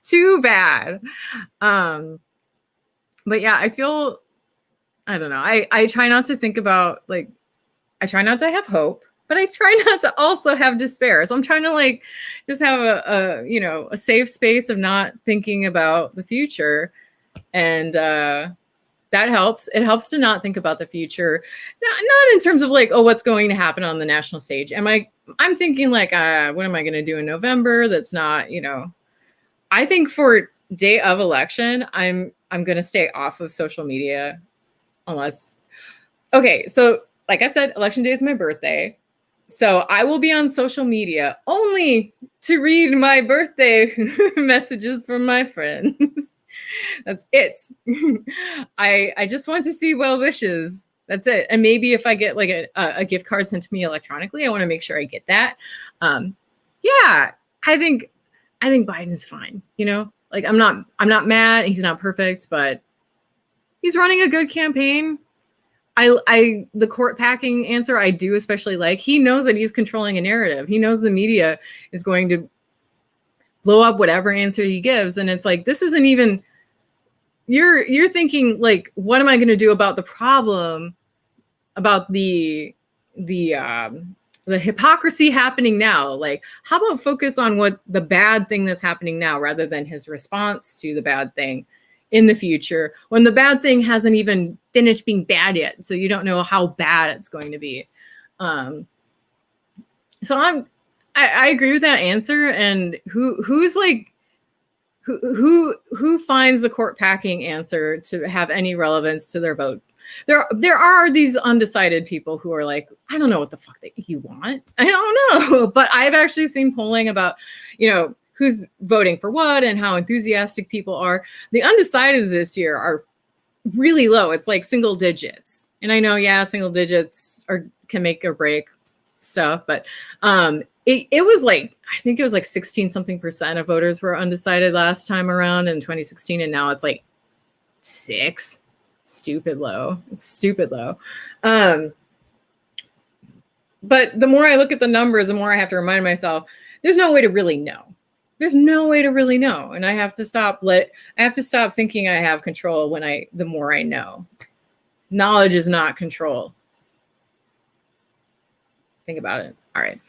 Speaker 1: Too bad. But yeah, I feel, I don't know. I try not to think about like, I try not to have hope, but I try not to also have despair. So I'm trying to like just have a you know, a safe space of not thinking about the future. And that helps. It helps to not think about the future. Not in terms of like, oh, what's going to happen on the national stage. I'm thinking like, what am I going to do in November? That's not, you know, I think for day of election, I'm going to stay off of social media unless, okay. So like I said, election day is my birthday. So I will be on social media only to read my birthday messages from my friends. That's it. I just want to see well wishes. That's it. And maybe if I get like a gift card sent to me electronically, I want to make sure I get that. Yeah, I think Biden's fine. You know, like I'm not mad. He's not perfect, but he's running a good campaign. The court packing answer I do especially like. He knows that he's controlling a narrative. He knows the media is going to blow up whatever answer he gives, and it's like, this isn't even. You're thinking like, what am I going to do about the problem, about the hypocrisy happening now? Like, how about focus on what the bad thing that's happening now rather than his response to the bad thing in the future, when the bad thing hasn't even finished being bad yet. So you don't know how bad it's going to be. So I agree with that answer. And who finds the court packing answer to have any relevance to their vote? There are these undecided people who are like, I don't know what the fuck you want. I don't know. But I've actually seen polling about, you know, who's voting for what and how enthusiastic people are. The undecideds this year are really low. It's like single digits. And I know, yeah, single digits can make or break stuff, but it was like, I think it was like 16 something % of voters were undecided last time around in 2016. And now it's like 6. Stupid low. It's stupid low. But the more I look at the numbers, the more I have to remind myself, there's no way to really know. There's no way to really know. And I have to stop thinking I have control the more I know. Knowledge is not control. Think about it. All right.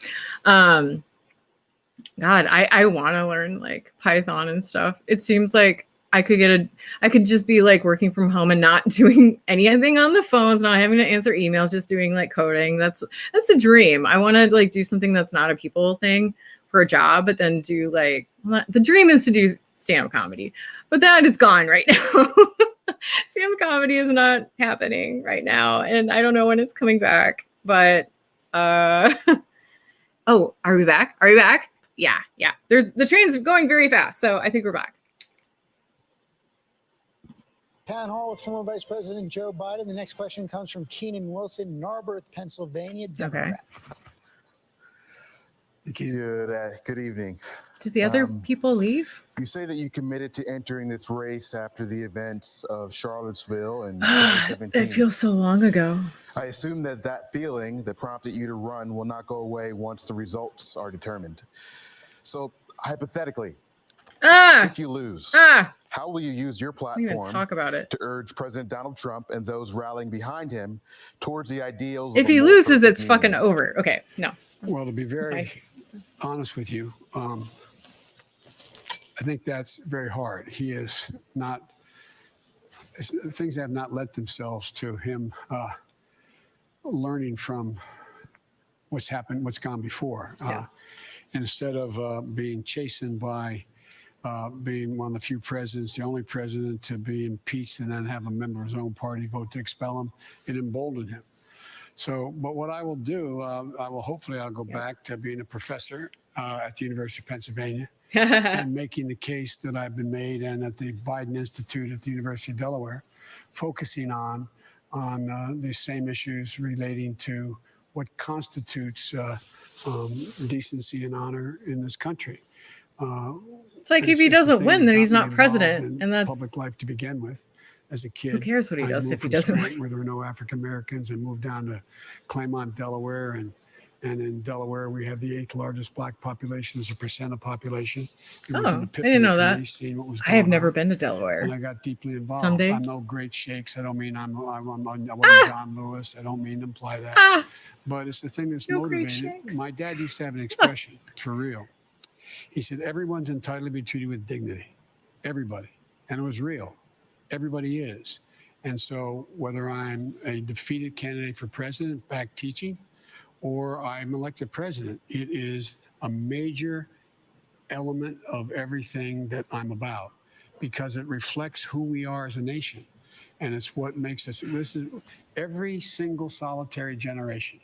Speaker 1: God, I want to learn like Python and stuff. It seems like I could just be like working from home and not doing anything on the phones, not having to answer emails, just doing like coding. That's a dream. I want to like do something that's not a people thing for a job, but then do like, the dream is to do stand-up comedy, but that is gone right now. Stand-up comedy is not happening right now, and I don't know when it's coming back, but oh, are we back? Are we back? Yeah. The train's going very fast, so I think we're back.
Speaker 2: Town Hall with former Vice President Joe Biden. The next question comes from Keenan Wilson, Narberth, Pennsylvania, Democrat.
Speaker 15: Good evening.
Speaker 1: Did the other people leave?
Speaker 15: You say that you committed to entering this race after the events of Charlottesville in 2017.
Speaker 1: It feels so long ago.
Speaker 15: I assume that feeling that prompted you to run will not go away once the results are determined. So hypothetically, if you lose, how will you use your platform
Speaker 1: talk about it
Speaker 15: to urge President Donald Trump and those rallying behind him towards the ideals?
Speaker 1: If he loses, it's fucking over. Okay, no.
Speaker 4: Well, to be very honest with you, I think that's very hard. He is not, things have not lent themselves to him learning from what's happened, what's gone before. Instead of being chastened by being one of the few presidents, the only president to be impeached and then have a member of his own party vote to expel him, it emboldened him. So, but what I will do, I'll go back to being a professor at the University of Pennsylvania and making the case that I've been made, and at the Biden Institute at the University of Delaware, focusing on these same issues relating to what constitutes decency and honor in this country.
Speaker 1: It's like if he doesn't win, then he's not president, and that's
Speaker 4: public life to begin with. As a kid,
Speaker 1: who cares what he does if he doesn't win?
Speaker 4: Where there were no African Americans, and moved down to Claymont, Delaware, and in Delaware we have the 8th largest black population as a percent of population.
Speaker 1: I didn't know that. I have never been to Delaware.
Speaker 4: And I got deeply involved.
Speaker 1: Someday.
Speaker 4: I'm no great shakes. I don't mean I wasn't John Lewis. I don't mean to imply that. But it's the thing that's motivated. My dad used to have an expression, for real. He said, everyone's entitled to be treated with dignity. Everybody. And it was real. Everybody is. And so whether I'm a defeated candidate for president back teaching, or I'm elected president, it is a major element of everything that I'm about, because it reflects who we are as a nation. And it's what makes us, this is every single solitary generation.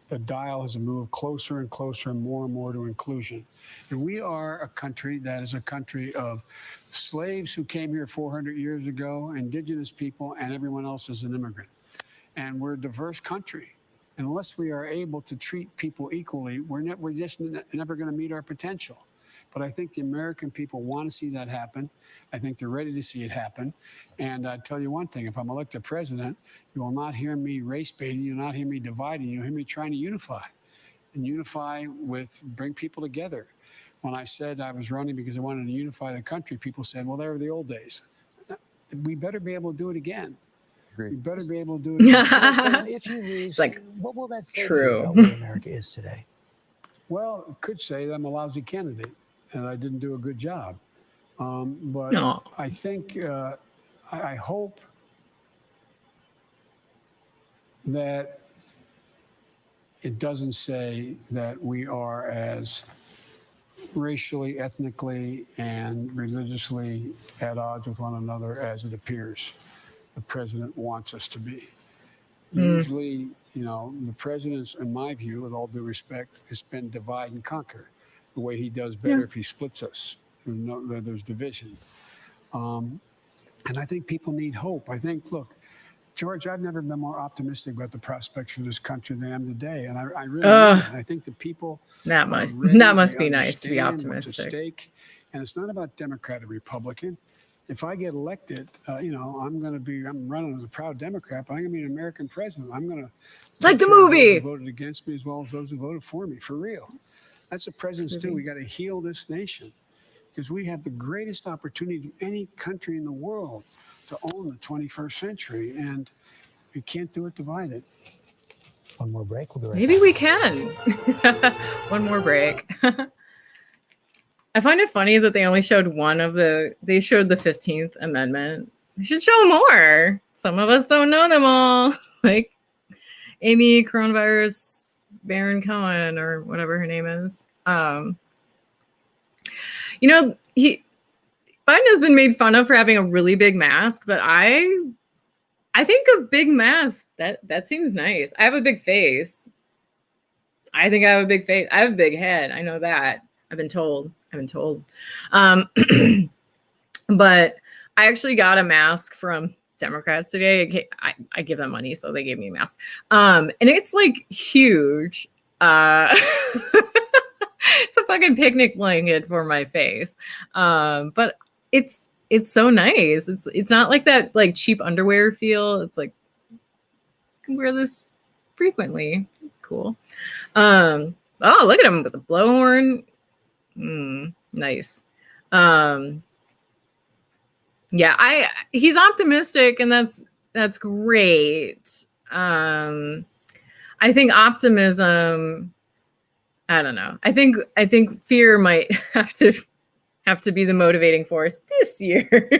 Speaker 4: The dial has moved closer and closer and more to inclusion. And we are a country that is a country of slaves who came here 400 years ago, indigenous people, and everyone else is an immigrant. And we're a diverse country. And unless we are able to treat people equally, we're just never going to meet our potential. But I think the American people want to see that happen. I think they're ready to see it happen. And I tell you one thing, if I'm elected president, you will not hear me race baiting, you'll not hear me dividing, you'll hear me trying to unify. And unify bring people together. When I said I was running because I wanted to unify the country, people said, well, they were the old days. We better be able to do it again. We better be able to do it again.
Speaker 2: So, if you lose, what will that say about where America is today?
Speaker 4: Well, it could say that I'm a lousy candidate and I didn't do a good job. But I think, I hope that it doesn't say that we are as racially, ethnically, and religiously at odds with one another as it appears the president wants us to be. Usually, the president's, in my view, with all due respect, has been divide and conquer. The way he does better if he splits us. There's division. And I think people need hope. I think, look, George, I've never been more optimistic about the prospects for this country than I am today. And I really am. And I think the people
Speaker 1: that must be nice to be optimistic.
Speaker 4: What's at stake. And it's not about Democrat or Republican. If I get elected, I'm running as a proud Democrat, but I'm going to be an American president. I'm going to
Speaker 1: like the movie.
Speaker 4: Those who voted against me as well as those who voted for me, for real. That's what presidents do. We got to heal this nation because we have the greatest opportunity of any country in the world to own the 21st century, and we can't do it divided.
Speaker 2: One more break. We'll be right
Speaker 1: Maybe
Speaker 2: back.
Speaker 1: we can. One more break. I find it funny that they only showed they showed the 15th Amendment. They should show more. Some of us don't know them all. Like Amy Coronavirus Baron Cohen or whatever her name is. Biden has been made fun of for having a really big mask, but I think a big mask, that seems nice. I have a big face. I think I have a big face. I have a big head. I know that. I've been told. But I actually got a mask from Democrats today. I give them money, so they gave me a mask. And it's like huge. It's a fucking picnic blanket for my face. But it's so nice. It's not like that like cheap underwear feel. It's like I can wear this frequently. Cool. Oh, look at him with the blowhorn. Nice. Yeah, he's optimistic, and that's great. I think optimism, I don't know. I think fear might have to be the motivating force this year.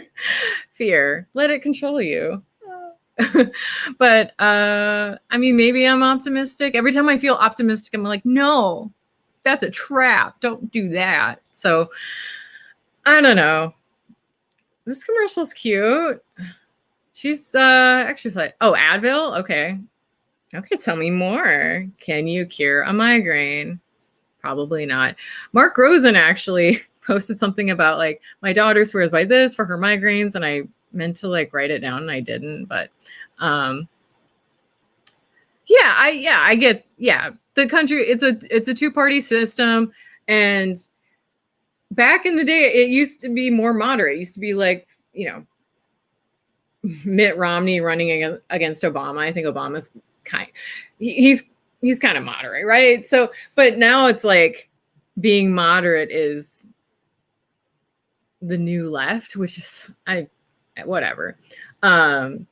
Speaker 1: Fear, let it control you. But I mean, maybe I'm optimistic. Every time I feel optimistic, I'm like, no, that's a trap. Don't do that. So I don't know. This commercial's cute. She's actually like, oh, Advil? Okay, tell me more. Can you cure a migraine? Probably not. Mark Rosen actually posted something about like, my daughter swears by this for her migraines, and I meant to like write it down and I didn't, but I get the country, it's a two-party system, and back in the day it used to be more moderate. It used to be like, Mitt Romney running against Obama. I think Obama's he's kind of moderate, right? So, but now it's like being moderate is the new left, which is whatever. And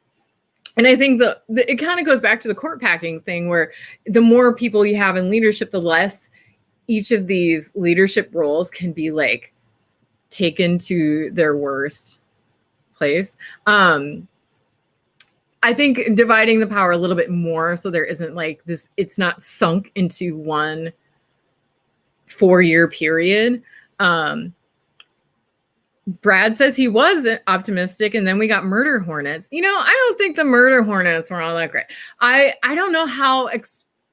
Speaker 1: I think it kind of goes back to the court packing thing, where the more people you have in leadership, the less each of these leadership roles can be like taken to their worst place. I think dividing the power a little bit more, so there isn't like this, it's not sunk into one 4-year period. Brad says he was optimistic, and then we got murder hornets. I don't think the murder hornets were all that great. I don't know how,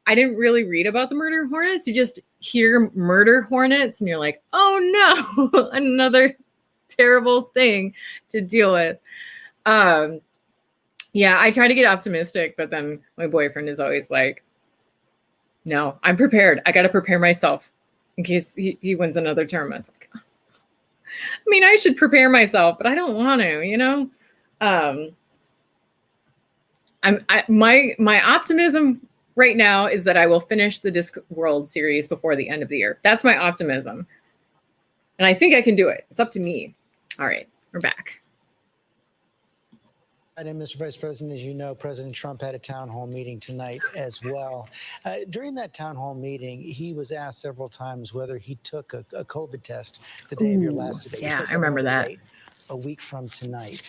Speaker 1: I didn't really read about the murder hornets. You just hear murder hornets and you're like, oh no, another terrible thing to deal with. Yeah, I try to get optimistic, but then my boyfriend is always like, no, I'm prepared. I got to prepare myself in case he wins another term. It's like, I mean, I should prepare myself, but I don't want to, my optimism right now is that I will finish the Discworld series before the end of the year. That's my optimism. And I think I can do it. It's up to me. All right, we're back.
Speaker 2: And Mr. Vice President, as you know, President Trump had a town hall meeting tonight as well. During that town hall meeting, he was asked several times whether he took a COVID test the day of your last debate.
Speaker 1: Yeah, I remember that.
Speaker 2: A week from tonight.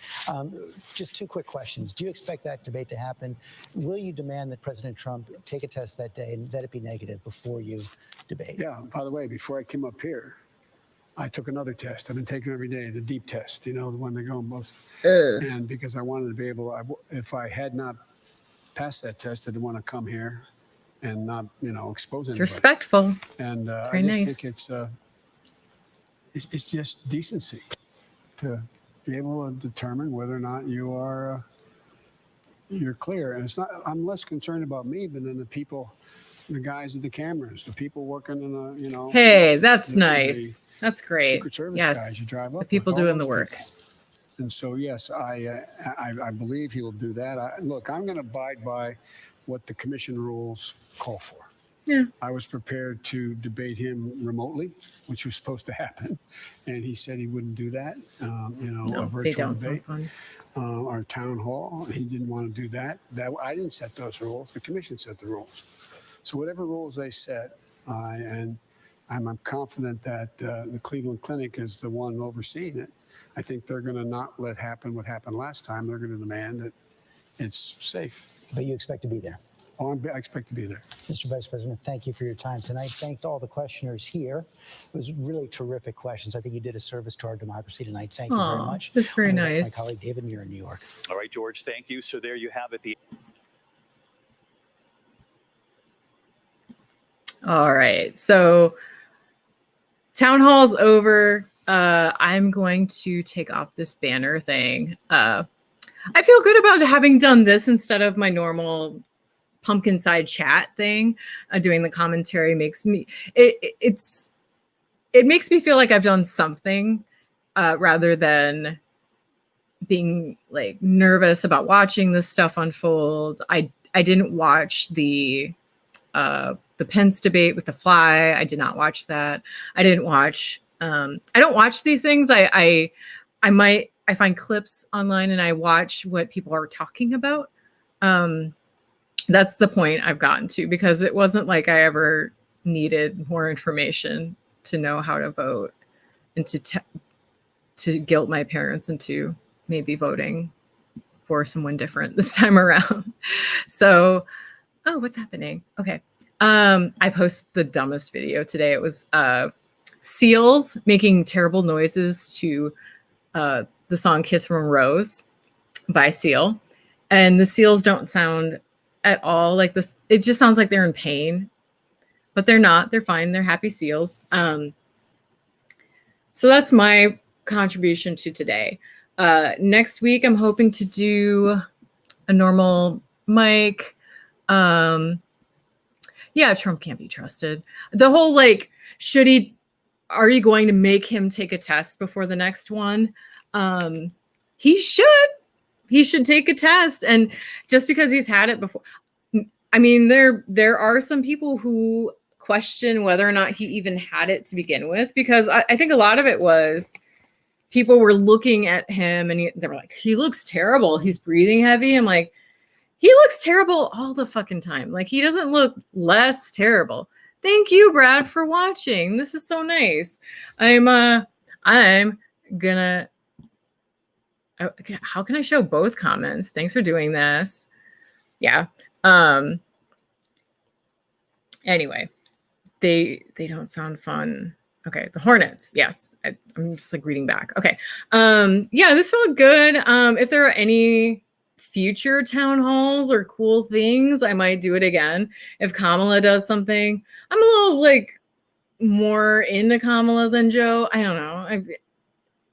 Speaker 2: Just 2 quick questions. Do you expect that debate to happen? Will you demand that President Trump take a test that day and that it be negative before you debate?
Speaker 4: Yeah, by the way, before I came up here, I took another test. I've been taking every day, the deep test, the one they go most. And because I wanted to be able, if I had not passed that test, I didn't want to come here and not, expose anybody.
Speaker 1: It's respectful.
Speaker 4: And
Speaker 1: I
Speaker 4: just think it's just decency to be able to determine whether or not you're clear. And it's not, I'm less concerned about me, but then the people, the guys at the cameras, the people working in
Speaker 1: Hey, that's nice. That's great.
Speaker 4: Secret Service
Speaker 1: yes.
Speaker 4: guys you drive up
Speaker 1: the people
Speaker 4: with,
Speaker 1: doing the work.
Speaker 4: People. And so, yes, I believe he will do that. Look, I'm going to abide by what the commission rules call for.
Speaker 1: Yeah.
Speaker 4: I was prepared to debate him remotely, which was supposed to happen, and he said he wouldn't do that. A virtual debate or town hall. He didn't want to do that. I didn't set those rules. The commission set the rules. So whatever rules they set, and I'm confident that the Cleveland Clinic is the one overseeing it. I think they're going to not let happen what happened last time. They're going to demand that it's safe.
Speaker 2: But you expect to be there?
Speaker 4: Oh, I expect to be there.
Speaker 2: Mr. Vice President, thank you for your time tonight. Thanked all the questioners here. It was really terrific questions. I think you did a service to our democracy tonight. Thank you very much.
Speaker 1: That's very
Speaker 2: I'm gonna let
Speaker 1: nice.
Speaker 2: My colleague David Muir in New York.
Speaker 16: All right, George, thank you. So there you have it.
Speaker 1: All right. So town hall's over. I'm going to take off this banner thing. I feel good about having done this instead of my normal Pumpkinside chat thing. Doing the commentary makes me it makes me feel like I've done something rather than being like nervous about watching this stuff unfold. I didn't watch the Pence debate with the fly. I did not watch that. I didn't watch. I don't watch these things. I find clips online and I watch what people are talking about. That's the point I've gotten to, because it wasn't like I ever needed more information to know how to vote and to guilt my parents into maybe voting for someone different this time around. So, oh, what's happening? Okay. I posted the dumbest video today. It was seals making terrible noises to the song Kiss from a Rose by Seal. And the seals don't sound at all like this. It just sounds like they're in pain, but they're not. They're fine. They're happy seals. So that's my contribution to today. Next week, I'm hoping to do a normal mic. Yeah, Trump can't be trusted. The whole like, are you going to make him take a test before the next one? He should take a test. And just because he's had it before, I mean, there are some people who question whether or not he even had it to begin with, because I think a lot of it was people were looking at him and they were like, he looks terrible. He's breathing heavy. I'm like, he looks terrible all the fucking time. Like, he doesn't look less terrible. Thank you, Brad, for watching. This is so nice. I'm gonna, okay, how can I show both comments? Thanks for doing this. Yeah. Anyway, they don't sound fun. Okay, the Hornets. Yes, I'm just like reading back. Okay. Yeah, this felt good. If there are any future town halls or cool things, I might do it again. If Kamala does something, I'm a little like more into Kamala than Joe. I don't know.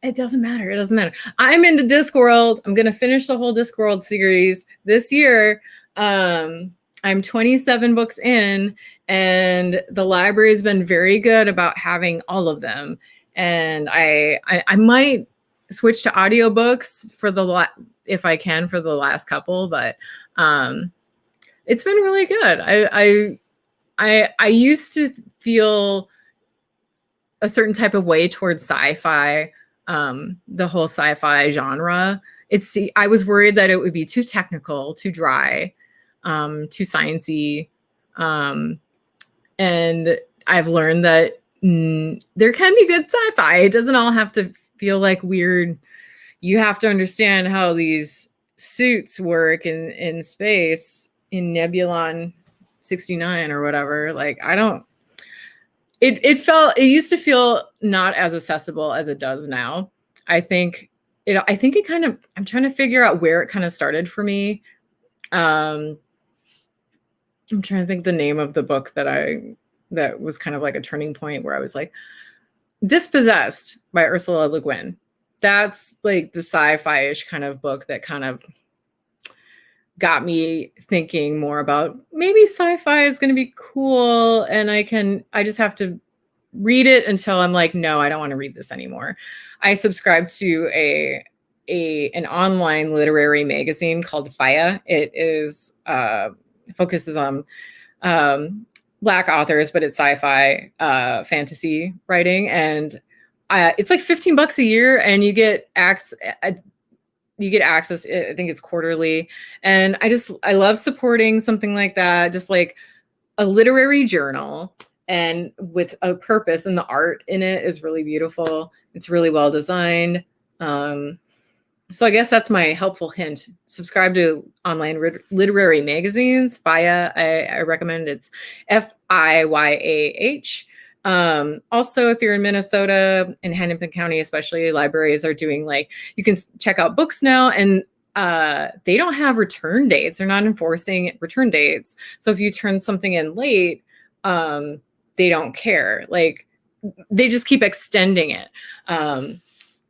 Speaker 1: It doesn't matter. It doesn't matter. I'm into Discworld. I'm going to finish the whole Discworld series this year. I'm 27 books in, and the library has been very good about having all of them. And I might switch to audiobooks for if I can for the last couple, but it's been really good. I used to feel a certain type of way towards sci-fi, the whole sci-fi genre. I was worried that it would be too technical, too dry, too sciencey. And I've learned that there can be good sci-fi. It doesn't all have to feel like weird. You have to understand how these suits work in space in Nebulon 69 or whatever. Like, it used to feel not as accessible as it does now. I think it kind of, I'm trying to figure out where it kind of started for me. I'm trying to think the name of the book that was kind of like a turning point where I was like, Dispossessed by Ursula Le Guin. That's like the sci-fi-ish kind of book that kind of got me thinking more about maybe sci-fi is going to be cool. And I just have to read it until I'm like, no, I don't want to read this anymore. I subscribe to an online literary magazine called Faya. It is focuses on Black authors, but it's sci-fi fantasy writing, and it's like $15 a year, and you get access. I think it's quarterly, and I love supporting something like that, just like a literary journal and with a purpose, and the art in it is really beautiful. It's really well designed. So I guess that's my helpful hint. Subscribe to online literary magazines. FIYAH, I recommend. It's FIYAH. Also, if you're in Minnesota, in Hennepin County especially, libraries are doing, like, you can check out books now, and they don't have return dates. They're not enforcing return dates. So if you turn something in late, they don't care. Like, they just keep extending it.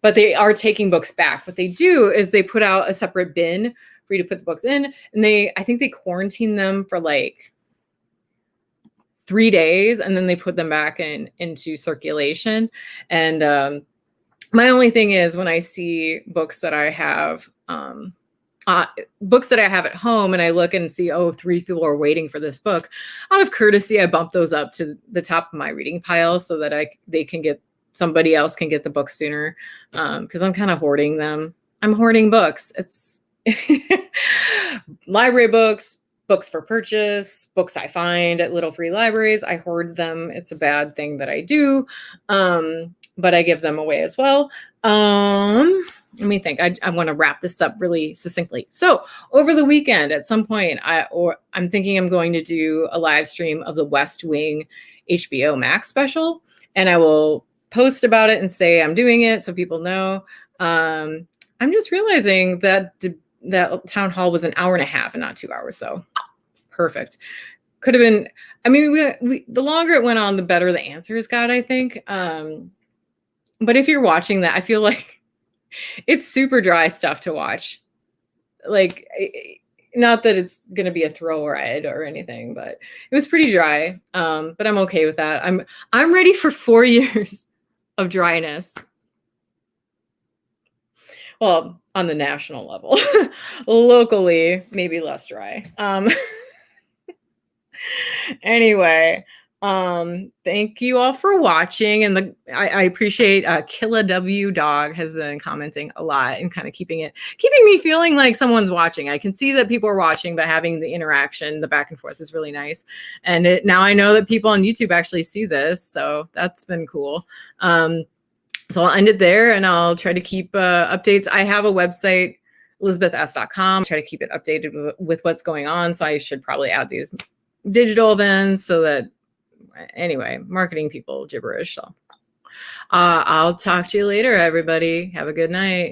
Speaker 1: But they are taking books back. What they do is they put out a separate bin for you to put the books in, and I think they quarantine them for like 3 days, and then they put them back into circulation. And my only thing is, when I see books that I have at home, and I look and see, oh, 3 people are waiting for this book, out of courtesy, I bump those up to the top of my reading pile so that somebody else can get the book sooner, because I'm kind of hoarding them. I'm hoarding books. It's library books, books for purchase, books I find at little free libraries. I hoard them. It's a bad thing that I do, but I give them away as well. Let me think. I want to wrap this up really succinctly. So over the weekend, at some point, I'm thinking I'm going to do a live stream of the West Wing HBO Max special, and I will post about it and say I'm doing it so people know. I'm just realizing that that town hall was an hour and a half and not 2 hours. So perfect. Could have been, I mean, the longer it went on, the better the answers got, I think. But if you're watching that, I feel like it's super dry stuff to watch. Like, not that it's going to be a thrill ride or anything, but it was pretty dry. But I'm okay with that. I'm ready for 4 years of dryness. Well, on the national level. Locally, maybe less dry. Anyway, thank you all for watching. And I appreciate Killa W Dog has been commenting a lot and kind of keeping me feeling like someone's watching. I can see that people are watching, but having the interaction, the back and forth is really nice. And now I know that people on YouTube actually see this, so that's been cool. So I'll end it there, and I'll try to keep updates. I have a website, elizabeths.com. Try to keep it updated with what's going on. So I should probably add these digital events so that, anyway, marketing people gibberish. So I'll talk to you later, everybody. Have a good night.